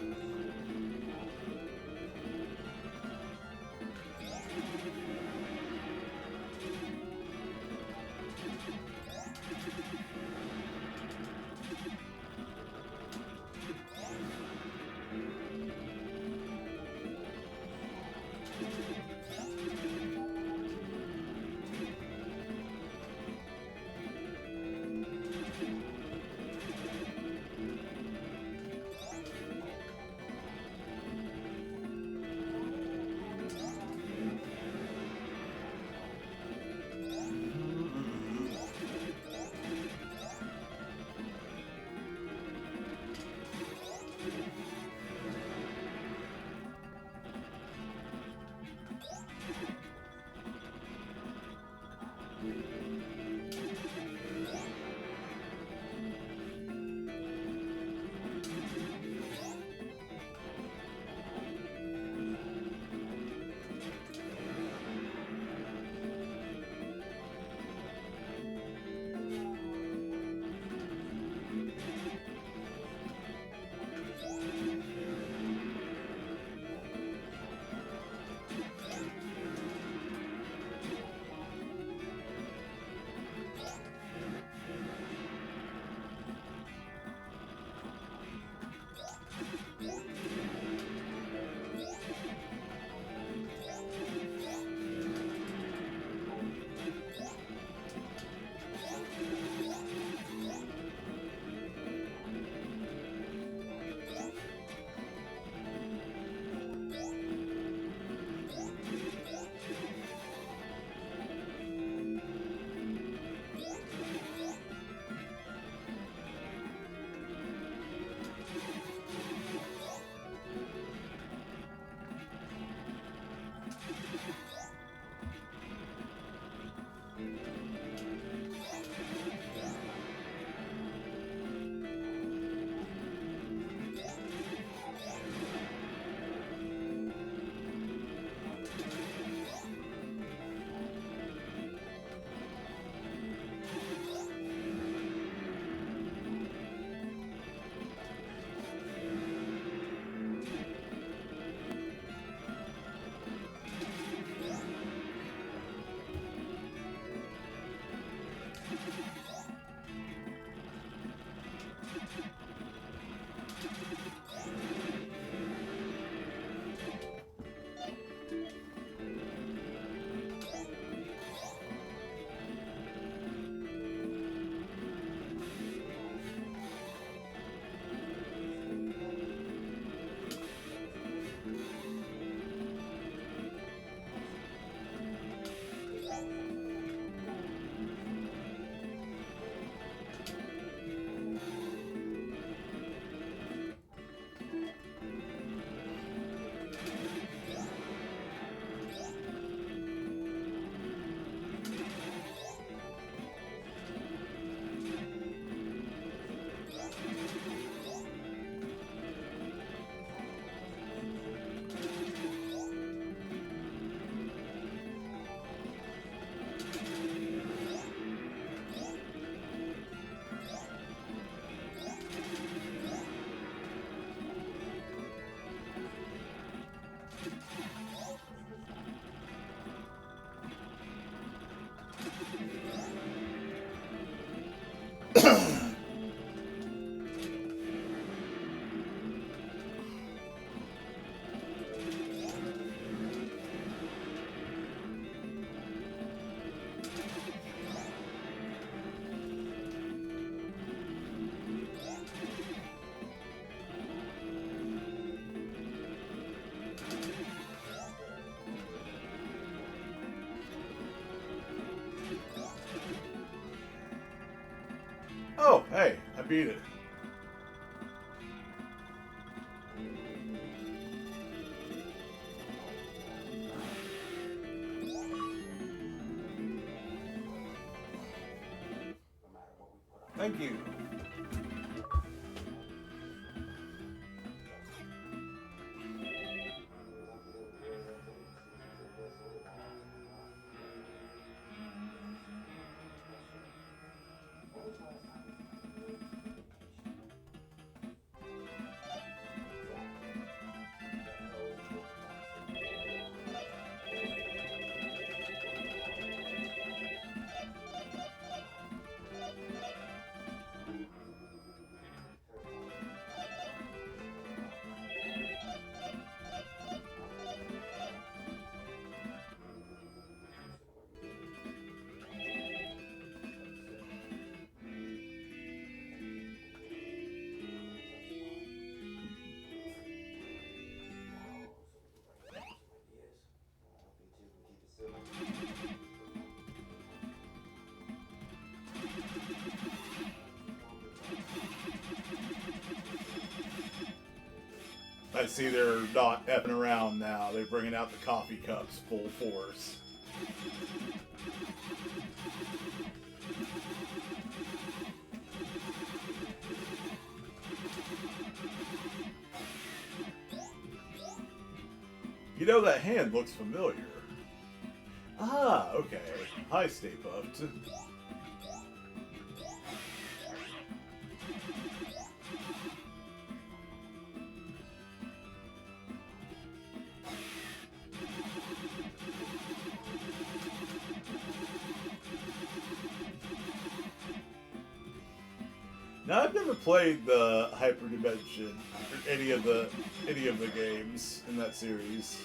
Oh, hey, I beat it. Thank you. I see they're not effing around now. They're bringing out the coffee cups full force. You know, that hand looks familiar. Ah, okay. Hi, Stay Puft. Now, I've never played the Hyper Dimension or any of the games in that series.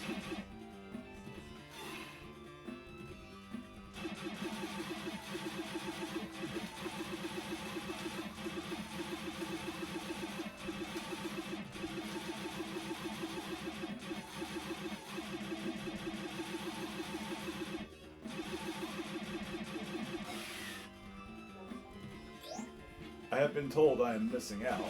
I have been told I am missing out.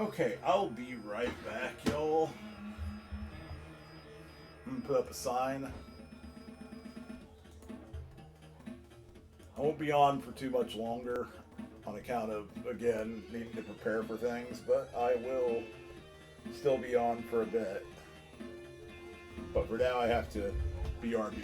Okay, I'll be right back, y'all. I'm gonna put up a sign. I won't be on for too much longer on account of, again, needing to prepare for things, but I will still be on for a bit. But for now, I have to BRB.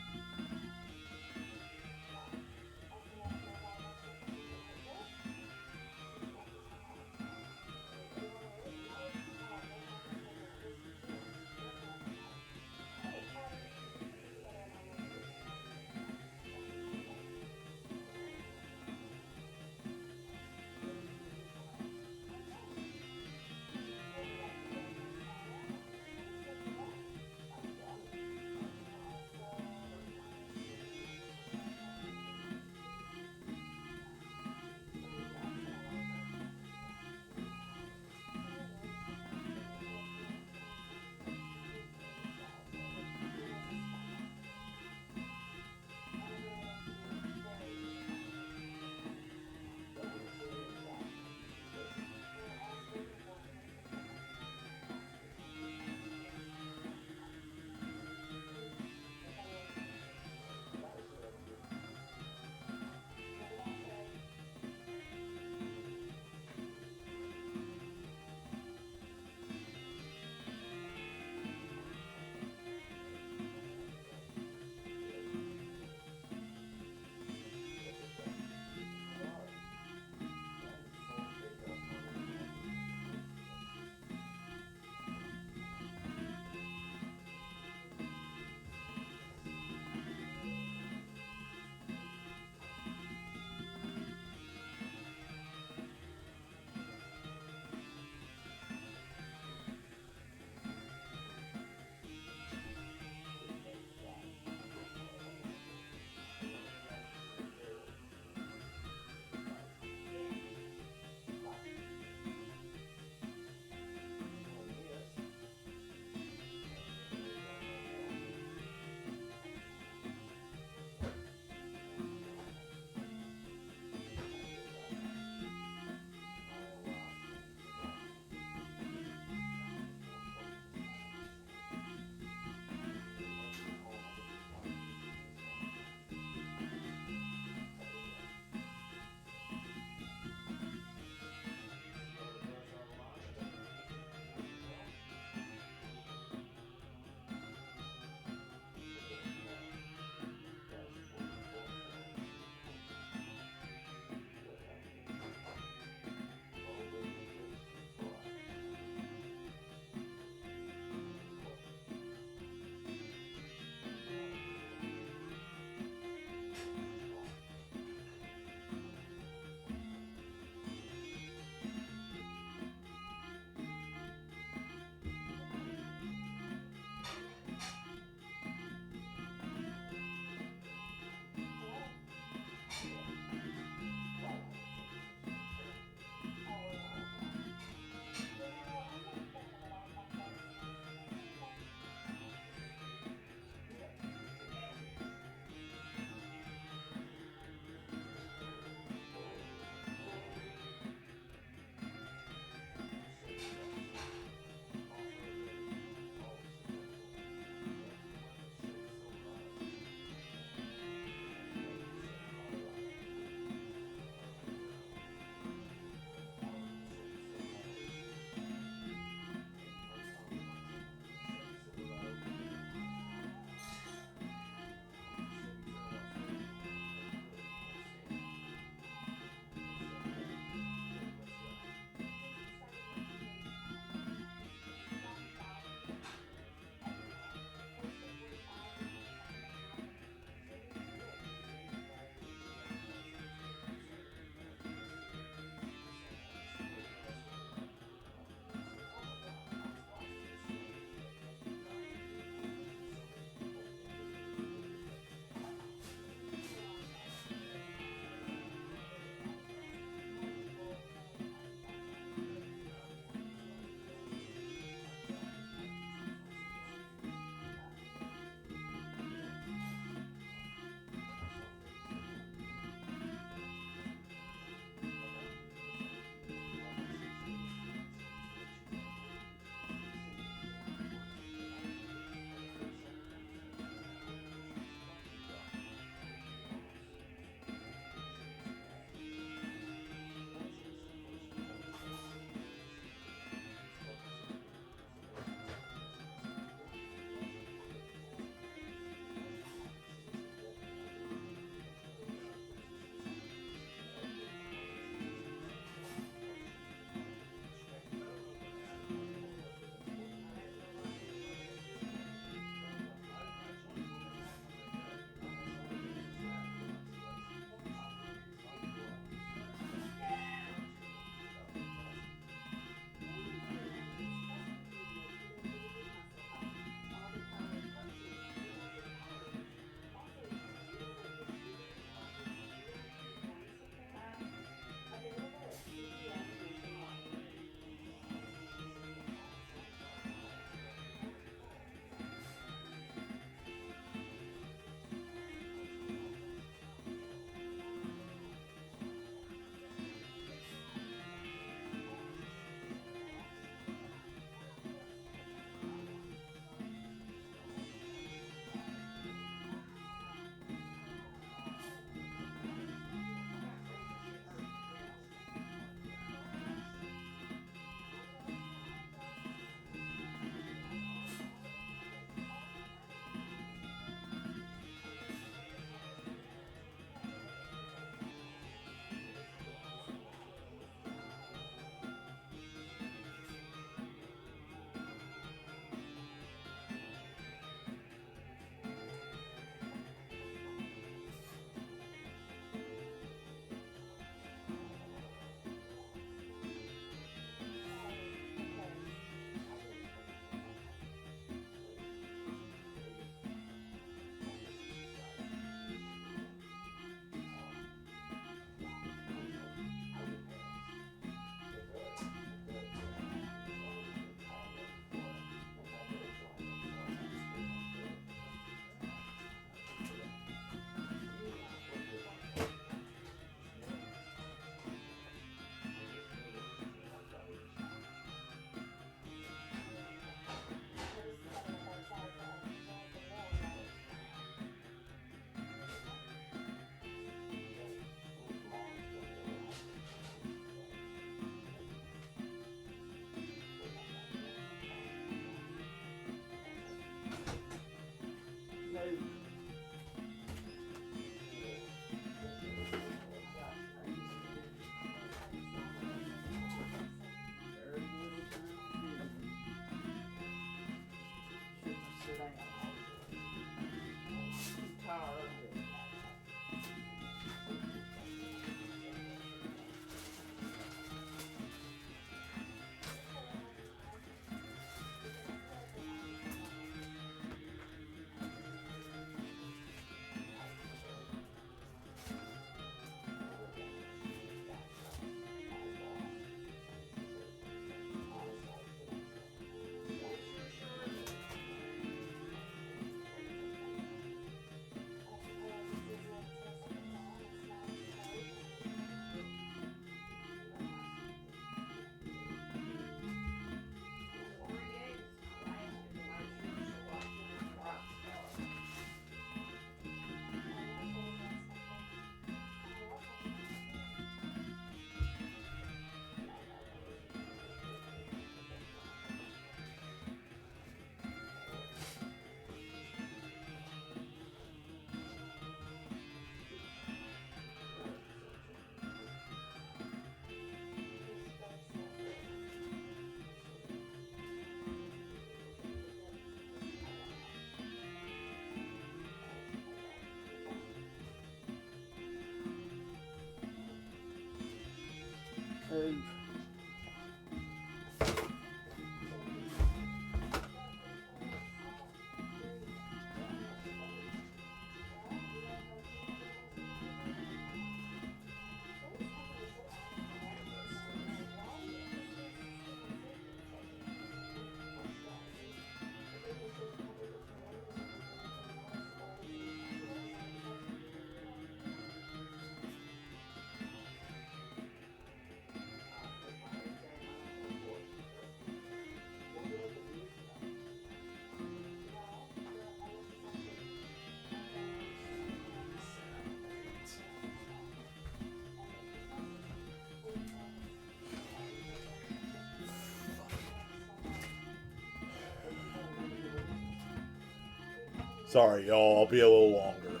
Sorry, y'all. I'll be a little longer.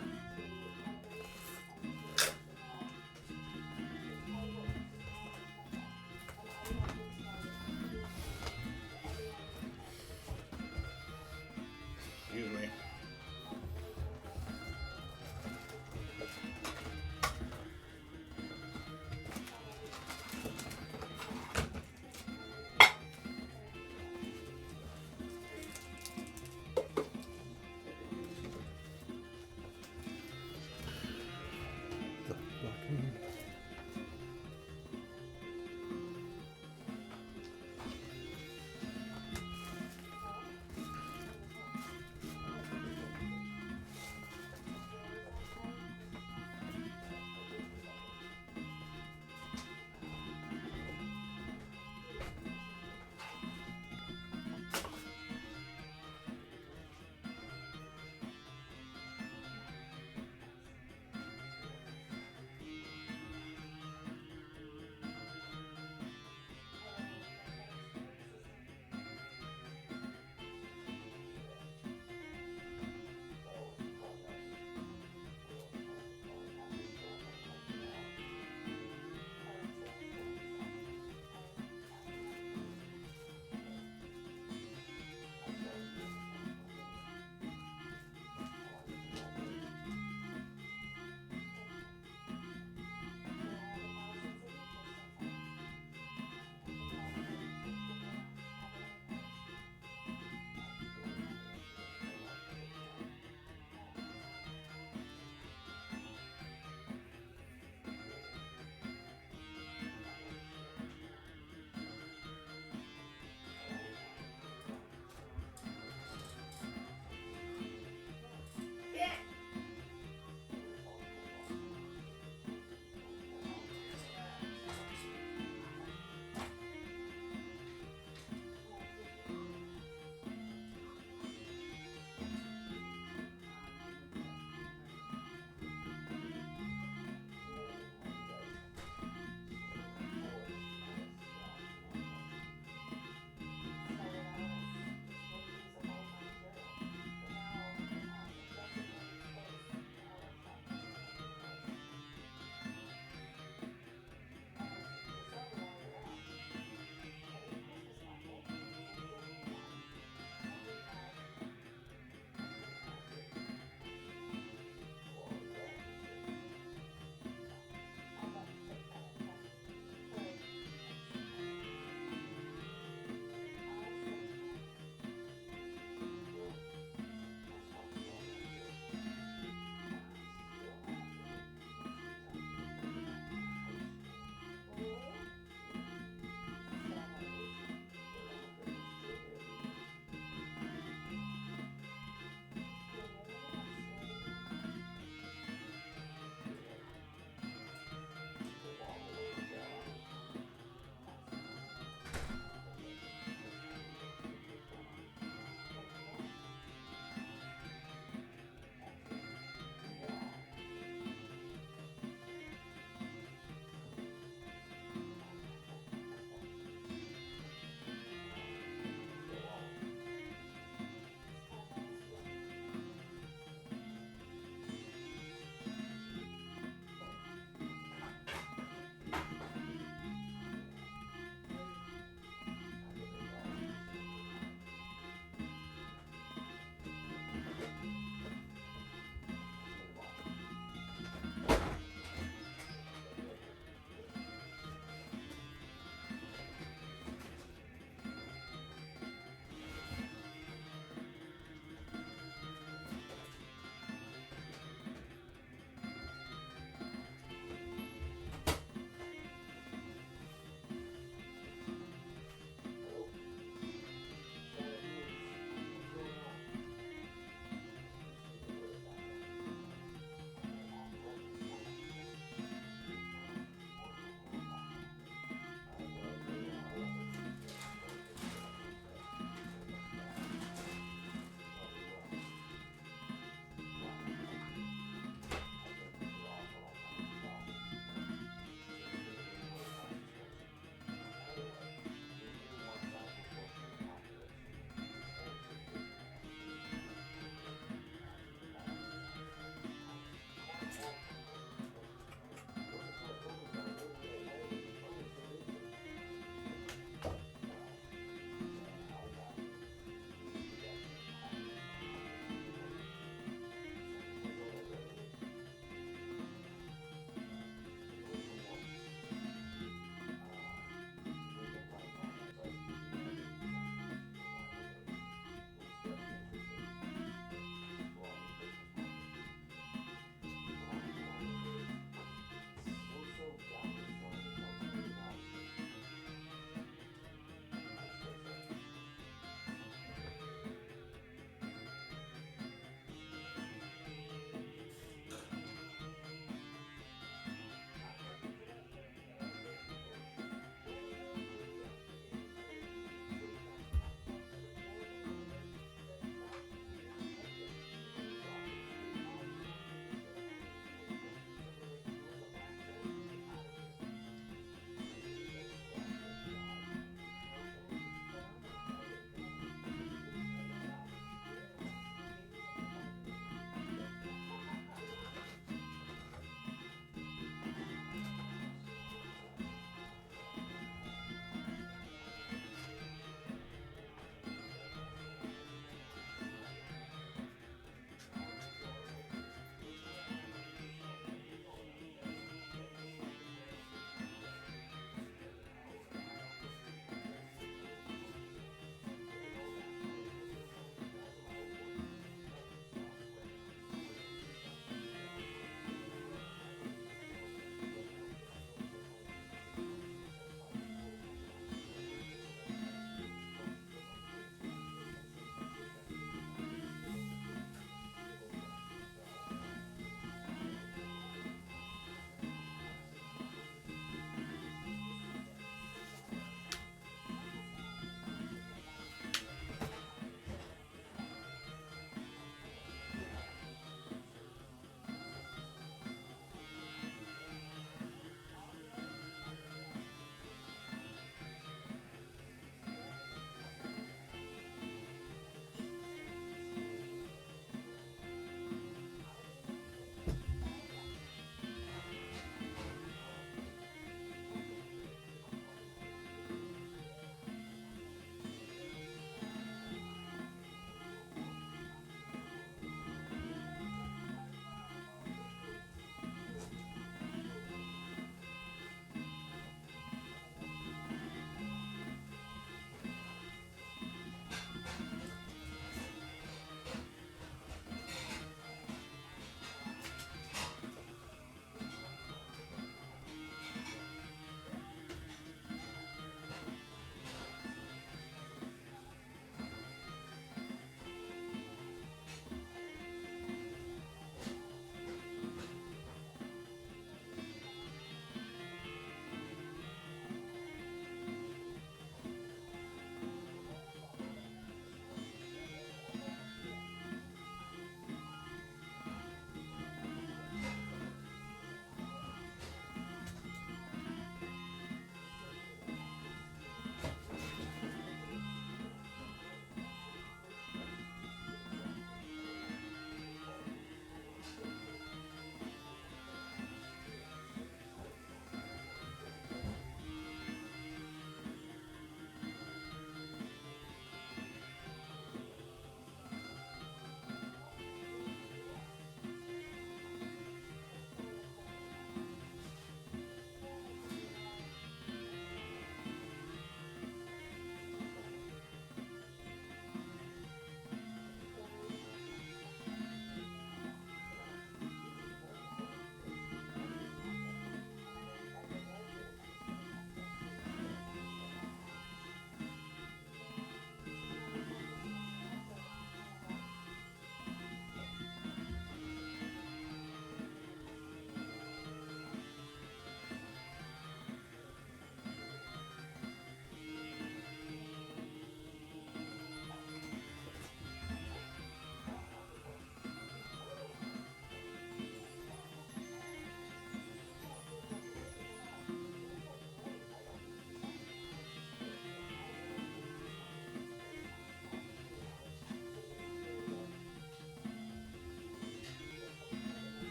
Excuse me.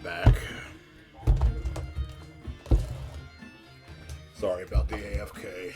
back. Sorry about the AFK.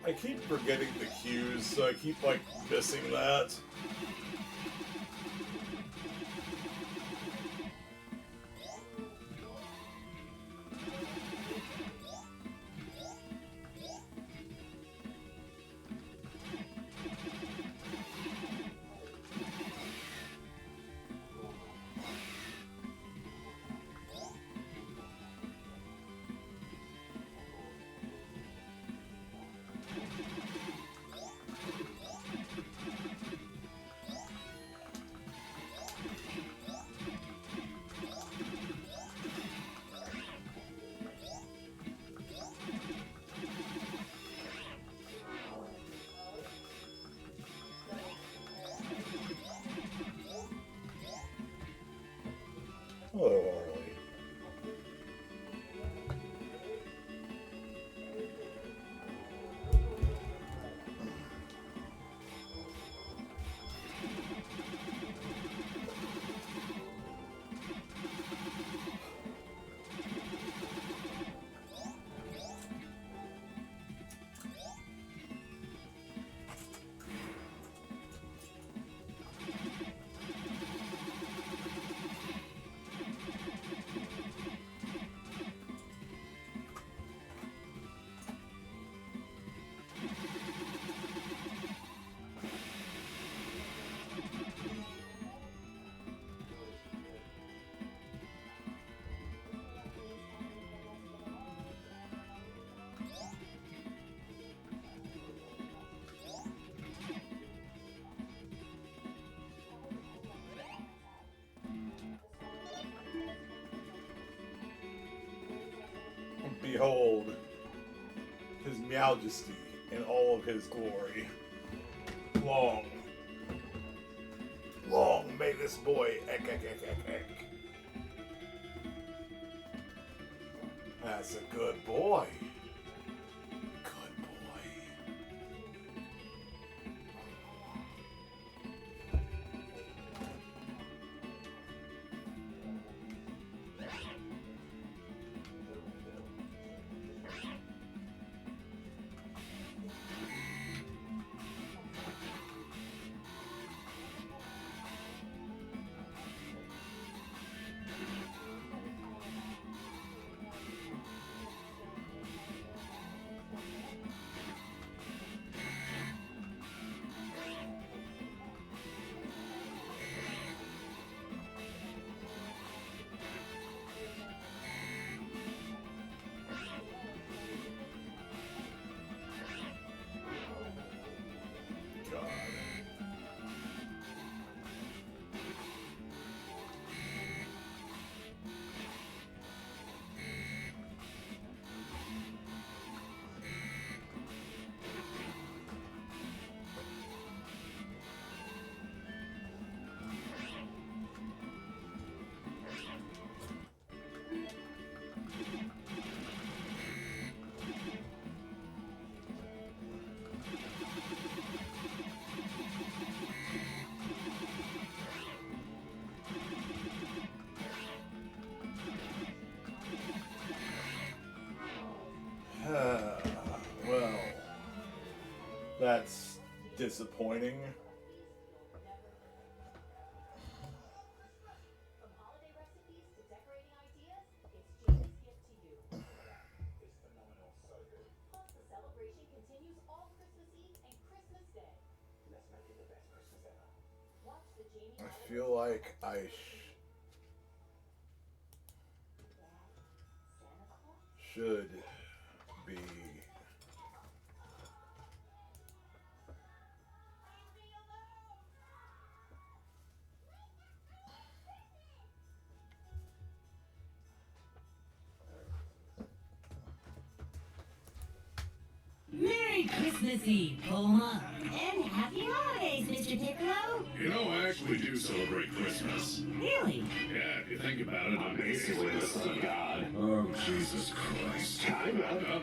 I keep forgetting the cues, so I keep, like, missing that. Oh. Behold his majesty in all of his glory. Long, long may this boy ek, ek, ek, ek, ek. That's a good boy. Good boy. Well, that's disappointing. I feel like I should be. Merry Christmas Eve, Poma. And happy holidays, Mr. Piccolo. You know, I actually do celebrate Christmas. Really? Yeah, if you think about it, I'm basically the sun god. Oh, Jesus Christ. Time up.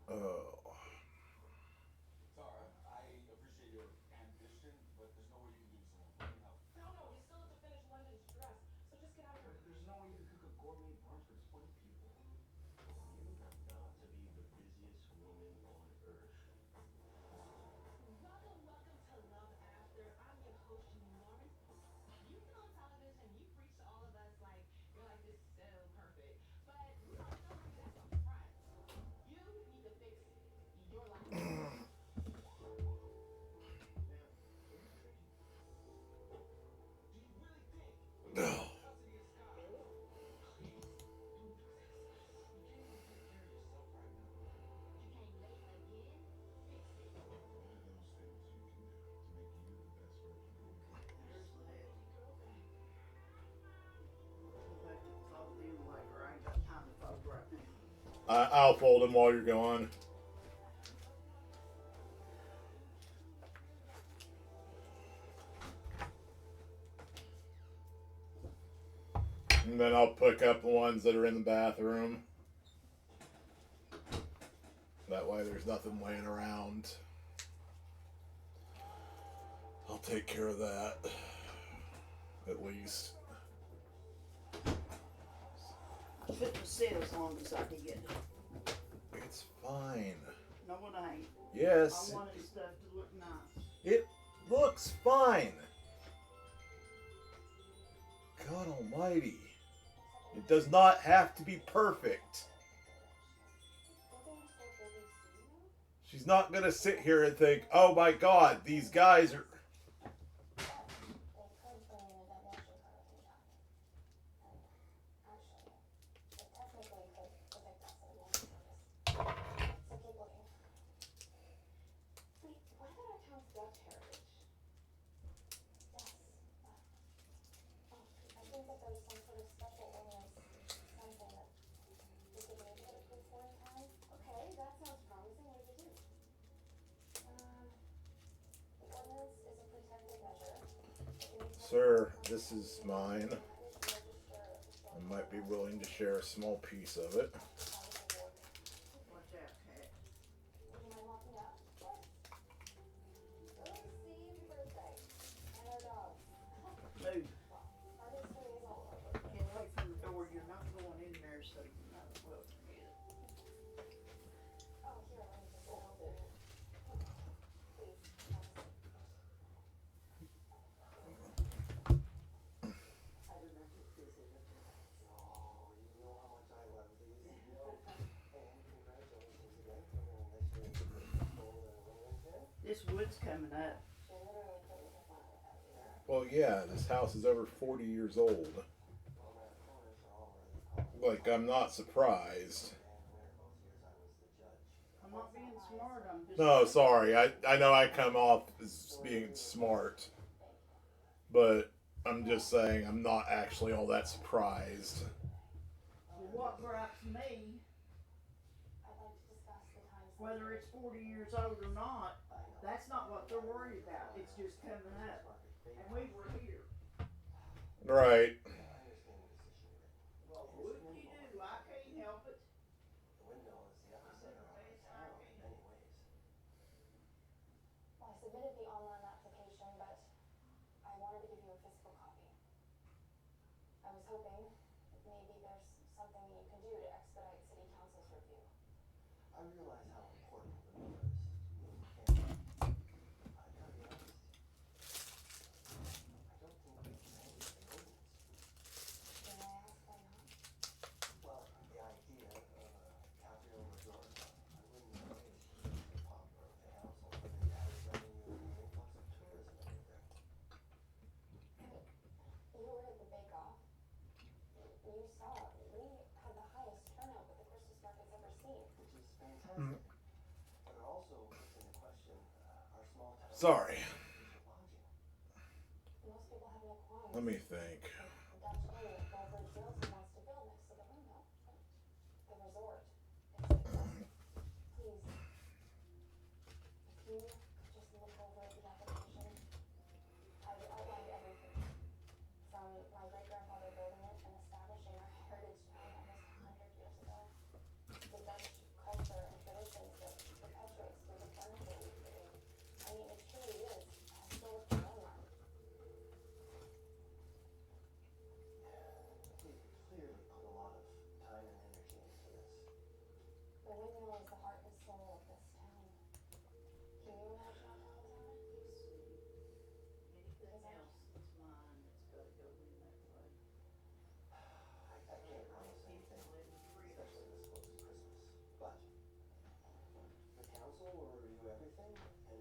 Oh. Tara, I appreciate your ambition, but there's no way you can do this alone. Let me help. No, we still have to finish London's dress. So just get out of here. There's no way you can cook a gourmet brunch with 20 people. You have got to be the busiest woman on earth. Welcome to Love After. I'm your host, Janine Norman. You've been on television, you preach to all of us like your life is so perfect. But we don't celebrate that up front. You need to fix your life. No. I'll fold them while you're gone. And then I'll pick up the ones that are in the bathroom. That way there's nothing laying around. I'll take care of that. At least. I shouldn't sit as long as I did. It's fine. No, it ain't. Yes. I wanted stuff to look nice. It looks fine. God almighty. It does not have to be perfect. She's not going to sit here and think, oh my God, these guys are... Sir, this is mine. I might be willing to share a small piece of it. Watch out, cat. Move. Get away from the door. You're not going in there, so you're not well forget it. This wood's coming up. Well, yeah, this house is over 40 years old. Like, I'm not surprised. I'm not being smart. I'm just. No, sorry. I know I come off as being smart. But I'm just saying I'm not actually all that surprised. Well, what gripes me, whether it's 40 years old or not, that's not what they're worried about. It's just coming up. And we were here. Right. What can you do? I can't help it. Well, I submitted the online application, but I wanted to give you a physical copy. I was hoping maybe there's something that you can do to expedite City Council's review. I realize how important the number is to me and I gotta be honest. I don't think we can handle the ordinance. But it also puts into question our small town. Sorry. Lodging. Most people have no qualms. Let me think. The Dutch inn that Belford feels he wants to build next to the windmill. The resort. It's expensive. Please. If you could just look over the application. I've outlined everything. From my great-grandfather building it and establishing our heritage town almost 100 years ago. The Dutch culture and traditions that perpetuates through the furniture we create. I mean, it truly is a historical landmark. We clearly put a lot of time and energy into this. The windmill is the heart and soul of this town. Can you imagine our town without it? Anything else that's mine that's gotta go in that way. I can't promise anything, especially this close to Christmas. But the council will review everything and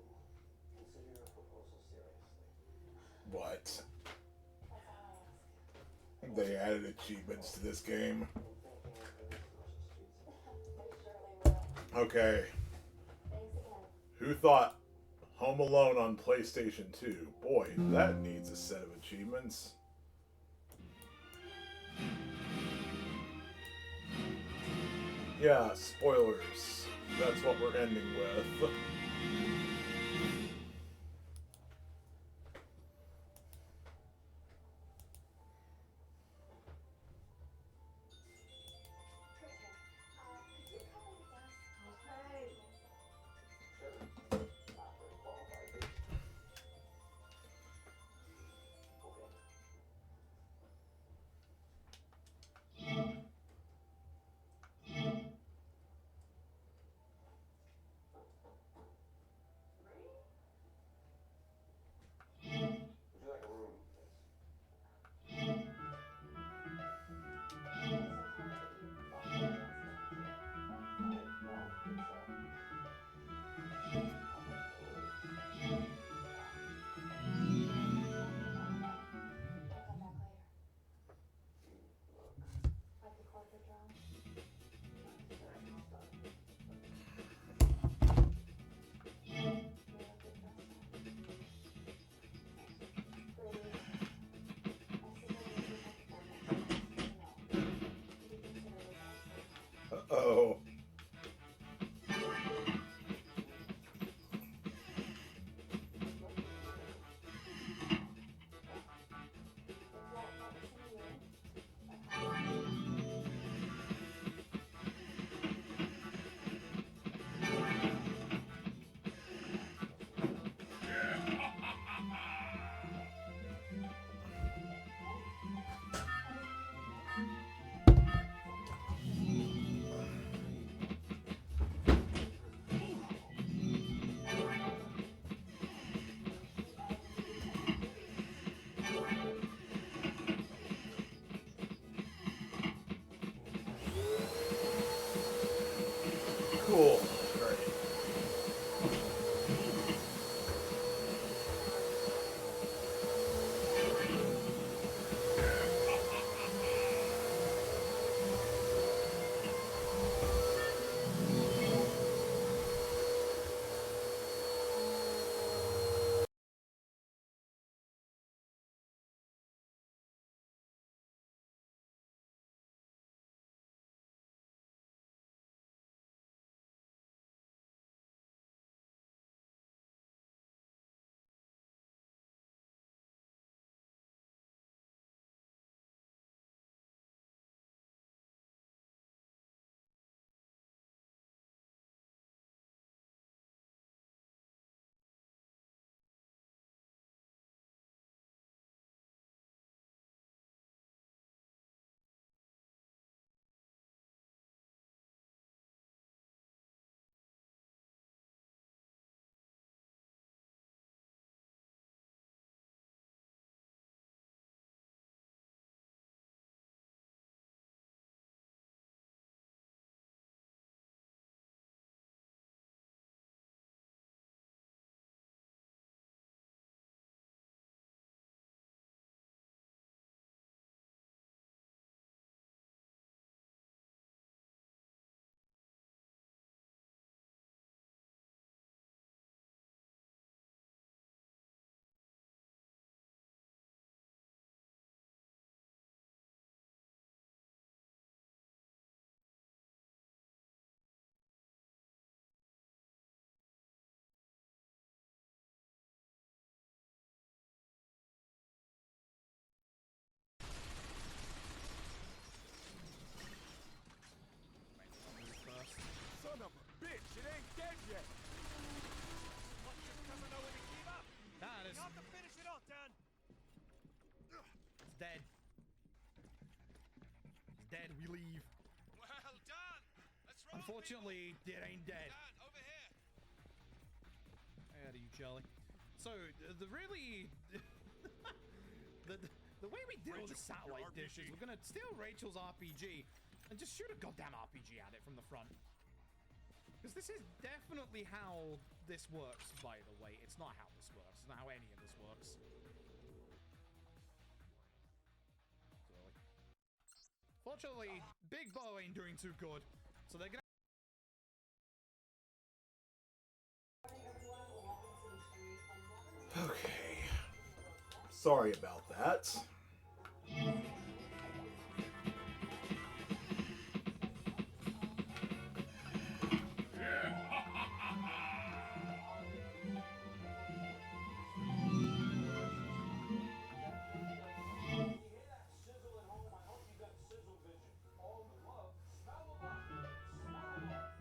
consider your proposal seriously. What? That's all I ask. They added achievements to this game. I'm thinking of the delicious treats. They surely will. Okay. Thanks again. Who thought Home Alone on PlayStation 2? Boy, that needs a set of achievements. Yeah, spoilers. That's what we're ending with. Could you come with us? Okay. Sure. Not very qualified. Okay. Would you like a room? I'll come back later. Like a corporate drone. You're a good dress Brady, I submitted a feedback form. No. To be considered as a Uh-oh. Cool. Great. It ain't dead yet. What, just doesn't know when to give up? Nah, You have to finish it off, Dan. it's dead. It's dead. We leave. Well done. Let's roll. Unfortunately, it ain't dead. Dan, over here. How do you, Charlie? So the really the way we deal with the satellite dish is we're gonna steal Rachel's RPG and just shoot a goddamn RPG at it from the front. Because this is definitely how this works, by the way. It's not how this works. It's not how any of this works. Fortunately, Big Bo ain't doing too good. So they're gonna... Okay. Sorry about that. You hear that sizzle at home? I hope you got sizzle vision. All the love, smell the love, smell the love.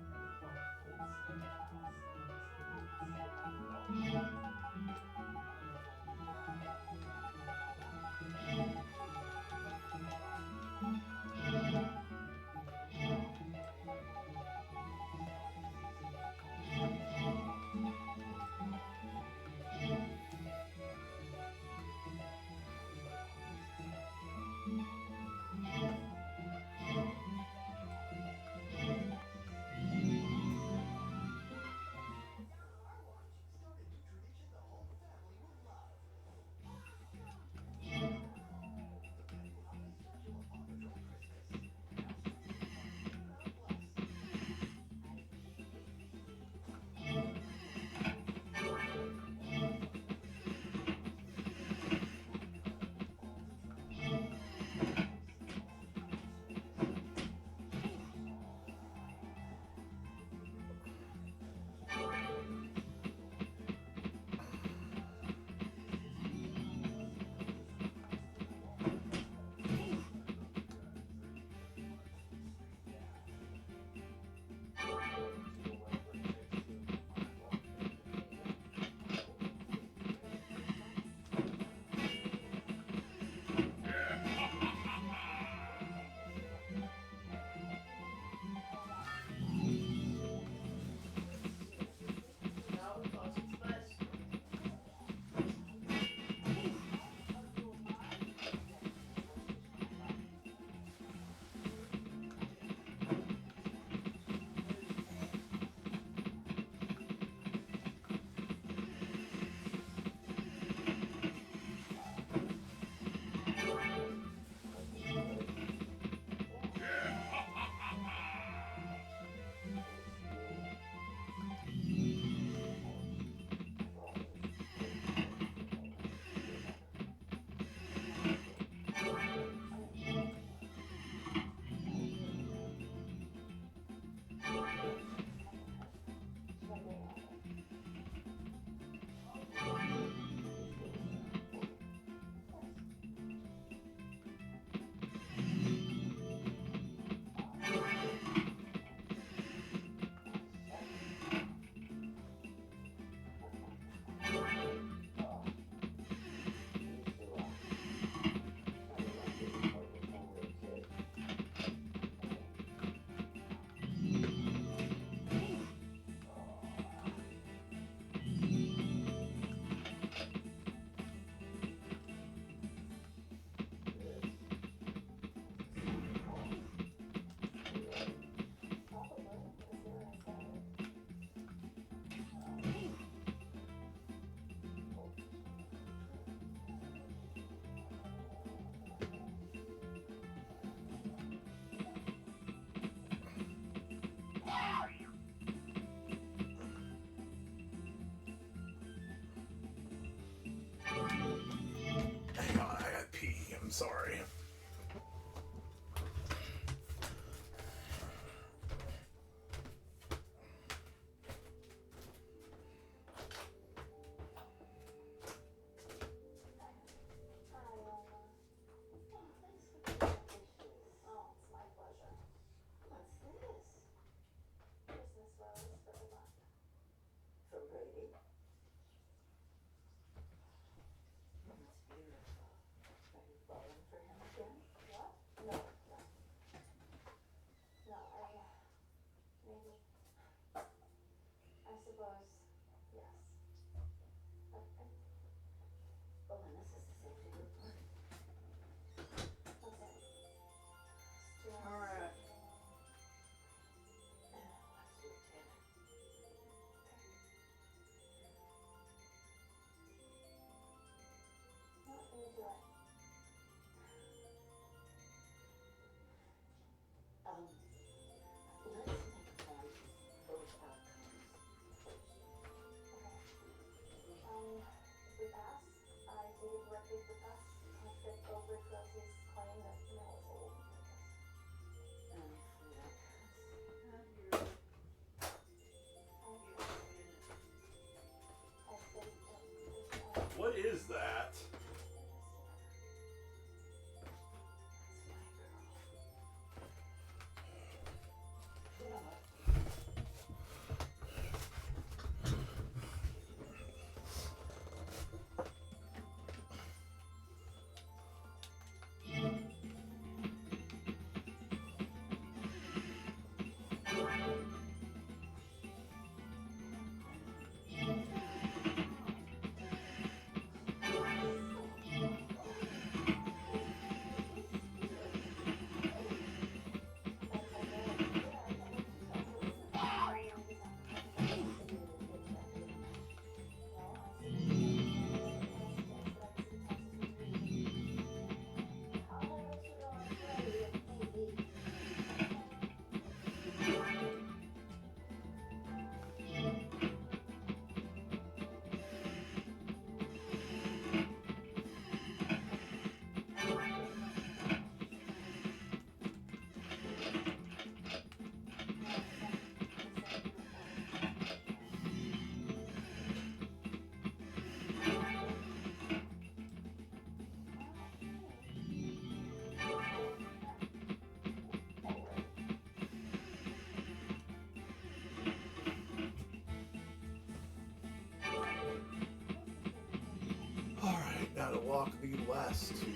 lock the last two.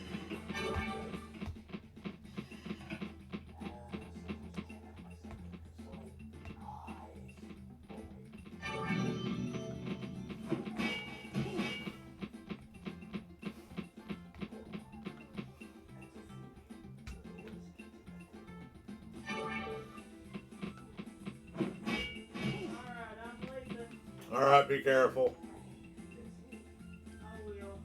Alright, I'm leaving. Alright, be careful. I will.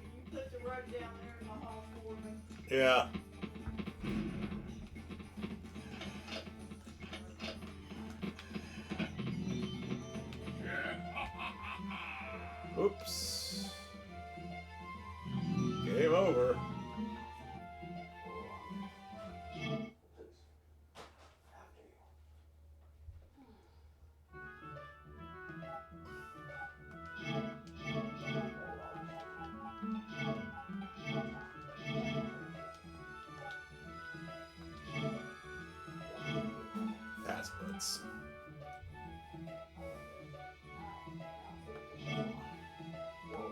Can you put the rug down there in the hall for me? Yeah. Oops. Game over. After you. That's butts. Now, take the gloves off.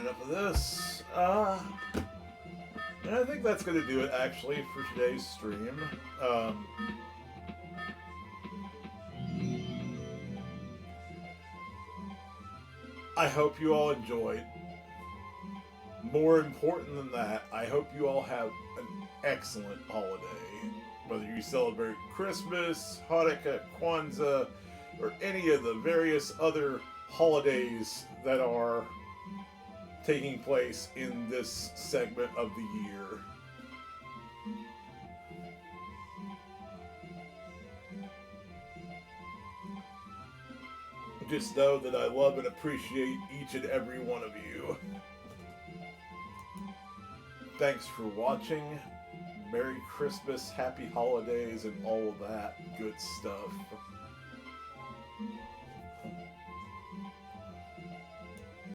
enough of this. And I think that's going to do it, actually, for today's stream. I hope you all enjoyed. More important than that, I hope you all have an excellent holiday. Whether you celebrate Christmas, Hanukkah, Kwanzaa, or any of the various other holidays that are taking place in this segment of the year. Just know that I love and appreciate each and every one of you. Thanks for watching. Merry Christmas, Happy Holidays, and all of that good stuff.